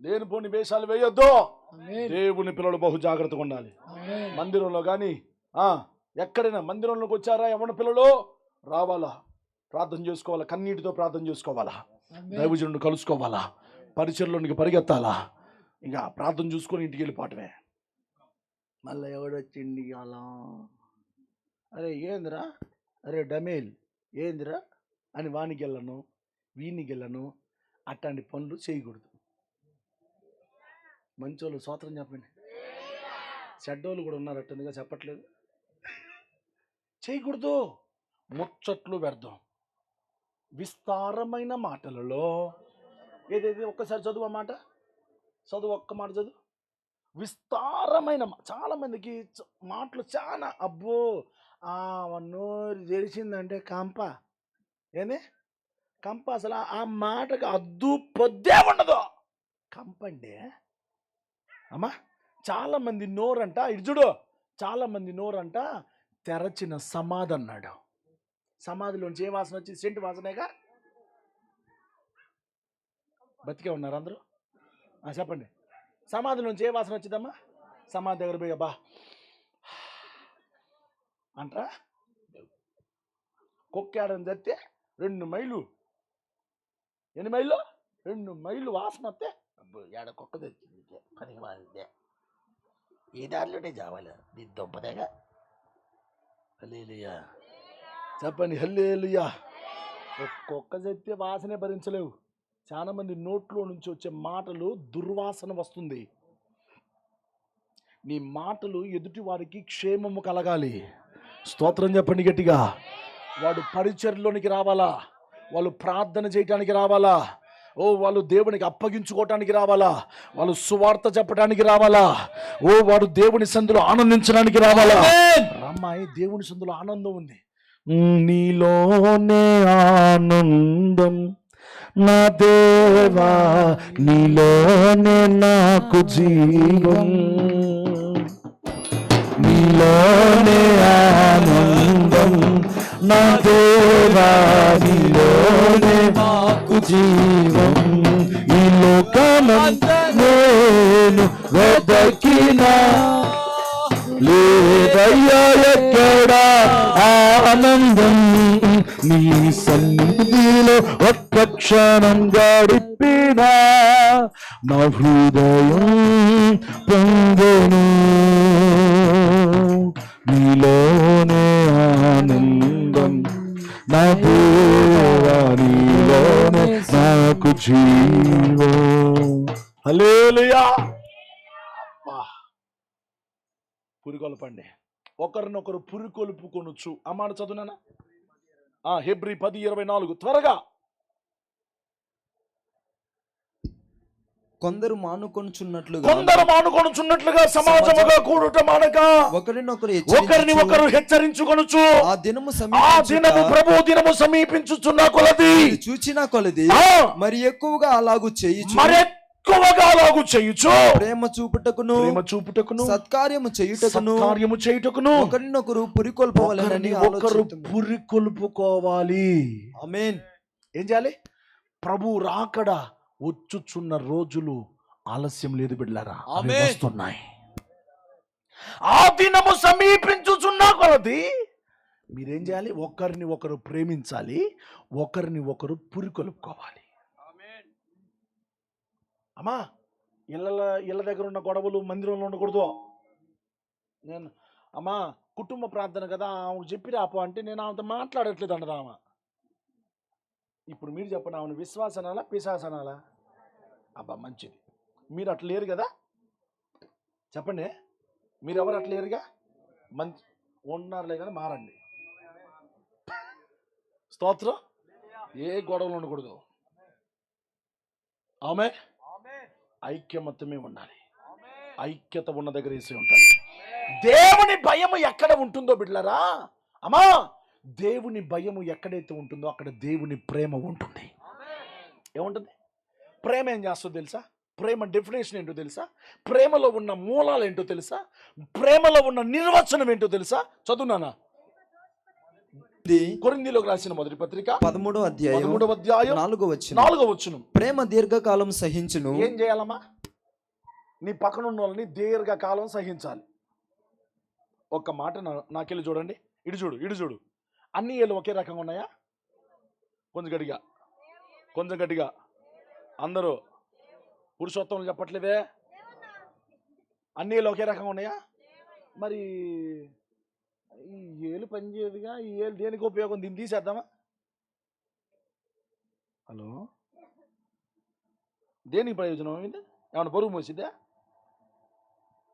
లేని పోని వేషాలు వేయొద్దు. దేవుని పిల్లలు బహు జాగ్రత్తగా ఉండాలి. మందిరంలో కానీ ఎక్కడైనా మందిరంలోకి వచ్చారా ఎవరి పిల్లలు రావాలా, ప్రార్థన చేసుకోవాలా, కన్నీటితో ప్రార్థన చేసుకోవాలా, దైవజనుడు కలుసుకోవాలా, పరిచయంలోనికి పరిగెత్తాలా. ఇంకా ప్రార్థన చూసుకొని ఇంటికి వెళ్ళిపోవటమే. మళ్ళీ ఎవడొచ్చిండి అలా అరే ఏందిరా, అరే డమేల్ ఏందిరా అని వానికి వెళ్ళను వీనికి వెళ్ళను. అట్లాంటి పనులు చేయకూడదు. మంచోళ్ళు స్తోత్రం చెప్పండి. చెడ్డోళ్ళు కూడా ఉన్నారు అట్టుందిగా చెప్పట్లేదు. చేయకూడదు. ముచ్చట్లు వ్యర్థం. విస్తారమైన మాటలలో ఏదైతే ఒక్కసారి చదువు ఆ మాట చదువు, ఒక్క మాట చదువు. విస్తారమైన చాలా మందికి మాటలు చాలా అబ్బో నోరు తెరిచిందంటే కంప. ఏంది కంప? అసలు ఆ మాటకు అద్దు పొద్దే ఉండదు. కంపండి అమ్మా. చాలా మంది నోరంట ఇడుచుడు, చాలా మంది నోరంట తెరచిన సమాధి అన్నాడు. సమాధిలోంచి ఏ వాసన వచ్చింది? సెంటు వాసనేగా. బతికే ఉన్నారు అందరూ? చెప్పండి. సమాధిలోంచి ఏ వాసన వచ్చిందమ్మా? సమాధి దగ్గర పోయి అబ్బా అంటారా? కుక్కాడని తెస్తే 2 మైళ్ళు, 8 మైళ్ళు, 2 మైళ్ళు వాసన వస్తే అబ్బో ఏడ కుక్క తెచ్చింది పనికి మారిందే, ఈ దారిలోనే చావాలి నీ దొంపదేగా. హల్లెలూయా చెప్పండి, హల్లెలూయా. ఒక్కొక్క చెప్తే వాసనే భరించలేవు. చాలా మంది నోట్లో నుంచి వచ్చే మాటలు దుర్వాసన వస్తుంది. నీ మాటలు ఎదుటి వారికి క్షేమము కలగాలి. స్తోత్రం చెప్పండి గట్టిగా. వాడు పరిచర్లోనికి రావాలా, వాళ్ళు ప్రార్థన చేయటానికి రావాలా, వాళ్ళు దేవునికి అప్పగించుకోవటానికి రావాలా, వాళ్ళు సువార్త చెప్పడానికి రావాలా, వాడు దేవుని సందులో ఆనందించడానికి రావాలా. అమ్మాయి దేవుని సందులో ఆనందం ఉంది. నీలోనే ఆనందం నా దేవా, నీలోనే నాకు జీవం, నీలోనే ఆనందం నా దేవా, నీలోనే నాకు జీవం. ఈ లోకమంతా నేను వెదకినా లేదయ్యా ఎక్కడ ఆనందం, నీ సన్నిధిలో ఒక్క క్షణం గడిపిన నా హృదయం పొందెను నీలోనే ఆనందం నా దేవా నీలోనే నాకు జీవం హల్లెలూయా పురికొల్పండి ఒకరినొకరు పురికొల్పుకొనొచ్చు ఆ మాట చదువునా హెబ్రీ 10:24 త్వరగా కొందరు మానుకొనుచున్నట్లుగా సమాజముగా కూడుట మానక ఒకరిని ఒకరు హెచ్చరించుకొనుచు ఆ దినము ప్రభు దినము సమీపించుచున్న కొలది చూచిన కొలది మరి ఎక్కువగా అలాగు చేయుచు ప్రేమ చూపుటకును సత్కార్యము చేయుటకును ఒకరినొకరు పురికొల్పవలెనని పురికొల్పుకోవాలి. ఆమేన్. ఏం చేయాలి? ప్రభు రాకడ వచ్చుచున్న రోజులు ఆలస్యం లేదు బిడ్డలారా, అవి వస్తున్నాయి. ఆ దినము సమీపించుచున్న కొలది మీరేం చేయాలి? ఒకరిని ఒకరు ప్రేమించాలి, ఒకరిని ఒకరు పురికొల్పుకోవాలి. అమ్మా ఇళ్ళ దగ్గర ఉన్న గొడవలు మందిరంలో ఉండకూడదు. నేను అమ్మా కుటుంబ ప్రార్థన కదా ఆమెకు చెప్పి రాపో అంటే నేను ఆమెతో మాట్లాడట్లేదు అన్నది ఆమె. ఇప్పుడు మీరు చెప్పండి, ఆమెను విశ్వాసనాలా పిశాసనాలా? అబ్బా మంచిది, మీరు అట్లా లేరు కదా, చెప్పండి. మీరు ఎవరు అట్లా లేరుగా, మంచి ఉన్నారులే కానీ మారండి. స్తోత్రం. ఏ గొడవలు ఉండకూడదు. ఆమె ఐక్యమత్యమే ఉండాలి. ఐక్యత ఉన్న దగ్గర వేసి ఉంటాడు. దేవుని భయము ఎక్కడ ఉంటుందో బిడ్డలారా, అమ్మా దేవుని భయము ఎక్కడైతే ఉంటుందో అక్కడ దేవుని ప్రేమ ఉంటుంది. ఏముంటుంది? ప్రేమ ఏం చేస్తుందో తెలుసా? ప్రేమ డెఫినేషన్ ఏంటో తెలుసా? ప్రేమలో ఉన్న మూలాలు ఏంటో తెలుసా? ప్రేమలో ఉన్న నిర్వచనం ఏంటో తెలుసా? చదువునానా కొరింథీయులకు రాసిన మొదటి పత్రిక 13వ అధ్యాయం 4వ వచనం. ప్రేమ దీర్ఘకాలం సహించును. ఏం చేయాలమ్మా? నీ పక్కన ఉన్న వాళ్ళని దీర్ఘకాలం సహించాలి. ఒక్క మాట నాకెళ్ళి చూడండి. ఇటు చూడు. అన్ని ఏళ్ళు ఒకే రకంగా ఉన్నాయా? కొంచెం గట్టిగా అందరూ పురుషోత్తములు చెప్పట్లేదే. అన్ని ఏళ్ళు ఒకే రకంగా ఉన్నాయా? మరి ఈ ఏళ్ళు పనిచేయదుగా, ఈ ఏళ్ళు దేనికి ఉపయోగం? దీన్ని తీసేద్దామా? హలో, దేనికి ప్రయోజనం అయింది? ఏమన్నా బరువు మోసిద్దా?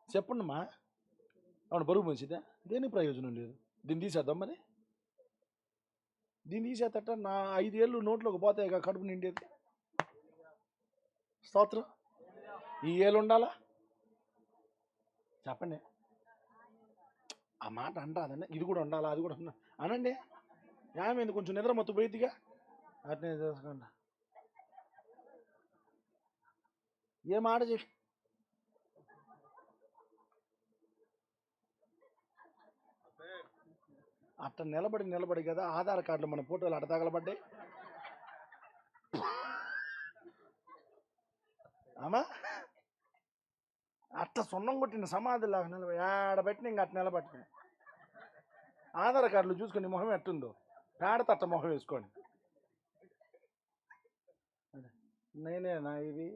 చెప్పండమ్మా, ఏమన్నా బరువు మోసిద్దా? దేనికి ప్రయోజనం లేదు. దీన్ని తీసేద్దాం. మరి దీన్ని తీసేదట నా 5 ఏళ్ళు నోట్లోకి పోతాయి కడుపు నిండేది. స్తోత్రం. ఈ ఏళ్ళు ఉండాలా? చెప్పండి. ఆ మాట అంటాదండి. ఇది కూడా ఉండాలా, అది కూడా ఉండాలి అనండి. ఏమైంది? కొంచెం నిద్ర మొత్తం పోయిద్దిగా. అట్నే చేసుకోండి. ఏ మాట చెప్పి అట్ట నిలబడి కదా ఆధార్ కార్డులో మన ఫోటోలు అట్ట తగలబడ్డాయి. అమ్మా అట్ట సున్నం కొట్టిన సమాధిలాగా నిలబడి ఆడబెట్టిన ఇంకా అట్ట నిలబట్టిన ఆధార్ కార్డులు చూసుకొని మొహం ఎట్టుందో పేడ తట్ట మొహం వేసుకోండి. నేనేనా ఇది?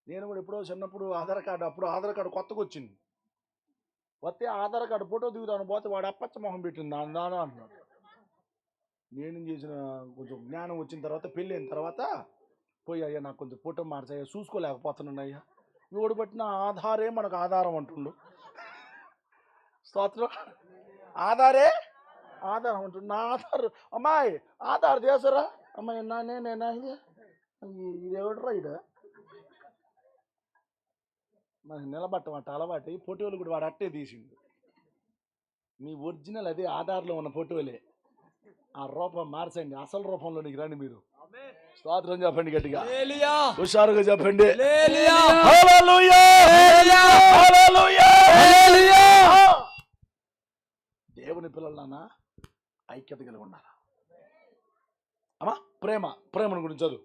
నేను కూడా ఎప్పుడో చిన్నప్పుడు ఆధార్ కార్డు కొత్తగా వచ్చింది. వస్తే ఆధార్ కార్డు ఫోటో దిగుతాను పోతే వాడు అప్పచ్చ మొహం పెట్టింది దాని అంటున్నాడు. నేను చేసిన కొంచెం జ్ఞానం వచ్చిన తర్వాత పెళ్ళి అయిన తర్వాత పోయి అయ్యా నాకు కొంచెం ఫోటో మార్చయ్యా చూసుకోలేకపోతున్నాను అయ్యా. ఎవడు పట్టిన ఆధారే మనకు ఆధారం అంటుండు. స్తోత్రం. ఆధారం అంటుండు. నా ఆధార్ అమ్మాయి ఆధార్ చేసారా అమ్మాయి? నేనేనా ఇదేవిడరా ఇడ మనకి నిలబట్టమంట అలవాటు. ఫోటోలు కూడా వాడు అట్టే తీసిండు. మీ ఒరిజినల్ అదే ఆధార్లో ఉన్న ఫోటోలే. ఆ రూపం మార్చండి, అసలు రూపంలోనికి రండి మీరు. స్తోత్రం చెప్పండి గట్టిగా, హుషారుగా చెప్పండి. దేవుని పిల్లలు నాన్న ఐక్యత కలిగి ఉండాలి. అమ్మా ప్రేమను గురించి చదువు.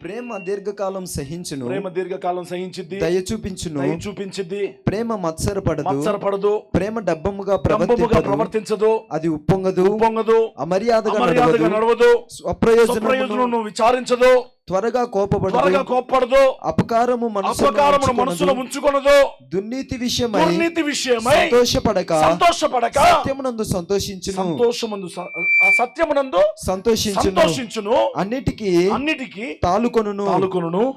ప్రేమ దీర్ఘకాలం సహించును, ప్రేమ దీర్ఘకాలం సహించిద్ది, దయ చూపించును, దయ చూపించిద్ది, ప్రేమ మత్సరపడదు, మత్సరపడదు, ప్రేమ డబ్బముగా డంబముగా ప్రవర్తించదు, అది ఉప్పొంగదు, పొంగదు, అమర్యాదగా అమర్యాదగా నడవదు, స్వప్రయోజనమును స్వప్రయోజనమును విచారించదు, త్వరగా త్వరగా కోప్పడదు, అపకారము అపకారమును మనసులో ఉంచుకొనదు, దుర్నీతి విషయమై సంతోషపడక సత్యమునందు సంతోషించును, సత్యమునందు సంతోషించును, అన్నిటికి తాలుకొనును,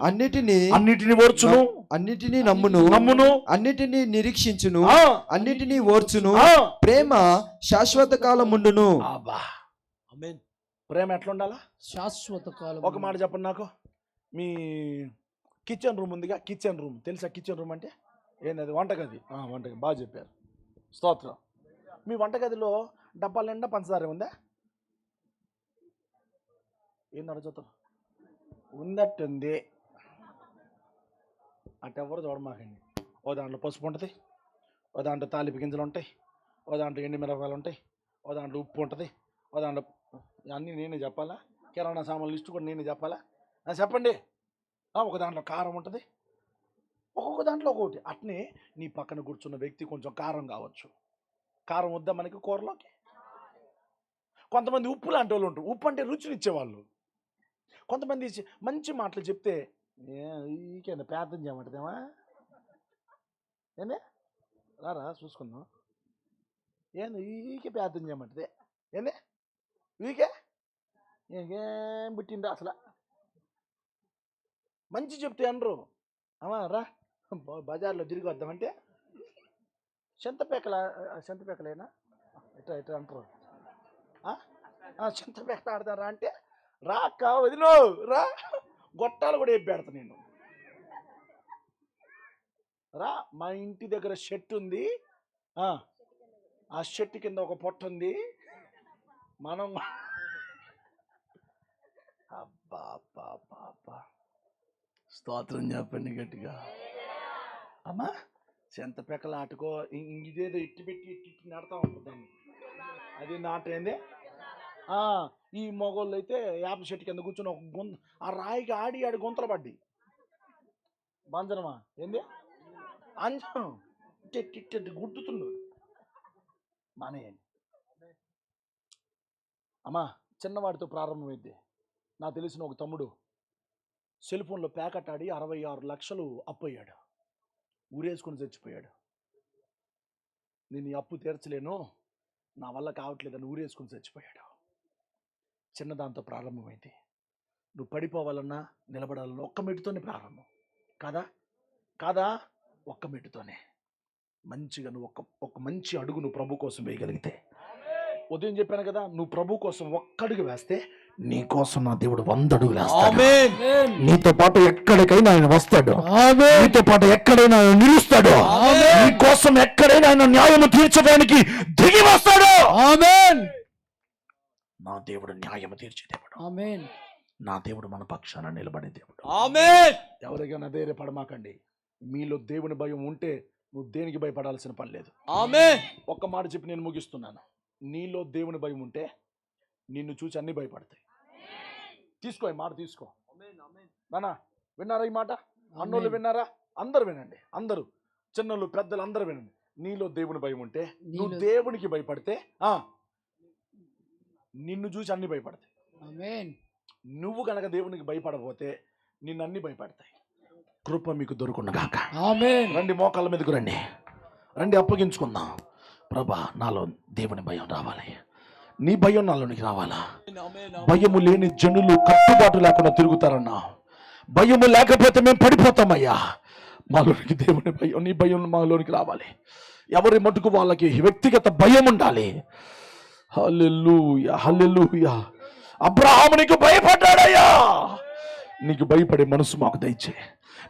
అన్నిటిని ఓర్చును, అన్నిటిని నమ్మును, అన్నిటిని నిరీక్షించును, అన్నిటిని ఓర్చును, ప్రేమ శాశ్వత కాలముండును. ప్రేమ ఎట్లా ఉండాలా? శాశ్వత కాలం. ఒక మాట చెప్పండి నాకు. మీ కిచెన్ రూమ్ ఉందిగా, కిచెన్ రూమ్ తెలుసా? కిచెన్ రూమ్ అంటే ఏంది? అది వంటగది. వంటగది బాగా చెప్పారు, స్తోత్రం. మీ వంటగదిలో డబ్బాల నిండా పంచదార ఉందా? ఏంది అడుగుతారు? ఉందట్టుంది. అటెవరు చూడమాకండి. ఓ దాంట్లో పసుపు ఉంటుంది, ఓ దాంట్లో తాలింపు గింజలు ఉంటాయి, ఓ దాంట్లో ఎండు మిరపకాయలు ఉంటాయి, ఓ దాంట్లో ఉప్పు ఉంటుంది, ఓ దాంట్లో అన్నీ నేనే చెప్పాలా? కిరాణా సామాన్లు లిస్టు కూడా నేనే చెప్పాలా? చెప్పండి. ఒక దాంట్లో కారం ఉంటుంది, ఒక్కొక్క దాంట్లో ఒక్కొక్కటి. అట్నే నీ పక్కన కూర్చున్న వ్యక్తి కొంచెం కారం కావచ్చు. కారం వద్దా మనకి కూరలోకి? కొంతమంది ఉప్పు లాంటి వాళ్ళు ఉంటారు, ఉప్పు అంటే రుచినిచ్చేవాళ్ళు. కొంతమంది మంచి మాటలు చెప్తే ఈకేందా ప్రార్థన చేయమంటదేమా? ఏంది రారా చూసుకుందాం, ఏంది ఈకే ప్రార్థన చేయమంటదే, ఏంది వీకే ఏం పుట్టిందా అసలు? మంచి చెప్తే అనరు. అమ్మా రా బజార్లో తిరిగి వద్దామంటే చింతపేకలేనా ఎట్లా అంటారు? చింతపేకలు ఆడతారా అంటే రా అక్క వదిలో రా, గొట్టాలు కూడా పెడతా నేను. రా, మా ఇంటి దగ్గర షెట్ ఉంది, ఆ షెట్ కింద ఒక పొట్ట ఉంది, మనం అబ్బా స్తోత్రం చెప్పండి గట్టిగా. అమ్మా చింతపెక్కలు ఆటుకో, ఇదేదో ఇట్టి పెట్టి ఇట్టి నడతా ఉంటుంది, అది నాటేంది. ఈ మొగోళ్ళు అయితే యాప చెట్టు కింద కూర్చొని ఒక ఆ రాయికి ఆడి గుంతలు పడ్డి బంజనమా ఏంది అంజనం ఇట్టి గుడ్డుతుండు మానేయండి. అమ్మా చిన్నవాడితో ప్రారంభమైంది. నాకు తెలిసిన ఒక తమ్ముడు సెల్ ఫోన్లో ప్యాకెట్ ఆడి 66 లక్షలు అప్పు అయ్యాడు, ఊరేసుకుని చచ్చిపోయాడు. నేను ఈ అప్పు తీర్చలేను, నా వల్ల కావట్లేదని ఊరేసుకుని చచ్చిపోయాడు. చిన్నదాంతో ప్రారంభమైంది. నువ్వు పడిపోవాలన్నా నిలబడాలన్నా ఒక్క మెట్టుతోనే ప్రారంభం కాదా ఒక్క మెట్టుతోనే మంచిగా నువ్వు ఒక మంచి అడుగు నువ్వు ప్రభు కోసం వేయగలిగితే, ఉదయం చెప్పాను కదా, నువ్వు ప్రభు కోసం ఒక్కడుగు వేస్తే నీ కోసం నా దేవుడు 100 అడుగులు వేస్తాడు. నీతో పాటు ఎక్కడికైనా ఆయన వస్తాడు, నీతో పాటు ఎక్కడైనా ఆయన నిలుస్తాడు, నీ కోసం ఎక్కడైనా ఆయన న్యాయము తీర్చడానికి దిగి వస్తాడు. నా దేవుడు న్యాయము తీర్చే దేవుడు, నా దేవుడు మన పక్షాన నిలబడే దేవుడు. ఎవరికైనా ధైర్యపడమాకండి. మీలో దేవుని భయం ఉంటే నువ్వు దేనికి భయపడాల్సిన పని లేదు. ఒక్క మాట చెప్పి నేను ముగిస్తున్నాను. నీలో దేవుని భయం ఉంటే నిన్ను చూసి అన్ని భయపడతాయి. తీసుకో ఈ మాట, తీసుకో నానా. విన్నారా ఈ మాట? అన్నోళ్ళు విన్నారా? అందరు వినండి, అందరూ చిన్నోళ్ళు పెద్దలు అందరూ వినండి. నీలో దేవుని భయం ఉంటే నువ్వు దేవునికి భయపడితే నిన్ను చూసి అన్ని భయపడతాయి. నువ్వు కనుక దేవునికి భయపడకపోతే నిన్ను అన్ని భయపడతాయి. కృప మీకు దొరుకునుగాక. రండి, మోకాళ్ళ మీదకు రండి, అప్పగించుకుందాం. ప్రభా, నాలో దేవుని భయం రావాలి, నీ భయం నాలోనికి రావాలా? భయము లేని జనులు కట్టుబాటు లేకుండా తిరుగుతారన్నా. భయము లేకపోతే మేము పడిపోతామయ్యా. మాలోనికి దేవుని భయం, నీ భయం మాలోనికి రావాలి. ఎవరి మటుకు వాళ్ళకి వ్యక్తిగత భయం ఉండాలి. హల్లెలూయా, హల్లెలూయా. అబ్రహాము నీకు భయపడ్డాడయ్యా. నీకు భయపడే మనసు మాకు దయచే,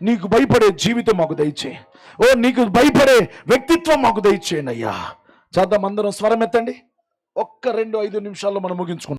నీకు భయపడే జీవితం మాకు దయచే, నీకు భయపడే వ్యక్తిత్వం మాకు దయచేయండి అయ్యా. చేద్దాం అందరం, స్వరం ఎత్తండి. 1-2-5 నిమిషాల్లో మనం ముగించుకుంటాం.